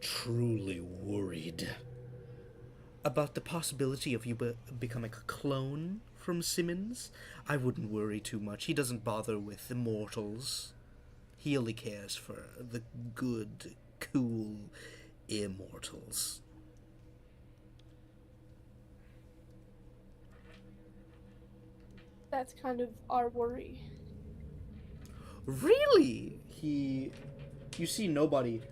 [SPEAKER 1] truly worried about the possibility of you becoming a clone from Simmons, I wouldn't worry too much. He doesn't bother with immortals. He only cares for the good, cool immortals.
[SPEAKER 5] That's kind of our worry.
[SPEAKER 1] Really? You see nobody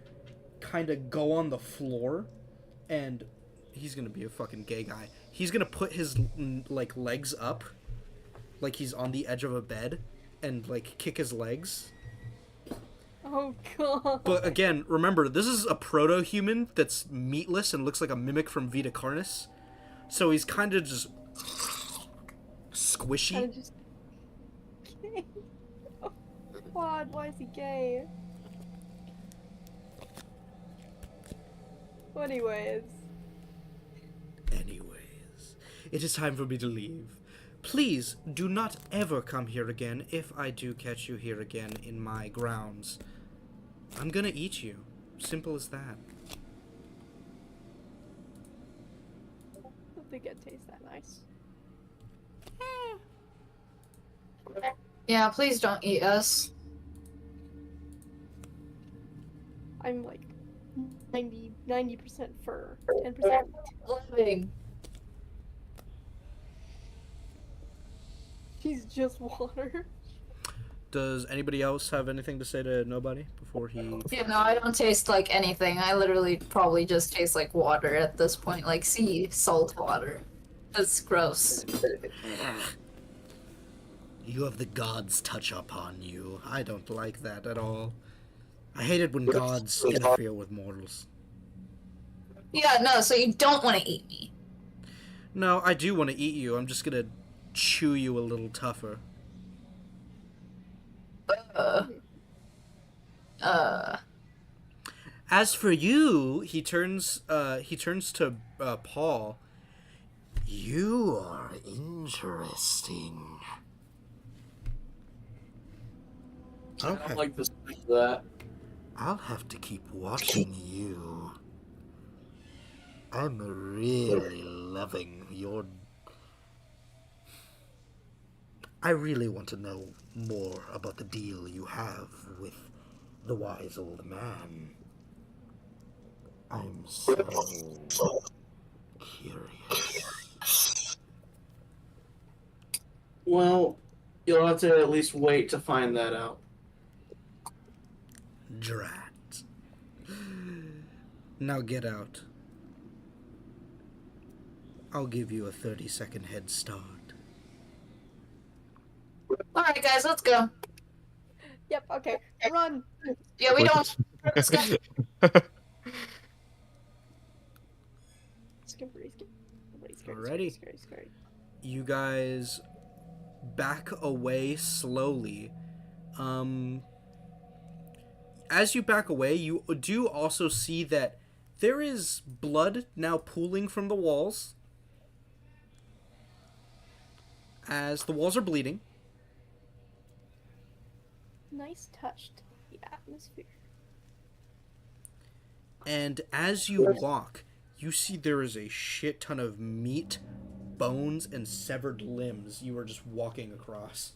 [SPEAKER 1] kind of go on the floor, and he's gonna be a fucking gay guy. He's gonna put his like legs up, like he's on the edge of a bed, and like kick his legs.
[SPEAKER 5] Oh god.
[SPEAKER 1] But again, remember, this is a proto-human that's meatless and looks like a mimic from Vita Carnis, so he's kind of just squishy.
[SPEAKER 5] Kinda just... gay. Oh god, why is he gay? Anyways.
[SPEAKER 1] Anyways, it is time for me to leave. Please do not ever come here again if I do catch you here again in my grounds. I'm gonna eat you. Simple as that.
[SPEAKER 5] I don't think it tastes that nice.
[SPEAKER 6] Yeah, please don't eat us.
[SPEAKER 5] I'm like 90% fur, 10%
[SPEAKER 6] Living.
[SPEAKER 5] he's just water.
[SPEAKER 1] Does anybody else have anything to say to nobody before he...
[SPEAKER 6] Yeah, no, I don't taste like anything. I literally probably just taste like water at this point, like sea salt water. That's gross.
[SPEAKER 1] You have the gods touch upon you. I don't like that at all. I hate it when gods interfere with mortals.
[SPEAKER 6] Yeah, no, so you don't want to eat me.
[SPEAKER 1] No, I do want to eat you. I'm just gonna chew you a little tougher. As for you, he turns to Paul. You are interesting.
[SPEAKER 7] I don't like this of that.
[SPEAKER 1] I'll have to keep watching you. I'm really loving your... I really want to know more about the deal you have with the wise old man. I'm so curious.
[SPEAKER 7] Well, you'll have to at least wait to find that out.
[SPEAKER 1] Drat. Now get out. I'll give you a 30-second head start.
[SPEAKER 6] Alright, guys, let's go.
[SPEAKER 5] Yep, okay. Run!
[SPEAKER 6] Yeah, we don't. Let's go.
[SPEAKER 1] Alrighty. You guys back away slowly. As you back away, you do also see that there is blood now pooling from the walls. As the walls are bleeding.
[SPEAKER 5] Nice touch to the atmosphere.
[SPEAKER 1] And as you walk, you see there is a shit ton of meat, bones, and severed limbs you are just walking across.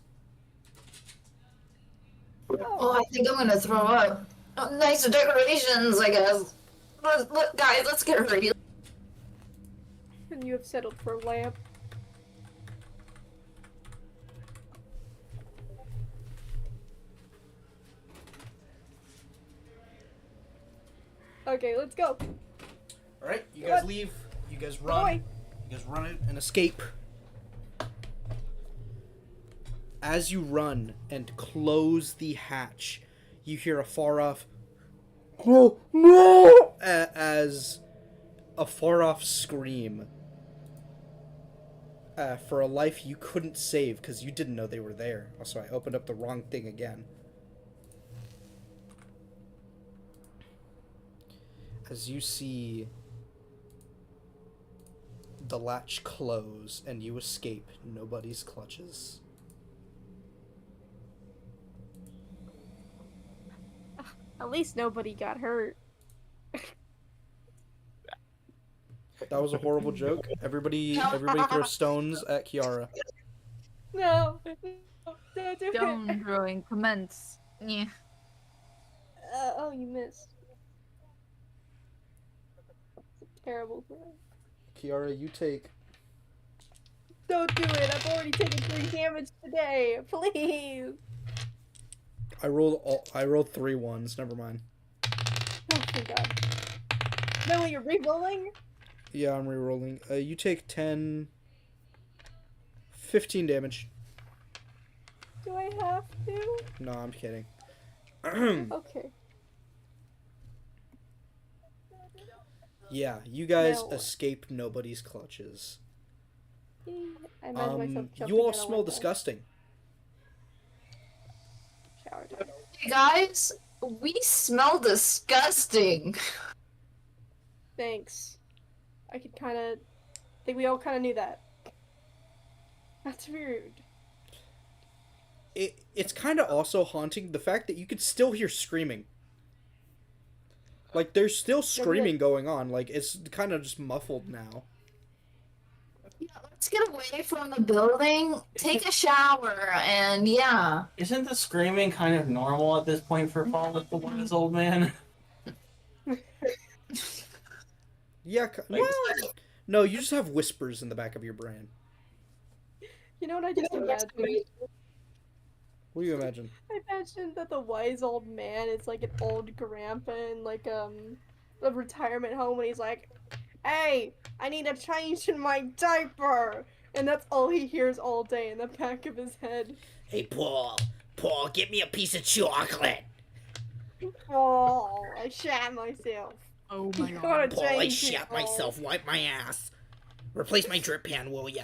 [SPEAKER 6] Oh, I think I'm gonna throw up. Oh, nice decorations, I guess. Look, guys, let's get ready.
[SPEAKER 5] And you have settled for a lamp. Okay, let's go.
[SPEAKER 1] Alright, you guys leave. You guys run.
[SPEAKER 5] Boy.
[SPEAKER 1] You guys run out and escape. As you run and close the hatch, you hear a far off "No, no!" as a far off scream For a life you couldn't save because you didn't know they were there. Also, I opened up the wrong thing again. As you see the latch close and you escape nobody's clutches.
[SPEAKER 5] At least nobody got hurt.
[SPEAKER 1] That was a horrible joke. Everybody throw stones at Kiara.
[SPEAKER 5] No. Don't do
[SPEAKER 2] Stone throwing commence. Yeah.
[SPEAKER 5] Oh, you missed. Terrible throw.
[SPEAKER 1] Kiara, you take...
[SPEAKER 5] Don't do it. I've already taken 3 damage today. Please.
[SPEAKER 1] I rolled 3 ones. Never mind.
[SPEAKER 5] Oh my god. No, you're re-rolling?
[SPEAKER 1] Yeah, I'm re-rolling. You take 15 damage.
[SPEAKER 5] Do I have to?
[SPEAKER 1] No, I'm kidding.
[SPEAKER 5] Okay.
[SPEAKER 1] Yeah, you guys
[SPEAKER 5] No.
[SPEAKER 1] escaped nobody's clutches.
[SPEAKER 5] I imagine myself jumping
[SPEAKER 1] You all
[SPEAKER 5] out a
[SPEAKER 1] smell
[SPEAKER 5] window.
[SPEAKER 1] disgusting.
[SPEAKER 5] Shower time.
[SPEAKER 6] Hey guys, we smell disgusting.
[SPEAKER 5] Thanks. I could kind of... think we all kind of knew that. That's rude.
[SPEAKER 1] It's kind of also haunting the fact that you could still hear screaming. Like, there's still screaming going on. Like, it's kind of just muffled now.
[SPEAKER 6] Yeah, let's get away from the building, take a shower, and yeah.
[SPEAKER 7] Isn't the screaming kind of normal at this point for Paul with the wise old man?
[SPEAKER 1] Yeah, well, no, you just have whispers in the back of your brain.
[SPEAKER 5] You know what I just imagined?
[SPEAKER 1] What do you imagine?
[SPEAKER 5] I imagined that the wise old man is like an old grandpa in like a retirement home, and he's like, "Hey, I need a change in my diaper," and that's all he hears all day in the back of his head.
[SPEAKER 1] Hey, Paul, get me a piece of chocolate.
[SPEAKER 5] Oh, I shat myself.
[SPEAKER 2] Oh my
[SPEAKER 5] You
[SPEAKER 2] god.
[SPEAKER 5] gotta change it, Paul.
[SPEAKER 1] Wipe my ass. Replace my drip pan, will ya?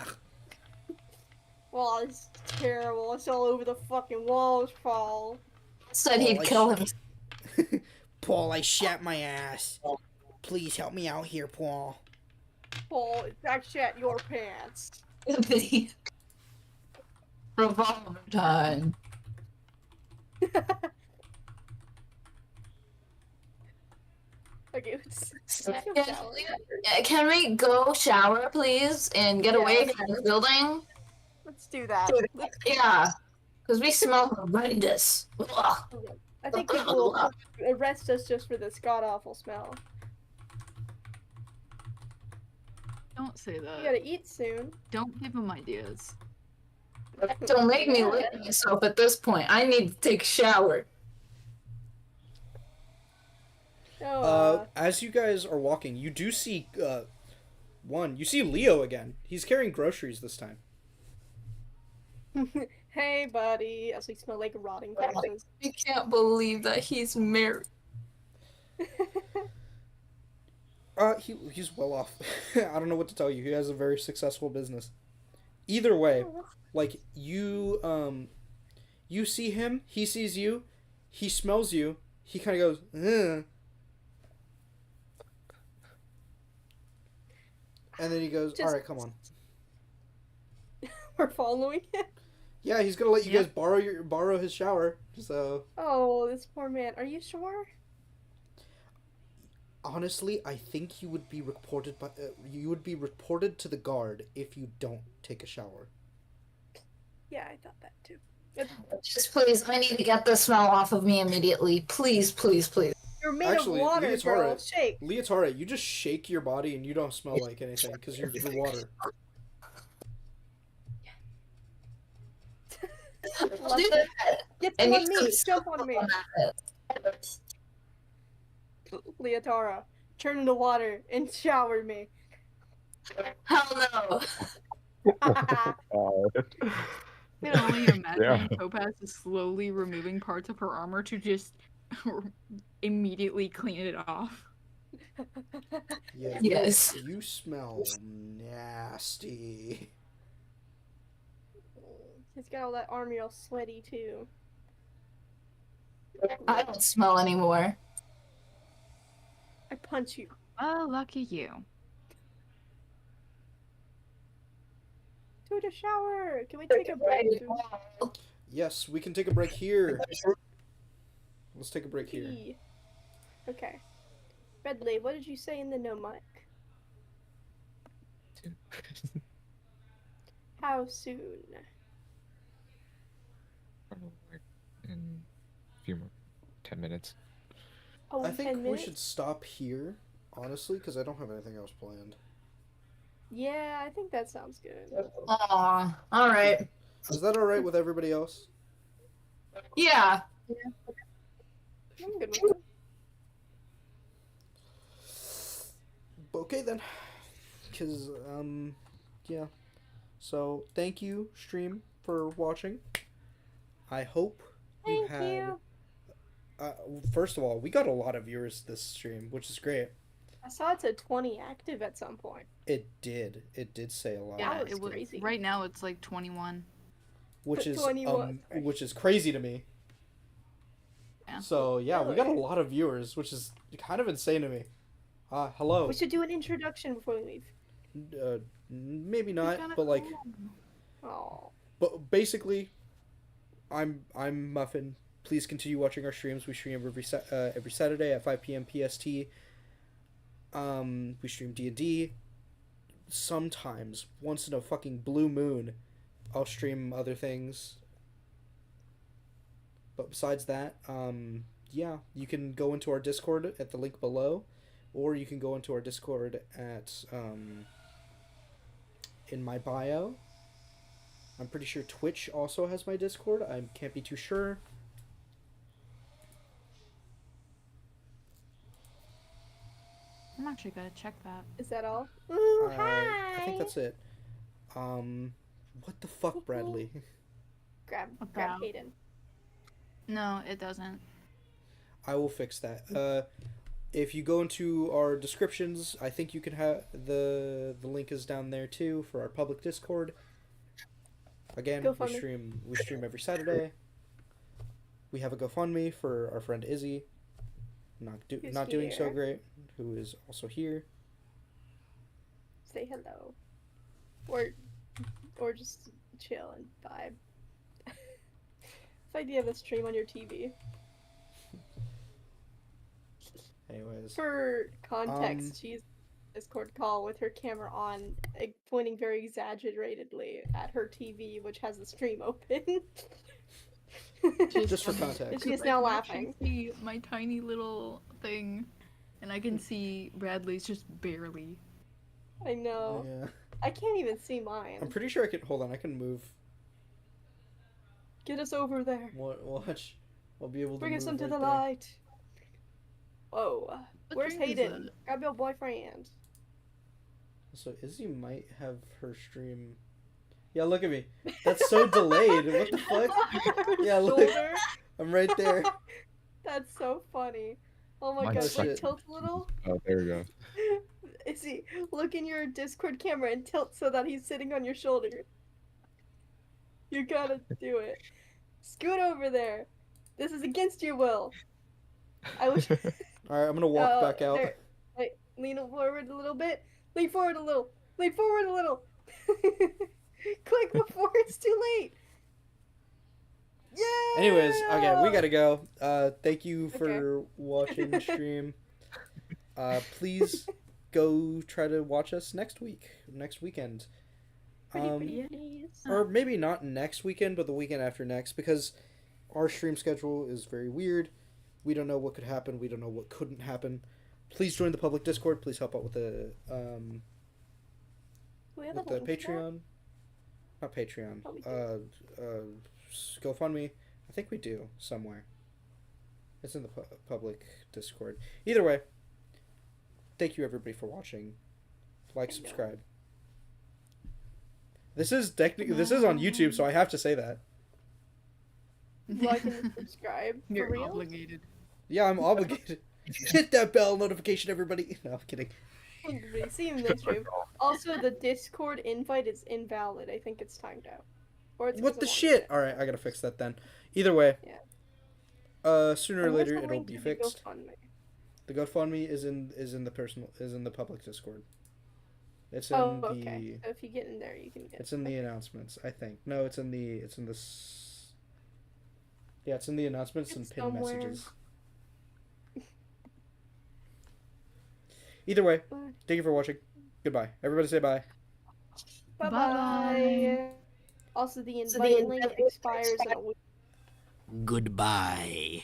[SPEAKER 5] Well, it's terrible. It's all over the fucking walls, Paul.
[SPEAKER 6] Said he'd kill him.
[SPEAKER 1] Paul, I shat my ass. Please help me out here, Paul.
[SPEAKER 5] Paul, I shat your pants.
[SPEAKER 6] Revolver time.
[SPEAKER 5] Okay, let's
[SPEAKER 6] Can we go shower, please, and get away from this building?
[SPEAKER 5] let's do that.
[SPEAKER 6] Yeah, because we smell horrendous. Ugh.
[SPEAKER 5] I think people will arrest us just for this god-awful smell.
[SPEAKER 2] Don't say
[SPEAKER 5] You
[SPEAKER 2] that.
[SPEAKER 5] gotta eat soon.
[SPEAKER 2] Don't give him ideas.
[SPEAKER 6] Don't make me lick myself at this point. I need to take a shower.
[SPEAKER 5] No,
[SPEAKER 1] As you guys are walking, you do see, you see Leo again. He's carrying groceries this time.
[SPEAKER 5] hey, buddy. As we smell like rotting corpses.
[SPEAKER 6] I can't believe that he's married.
[SPEAKER 1] He's well off. I don't know what to tell you. He has a very successful business. Either way, like, you see him, he sees you, he smells you, he kind of goes, ugh. And then he goes, alright, come on.
[SPEAKER 5] We're following him.
[SPEAKER 1] Yeah, he's gonna let you guys borrow his shower, so...
[SPEAKER 5] Oh, this poor man. Are you sure?
[SPEAKER 1] Honestly, I think you would be reported to the guard if you don't take a shower.
[SPEAKER 5] Yeah, I thought that too.
[SPEAKER 6] Just please, I need to get this smell off of me immediately. Please, please, please.
[SPEAKER 5] You're made
[SPEAKER 1] Actually,
[SPEAKER 5] of water, girl.
[SPEAKER 1] Leotara,
[SPEAKER 5] Shake.
[SPEAKER 1] Leotara, you just shake your body and you don't smell like anything because you're water.
[SPEAKER 6] I'll do that.
[SPEAKER 5] Get
[SPEAKER 6] And
[SPEAKER 5] on
[SPEAKER 6] you
[SPEAKER 5] me.
[SPEAKER 6] can
[SPEAKER 5] Jump on me. Leotara, turn into water and shower me.
[SPEAKER 6] Hell no.
[SPEAKER 2] I can only imagine
[SPEAKER 4] Yeah.
[SPEAKER 2] Topaz is slowly removing parts of her armor to just immediately clean it off.
[SPEAKER 1] Yeah,
[SPEAKER 6] Yes.
[SPEAKER 1] You smell nasty.
[SPEAKER 5] He's got all that army all sweaty too.
[SPEAKER 6] I don't smell anymore.
[SPEAKER 5] I punch you.
[SPEAKER 2] Oh, lucky you.
[SPEAKER 5] To the shower. Can we take a break?
[SPEAKER 1] Yes, we can take a break here. Let's take a break here.
[SPEAKER 5] Pee. Okay. Redley, what did you say in the no mic? How soon?
[SPEAKER 4] Like in a few more 10 minutes.
[SPEAKER 5] Oh,
[SPEAKER 1] I
[SPEAKER 5] 10
[SPEAKER 1] think we
[SPEAKER 5] minutes?
[SPEAKER 1] should stop here, honestly, because I don't have anything else planned.
[SPEAKER 5] Yeah, I think that sounds good.
[SPEAKER 6] Aw, alright.
[SPEAKER 1] Is that alright with everybody else?
[SPEAKER 6] Yeah.
[SPEAKER 5] I'm good with it.
[SPEAKER 1] Okay then. Because, yeah. So, thank you, stream, for watching. I hope you
[SPEAKER 5] Thank
[SPEAKER 1] had...
[SPEAKER 5] you.
[SPEAKER 1] First of all, we got a lot of viewers this stream, which is great.
[SPEAKER 5] I saw it to 20 active at some point.
[SPEAKER 1] It did. It did say a lot.
[SPEAKER 2] Yeah,
[SPEAKER 5] That was
[SPEAKER 2] it was
[SPEAKER 5] crazy.
[SPEAKER 2] right now it's like 21.
[SPEAKER 1] Which is
[SPEAKER 5] 21.
[SPEAKER 1] which is crazy to me.
[SPEAKER 2] Yeah.
[SPEAKER 1] So yeah, we got a
[SPEAKER 5] Really?
[SPEAKER 1] lot of viewers, which is kind of insane to me. Hello.
[SPEAKER 5] We should do an introduction before we leave.
[SPEAKER 1] Maybe
[SPEAKER 2] It's
[SPEAKER 1] not,
[SPEAKER 2] kinda
[SPEAKER 1] but like,
[SPEAKER 2] cool.
[SPEAKER 5] Oh.
[SPEAKER 1] but basically, I'm Muffin. Please continue watching our streams. We stream every Saturday at 5 p.m. PST. We stream D&D. Sometimes, once in a fucking blue moon, I'll stream other things. But besides that, yeah, you can go into our Discord at the link below, or you can go into our Discord at in my bio. I'm pretty sure Twitch also has my Discord. I can't be too sure.
[SPEAKER 2] I'm actually gonna check that.
[SPEAKER 5] Is that all? Ooh,
[SPEAKER 1] I
[SPEAKER 5] hi!
[SPEAKER 1] think that's it. What the fuck, Bradley?
[SPEAKER 5] Grab
[SPEAKER 2] About-
[SPEAKER 5] Hayden.
[SPEAKER 2] No, it doesn't.
[SPEAKER 1] I will fix that. If you go into our descriptions, I think you can have the link is down there too for our public Discord. Again,
[SPEAKER 5] GoFundMe.
[SPEAKER 1] we stream every Saturday. We have a GoFundMe for our friend Izzy,
[SPEAKER 5] Who's
[SPEAKER 1] not doing so
[SPEAKER 5] here.
[SPEAKER 1] great, who is also here.
[SPEAKER 5] Say hello. Or just chill and vibe. It's like you have a stream on your TV.
[SPEAKER 1] Anyways,
[SPEAKER 5] For context,
[SPEAKER 1] Um,
[SPEAKER 5] she's Discord call with her camera on, like, pointing very exaggeratedly at her TV, which has the stream open.
[SPEAKER 1] just for
[SPEAKER 5] And
[SPEAKER 1] context.
[SPEAKER 5] she is
[SPEAKER 2] Like,
[SPEAKER 5] now
[SPEAKER 2] I can
[SPEAKER 5] laughing.
[SPEAKER 2] see my tiny little thing, and I can see Bradley's just barely.
[SPEAKER 5] I know.
[SPEAKER 1] Yeah.
[SPEAKER 5] I can't even see mine.
[SPEAKER 1] I'm pretty sure I can. Hold on, I can move.
[SPEAKER 5] Get us over there.
[SPEAKER 1] Watch. I'll be able to
[SPEAKER 5] Bring
[SPEAKER 1] move
[SPEAKER 5] us into
[SPEAKER 1] right
[SPEAKER 5] the
[SPEAKER 1] there.
[SPEAKER 5] light. Whoa.
[SPEAKER 2] What
[SPEAKER 5] Where's
[SPEAKER 2] stream is
[SPEAKER 5] Hayden?
[SPEAKER 2] that?
[SPEAKER 5] Grab your boyfriend.
[SPEAKER 1] So Izzy might have her stream. Yeah, look at me. That's so delayed. What the fuck? Yeah, look.
[SPEAKER 5] Shoulder.
[SPEAKER 1] I'm right there.
[SPEAKER 5] That's so funny. Oh my
[SPEAKER 4] Mine's
[SPEAKER 5] god, like
[SPEAKER 1] shit.
[SPEAKER 5] tilt a little.
[SPEAKER 4] Oh, there we go.
[SPEAKER 5] Izzy, look in your Discord camera and tilt so that he's sitting on your shoulder. You gotta do it. Scoot over there. This is against your will. I wish.
[SPEAKER 1] All right, I'm gonna walk back out.
[SPEAKER 5] There. Wait, lean forward a little bit. Lean forward a little. Lean forward a little. Click before it's too late. Yeah.
[SPEAKER 1] Anyways, okay, we gotta go. Thank you for watching the stream. Please go try to watch us next weekend.
[SPEAKER 5] Pretty please.
[SPEAKER 1] Or maybe not next weekend, but the weekend after next, because our stream schedule is very weird. We don't know what could happen. We don't know what couldn't happen. Please join the public Discord. Please help out with the
[SPEAKER 5] We have
[SPEAKER 1] with
[SPEAKER 5] a
[SPEAKER 1] the
[SPEAKER 5] link for that?
[SPEAKER 1] Patreon. Not Patreon.
[SPEAKER 5] Oh, we do.
[SPEAKER 1] GoFundMe. I think we do somewhere. It's in the public Discord. Either way, thank you everybody for watching. Like,
[SPEAKER 5] I know.
[SPEAKER 1] subscribe. This is on YouTube, so I have to say that.
[SPEAKER 5] Like and subscribe. For
[SPEAKER 2] You're
[SPEAKER 5] real?
[SPEAKER 2] obligated.
[SPEAKER 1] Yeah, I'm obligated. Hit that bell notification, everybody. No, I'm kidding.
[SPEAKER 5] Everybody, see you in the next stream. Also, the Discord invite is invalid. I think it's timed out. Or it's 'cause
[SPEAKER 1] What
[SPEAKER 5] I
[SPEAKER 1] the
[SPEAKER 5] want
[SPEAKER 1] shit?
[SPEAKER 5] it.
[SPEAKER 1] Alright, I gotta fix that then. Either way.
[SPEAKER 5] Yeah.
[SPEAKER 1] Sooner or
[SPEAKER 5] And where's
[SPEAKER 1] later
[SPEAKER 5] the
[SPEAKER 1] it'll
[SPEAKER 5] link
[SPEAKER 1] be
[SPEAKER 5] to the
[SPEAKER 1] fixed.
[SPEAKER 5] GoFundMe?
[SPEAKER 1] The GoFundMe is in the public Discord. It's in
[SPEAKER 5] Oh,
[SPEAKER 1] the
[SPEAKER 5] okay. So if you get in there, you can get.
[SPEAKER 1] it's in the announcements, I think. No, it's in the yeah, it's in the announcements and
[SPEAKER 5] It's
[SPEAKER 1] pinned
[SPEAKER 5] somewhere.
[SPEAKER 1] messages. Either way,
[SPEAKER 5] Bye.
[SPEAKER 1] thank you for watching. Goodbye. Everybody say bye.
[SPEAKER 5] Bye
[SPEAKER 2] Bye-bye.
[SPEAKER 5] bye. Also, the
[SPEAKER 6] So the
[SPEAKER 5] invite link
[SPEAKER 6] invite link
[SPEAKER 5] expires in a week.
[SPEAKER 10] Goodbye.